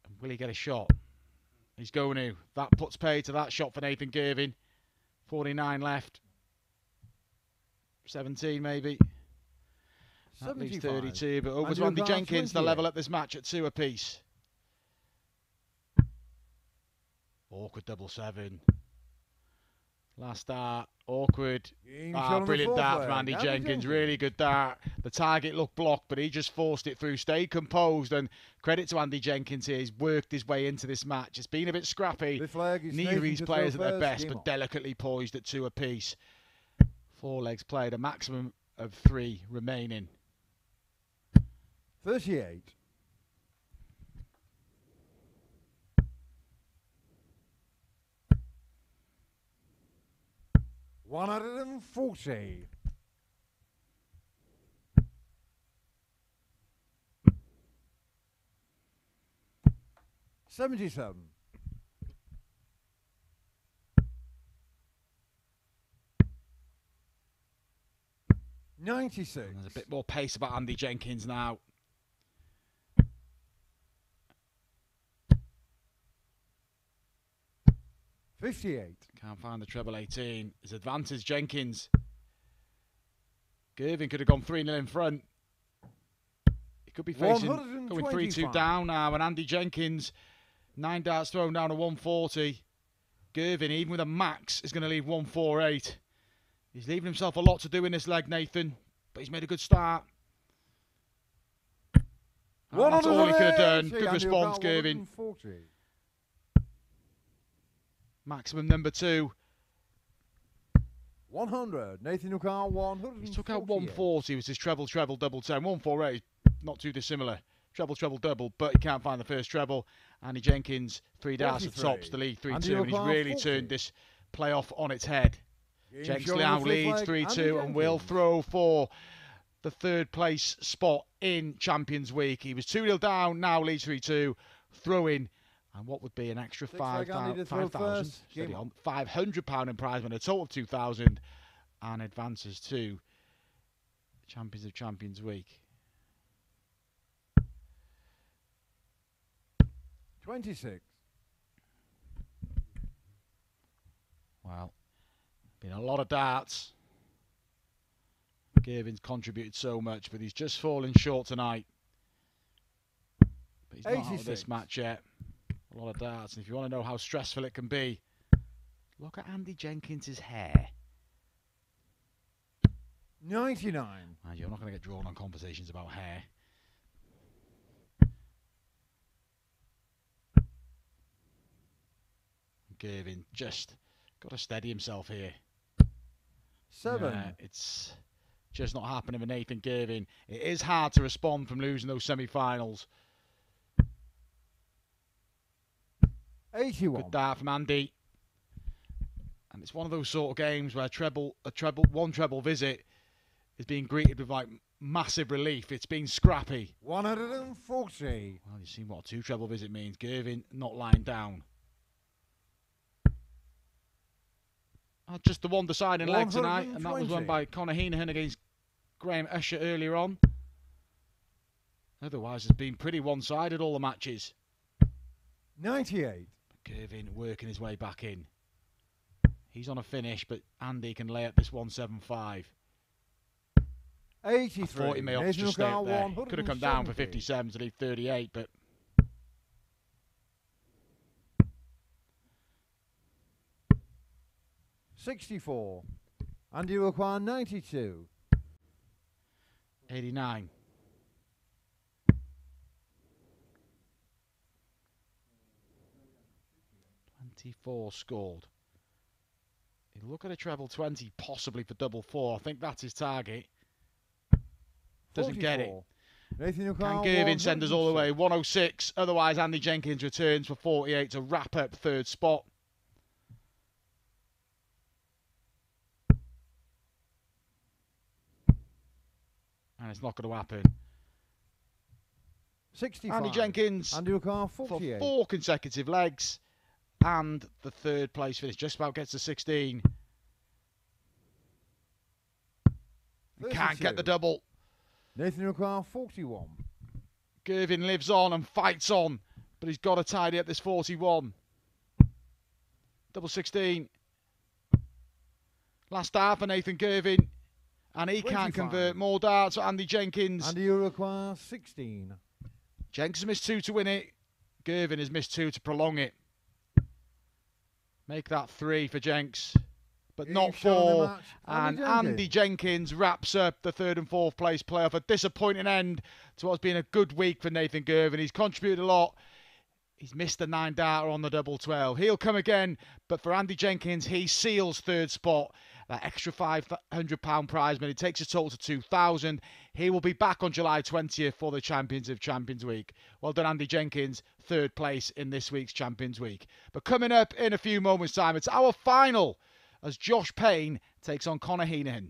And will he get a shot? He's going to. That puts pay to that shot for Nathan Girvan. 49 left. 17 maybe. That leaves 32. But over to Andy Jenkins to level up this match at 2 apiece. Awkward double 7. Last start, awkward. Brilliant dart from Andy Jenkins. Really good dart. The target looked blocked, but he just forced it through. Stayed composed, and credit to Andy Jenkins here. He's worked his way into this match. It's been a bit scrappy. Neither of these players at their best, but delicately poised at 2 apiece. 4 legs played, a maximum of 3 remaining. 38. 140. 77. 96. And there's a bit more pace about Andy Jenkins now. Can't find the treble 18. His advantage, Jenkins. Girvan could have gone 3-0 in front. He could be facing going 3-2 down now. And Andy Jenkins, 9 darts thrown down to 140. Girvan, even with a max, is going to leave 148. He's leaving himself a lot to do in this leg, Nathan. But he's made a good start. That's all he could have done. Good response, Girvan. Maximum number 2. 100. Nathan O'Connor, 100. He took out 140, was his treble, double 10. 148, not too dissimilar. Treble, double, but he can't find the first treble. Andy Jenkins, 3 darts at tops to lead 3-2, and he's really turned this playoff on its head. Jenkins now leads 3-2 and will throw for the 3rd place spot in Champions Week. He was 2-0 down, now leads 3-2, throwing. And what would be an extra £500 in prize money, a total of 2,000, and advances to Champions of Champions Week. 26. Well, been a lot of darts. Girvan's contributed so much, but he's just fallen short tonight. But he's not out of this match yet. A lot of darts, and if you want to know how stressful it can be, look at Andy Jenkins' hair. 99. And you're not going to get drawn on conversations about hair. Girvan just got to steady himself here. 7. It's just not happening with Nathan Girvan. It is hard to respond from losing those semi-finals. 81. Good dart from Andy. And it's one of those sort of games where one treble visit is being greeted with like massive relief. It's been scrappy. 140. Well, you've seen what a 2 treble visit means. Girvan not lying down. Just the one deciding leg tonight, and that was won by Conor Heneghan against Usher earlier on. Otherwise, it's been pretty one-sided all the matches. 98. Girvan working his way back in. He's on a finish, but Andy can lay up this 175. 83. 40 mil to just stay up there. Could have come down for 57 to leave 38, but 64. And you require 92. 89. 24 scored. He'll look at a treble 20, possibly for double 4. I think that's his target. Doesn't 44. get it. Nathan Can Girvan send us all the way? 106. Otherwise, Andy Jenkins returns for 48 to wrap up third spot. And it's not going to happen. 65. Andy Jenkins Andy O'Carr, for 48. 4 consecutive legs. And the third place finish. Just about gets to 16. Can't get the double. Nathan O'Carr, 41. Girvan lives on and fights on. But he's got to tidy up this 41. Double 16. Last half for Nathan Girvan. And he 25. can convert more darts for Andy Jenkins. Andy O'Carr, 16. Jenkins has missed 2 to win it. Girvan has missed 2 to prolong it. Make that 3 for Jenks. But not 4. And Andy Jenkins wraps up the 3rd and 4th place playoff. A disappointing end to what's been a good week for Nathan Girvan. He's contributed a lot. He's missed the 9 darter on the double 12. He'll come again. But for Andy Jenkins, he seals 3rd spot. That extra £500 prize money takes his total to 2,000. He will be back on July 20th for the Champions of Champions Week. Well done, Andy Jenkins, 3rd place in this week's Champions Week. But coming up in a few moments' time, it's our final as Josh Payne takes on Conor Heneghan.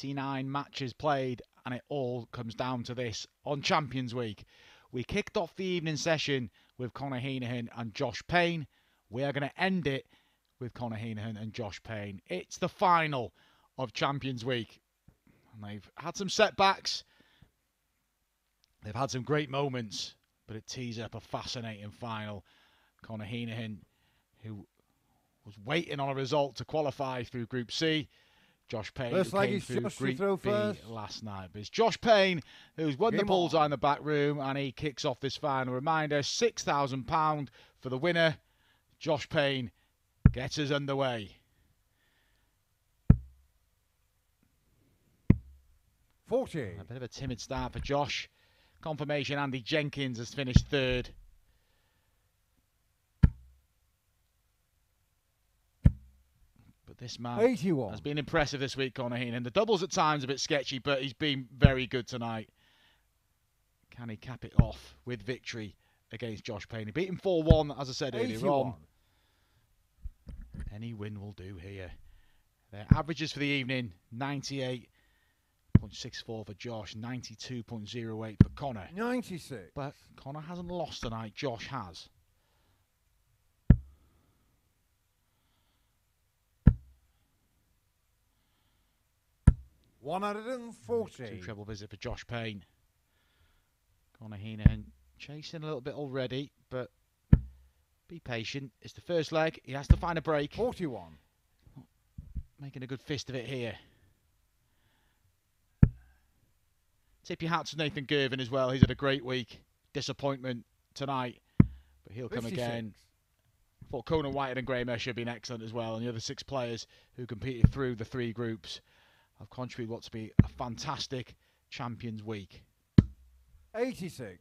29 matches played, and it all comes down to this on Champions Week. We kicked off the evening session with Conor Heneghan and Josh Payne. We are going to end it with Conor Heneghan and Josh Payne. It's the final of Champions Week. And they've had some setbacks. They've had some great moments, but it tees up a fascinating final. Conor Heneghan, who was waiting on a result to qualify through Group C. Josh Payne, who came through Group B last night. But it's Josh Payne who's won the bullseye in the back room, and he kicks off this final. Reminder, £6,000 for the winner. Josh Payne gets us underway. 40. A bit of a timid start for Josh. Confirmation, Andy Jenkins has finished third. But this man 81. has been impressive this week, Conor Heneghan. The doubles at times a bit sketchy, but he's been very good tonight. Can he cap it off with victory against Josh Payne? He beat him 4-1, as I said earlier on. Any win will do here. Their averages for the evening, 98.64 for Josh, 92.08 for Conor. 96. But Conor hasn't lost tonight, Josh has. $140. Two treble visit for Josh Payne. Conor Heneghan chasing a little bit already, but be patient. It's the first leg. He has to find a break. 41. Making a good fist of it here. Tip your hat to Nathan Girvan as well. He's had a great week. Disappointment tonight, but he'll come 56. again. I thought Conan Whitehead and Graham Usher have been excellent as well, and the other 6 players who competed through the 3 groups have contributed what to be a fantastic Champions Week. 86.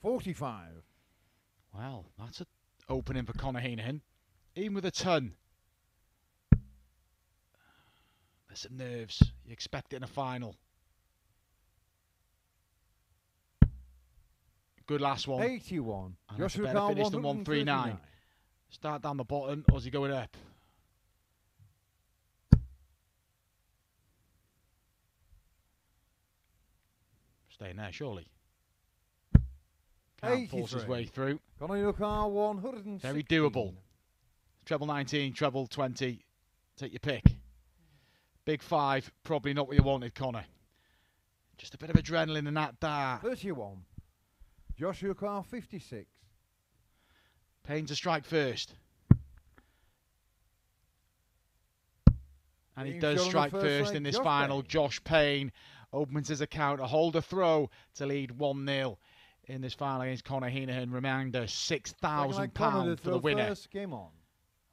$45. Well, that's an opening for Conor Heneghan. Even with a ton. There's some nerves. You expect it in a final. Good last one. 81. And that's a better finish than 139. Start down the bottom, or is he going up? Staying there, surely. Can't force his way through. Conor 116. Very doable. Treble 19, treble 20. Take your pick. Big 5, probably not what you wanted, Conor. Just a bit of adrenaline in that dart. 31. Joshua Carr 56. Payne to strike first. And he does strike first in this final. Josh Payne opens his account, a hold a throw to lead 1-0 in this final against Conor Heneghan. Reminder, £6,000 for the winner. First game on.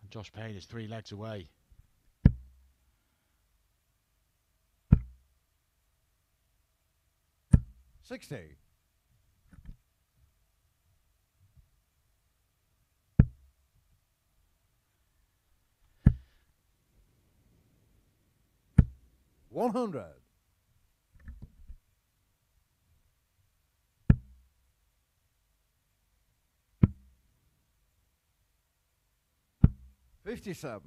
And Josh Payne is 3 legs away. $60. $100. $57.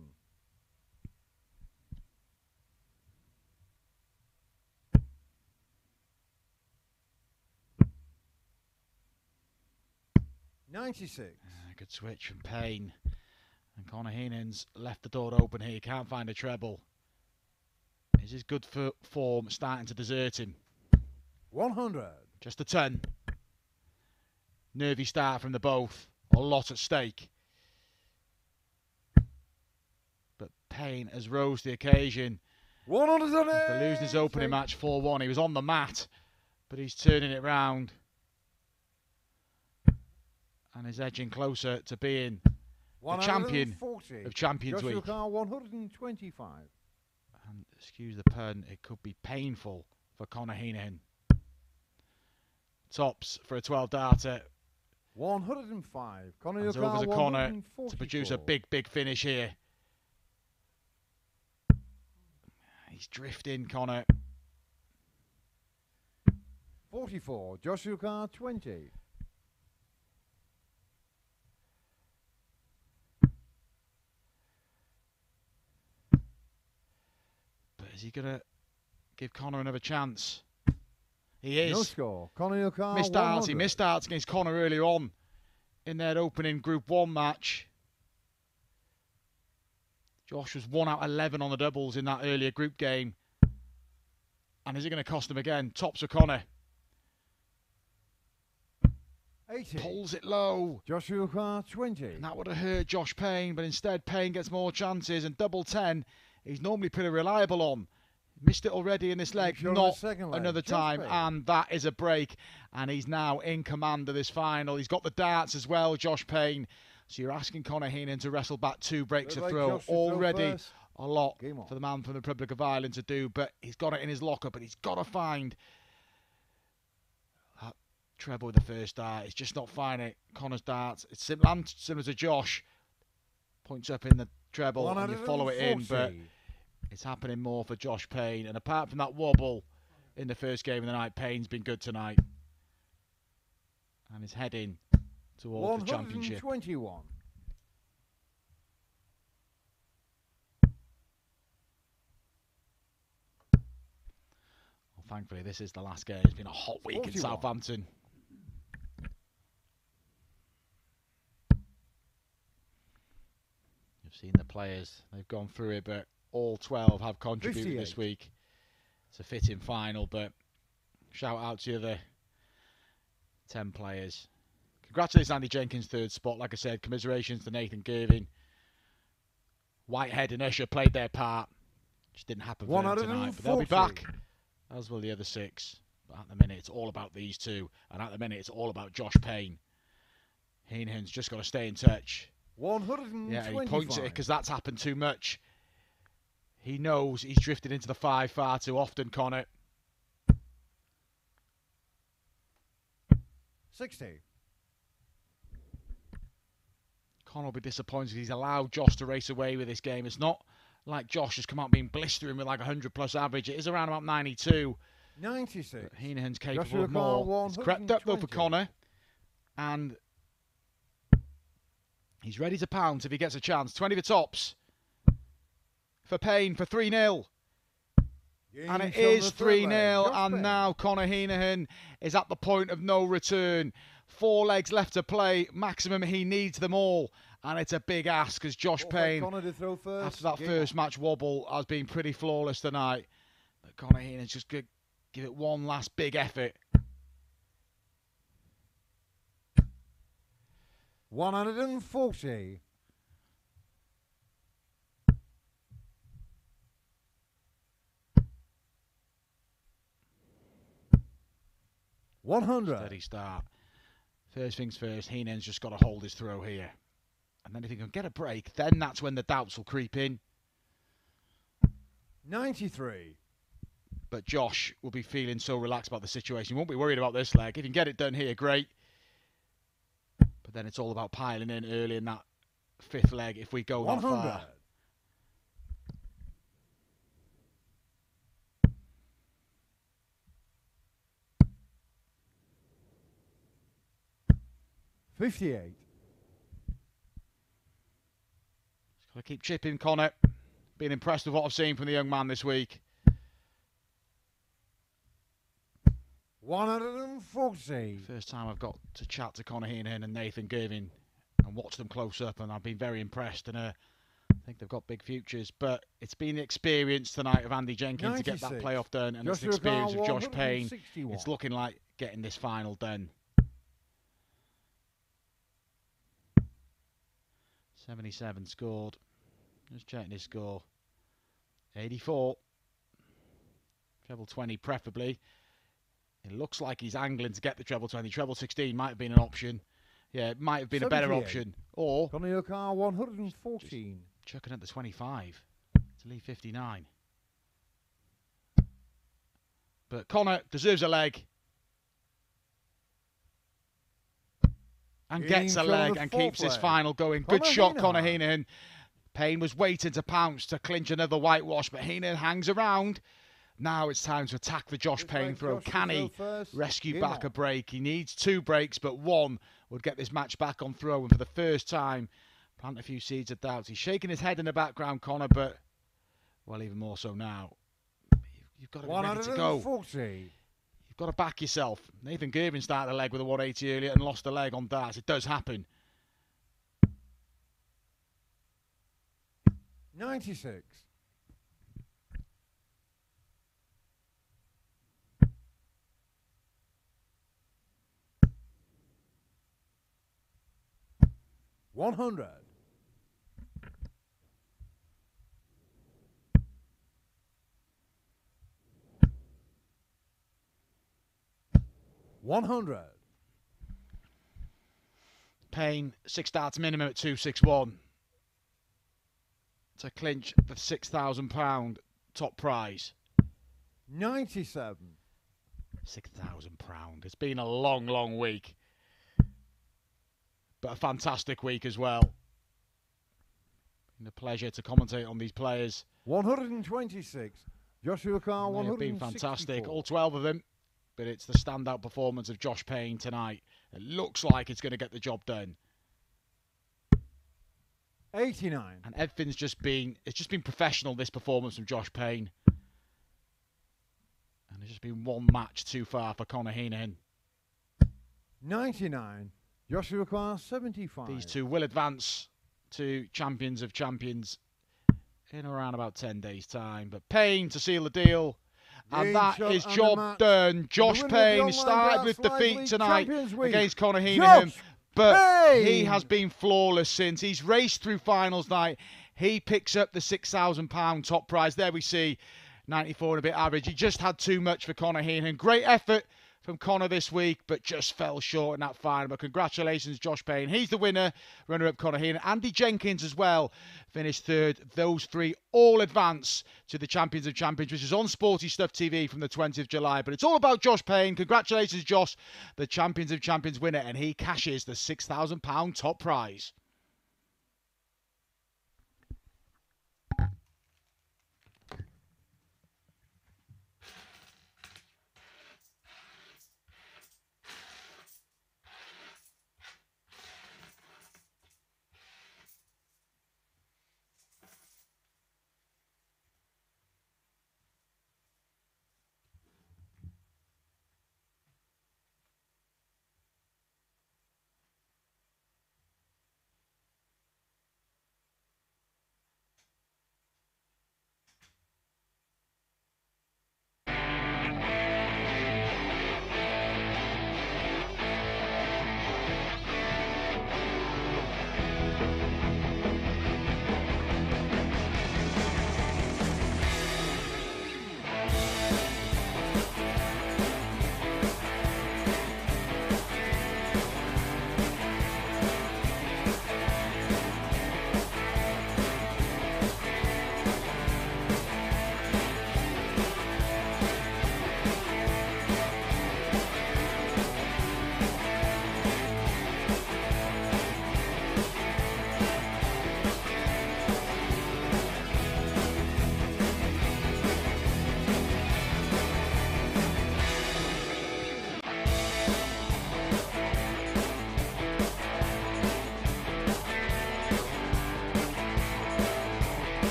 $96. Good switch from Payne. And Conor Heneghan's left the door open here. Can't find a treble. Is his good form starting to desert him? 100. Just a 10. Nervy start from the both. A lot at stake. But Payne has rose to the occasion. 100. After losing his opening match 4-1, he was on the mat, but he's turning it round and is edging closer to being the champion of Champions Week. 125. And excuse the pun, it could be painful for Conor Heneghan. Tops for a 12-darter. 105. Hands over to Conor to produce a big finish here. He's drifting, Conor. 44, Joshua 20. But is he going to give Conor another chance? He is. No score. Conor Heneghan, Missed darts. He 100. missed darts against Conor earlier on in their opening Group 1 match. Josh was 1 out of 11 on the doubles in that earlier group game. And is it going to cost him again? Tops for Conor. 80. Pulls it low. Joshua 20. And that would have hurt Josh Payne, but instead Payne gets more chances. And double 10, he's normally pretty reliable on. Missed it already in this leg, not another time. And that is a break. And he's now in command of this final. He's got the darts as well, Josh Payne. So you're asking Conor Heneghan to wrestle back 2 breaks of throw. Already a lot for the man from the Republic of Ireland to do, but he's got it in his locker, but he's got to find that treble with the first dart. He's just not finding it. Conor's darts, it's similar to Josh. Points up in the treble and you follow it in, but it's happening more for Josh Payne. And apart from that wobble in the first game of the night, Payne's been good tonight. And he's heading towards the championship. 121. Well, thankfully, this is the last game. It's been a hot week 41. in Southampton. You've seen the players. They've gone through it, but all 12 have contributed 58. this week. It's a fitting final, but shout out to the other 10 players. Congratulations, Andy Jenkins, 3rd spot. Like I said, commiserations to Nathan Girvan. Whitehead and Usher played their part. Just didn't happen for them tonight. But they'll be back, as will the other 6. But at the minute, it's all about these 2. And at the minute, it's all about Josh Payne. Heneghan's just got to stay in touch. 125. Yeah, he points at it because that's happened too much. He knows he's drifted into the 5 far too often, Conor. 60. Conor will be disappointed. He's allowed Josh to race away with this game. It's not like Josh has come out being blistering with like 100+ average. It is around about 92. 96. But Heneghan's capable Joshua of more. Carl, It's crept up though for 120. Conor. And he's ready to pounce if he gets a chance. 20 for tops. For Payne for 3-0. And it is 3-0. And now Conor Heneghan is at the point of no return. 4 legs left to play. Maximum, he needs them all. And it's a big ask as Josh Payne, after that first match wobble, has been pretty flawless tonight. But Conor Heneghan's just going to give it one last big effort. 140. Steady start. First things first, Heneghan's just got to hold his throw here. And then if he can get a break, then that's when the doubts will creep in. 93. But Josh will be feeling so relaxed about the situation. He won't be worried about this leg. If he can get it done here, great. But then it's all about piling in early in that 5th leg if we go 100. that far. $58. Just got to keep chipping, Conor. Being impressed with what I've seen from the young man this week. 140. First time I've got to chat to Conor Heneghan and Nathan Girvan and watch them close up, and I've been very impressed. And I think they've got big futures. But it's been the experience tonight of Andy Jenkins 96. to get that playoff done, and it's the Joshua experience of Carl, Josh Payne. 161. It's looking like getting this final done. 77 scored. Just checking his score. 84. Treble 20 preferably. It looks like he's angling to get the treble 20. Treble 16 might have been an option. Yeah, it might have been a better 78. option. Or Conor Heneghan 114. chucking at the 25 to leave 59. But Conor deserves a leg. And gets a leg and keeps this final going. Good shot, Conor Heneghan. Payne was waiting to pounce to clinch another whitewash, but Henan hangs around. Now it's time to attack the Josh Payne throw. Can he rescue back a break? He needs 2 breaks, but 1 would get this match back on throw. And for the first time, plant a few seeds of doubt. He's shaking his head in the background, Conor, but, well, even more so now. You've got to be ready to go. You've got to back yourself. Nathan Girvan started the leg with a 180 earlier and lost the leg on darts. It does happen. 96. 100. 100. Payne, 6 darts minimum at 261 to clinch the £6,000 top prize. 97. £6,000. It's been a long, long week, but a fantastic week as well. Been a pleasure to commentate on these players. 126. Joshua Carr, 164. They've been fantastic, all 12 of them. But it's the standout performance of Josh Payne tonight. It looks like it's going to get the job done. 89. And everything's just been professional, this performance from Josh Payne. And there's just been one match too far for Conor Heneghan. 99. Joshua Carr, 75. These two will advance to Champions of Champions in around about 10 days' time. But Payne to seal the deal. And that is job done. Josh Payne started with defeat tonight against Conor Heneghan, but he has been flawless since. He's raced through finals night. He picks up the £6,000 top prize. There we see 94 and a bit average. He just had too much for Conor Heneghan. Great effort from Conor this week, but just fell short in that final. But congratulations, Josh Payne. He's the winner. Runner-up, Conor Heneghan. Andy Jenkins as well finished 3rd. Those 3 all advance to the Champions of Champions, which is on Sporty Stuff TV from the 20th of July. But it's all about Josh Payne. Congratulations, Josh, the Champions of Champions winner, and he cashes the £6,000 top prize.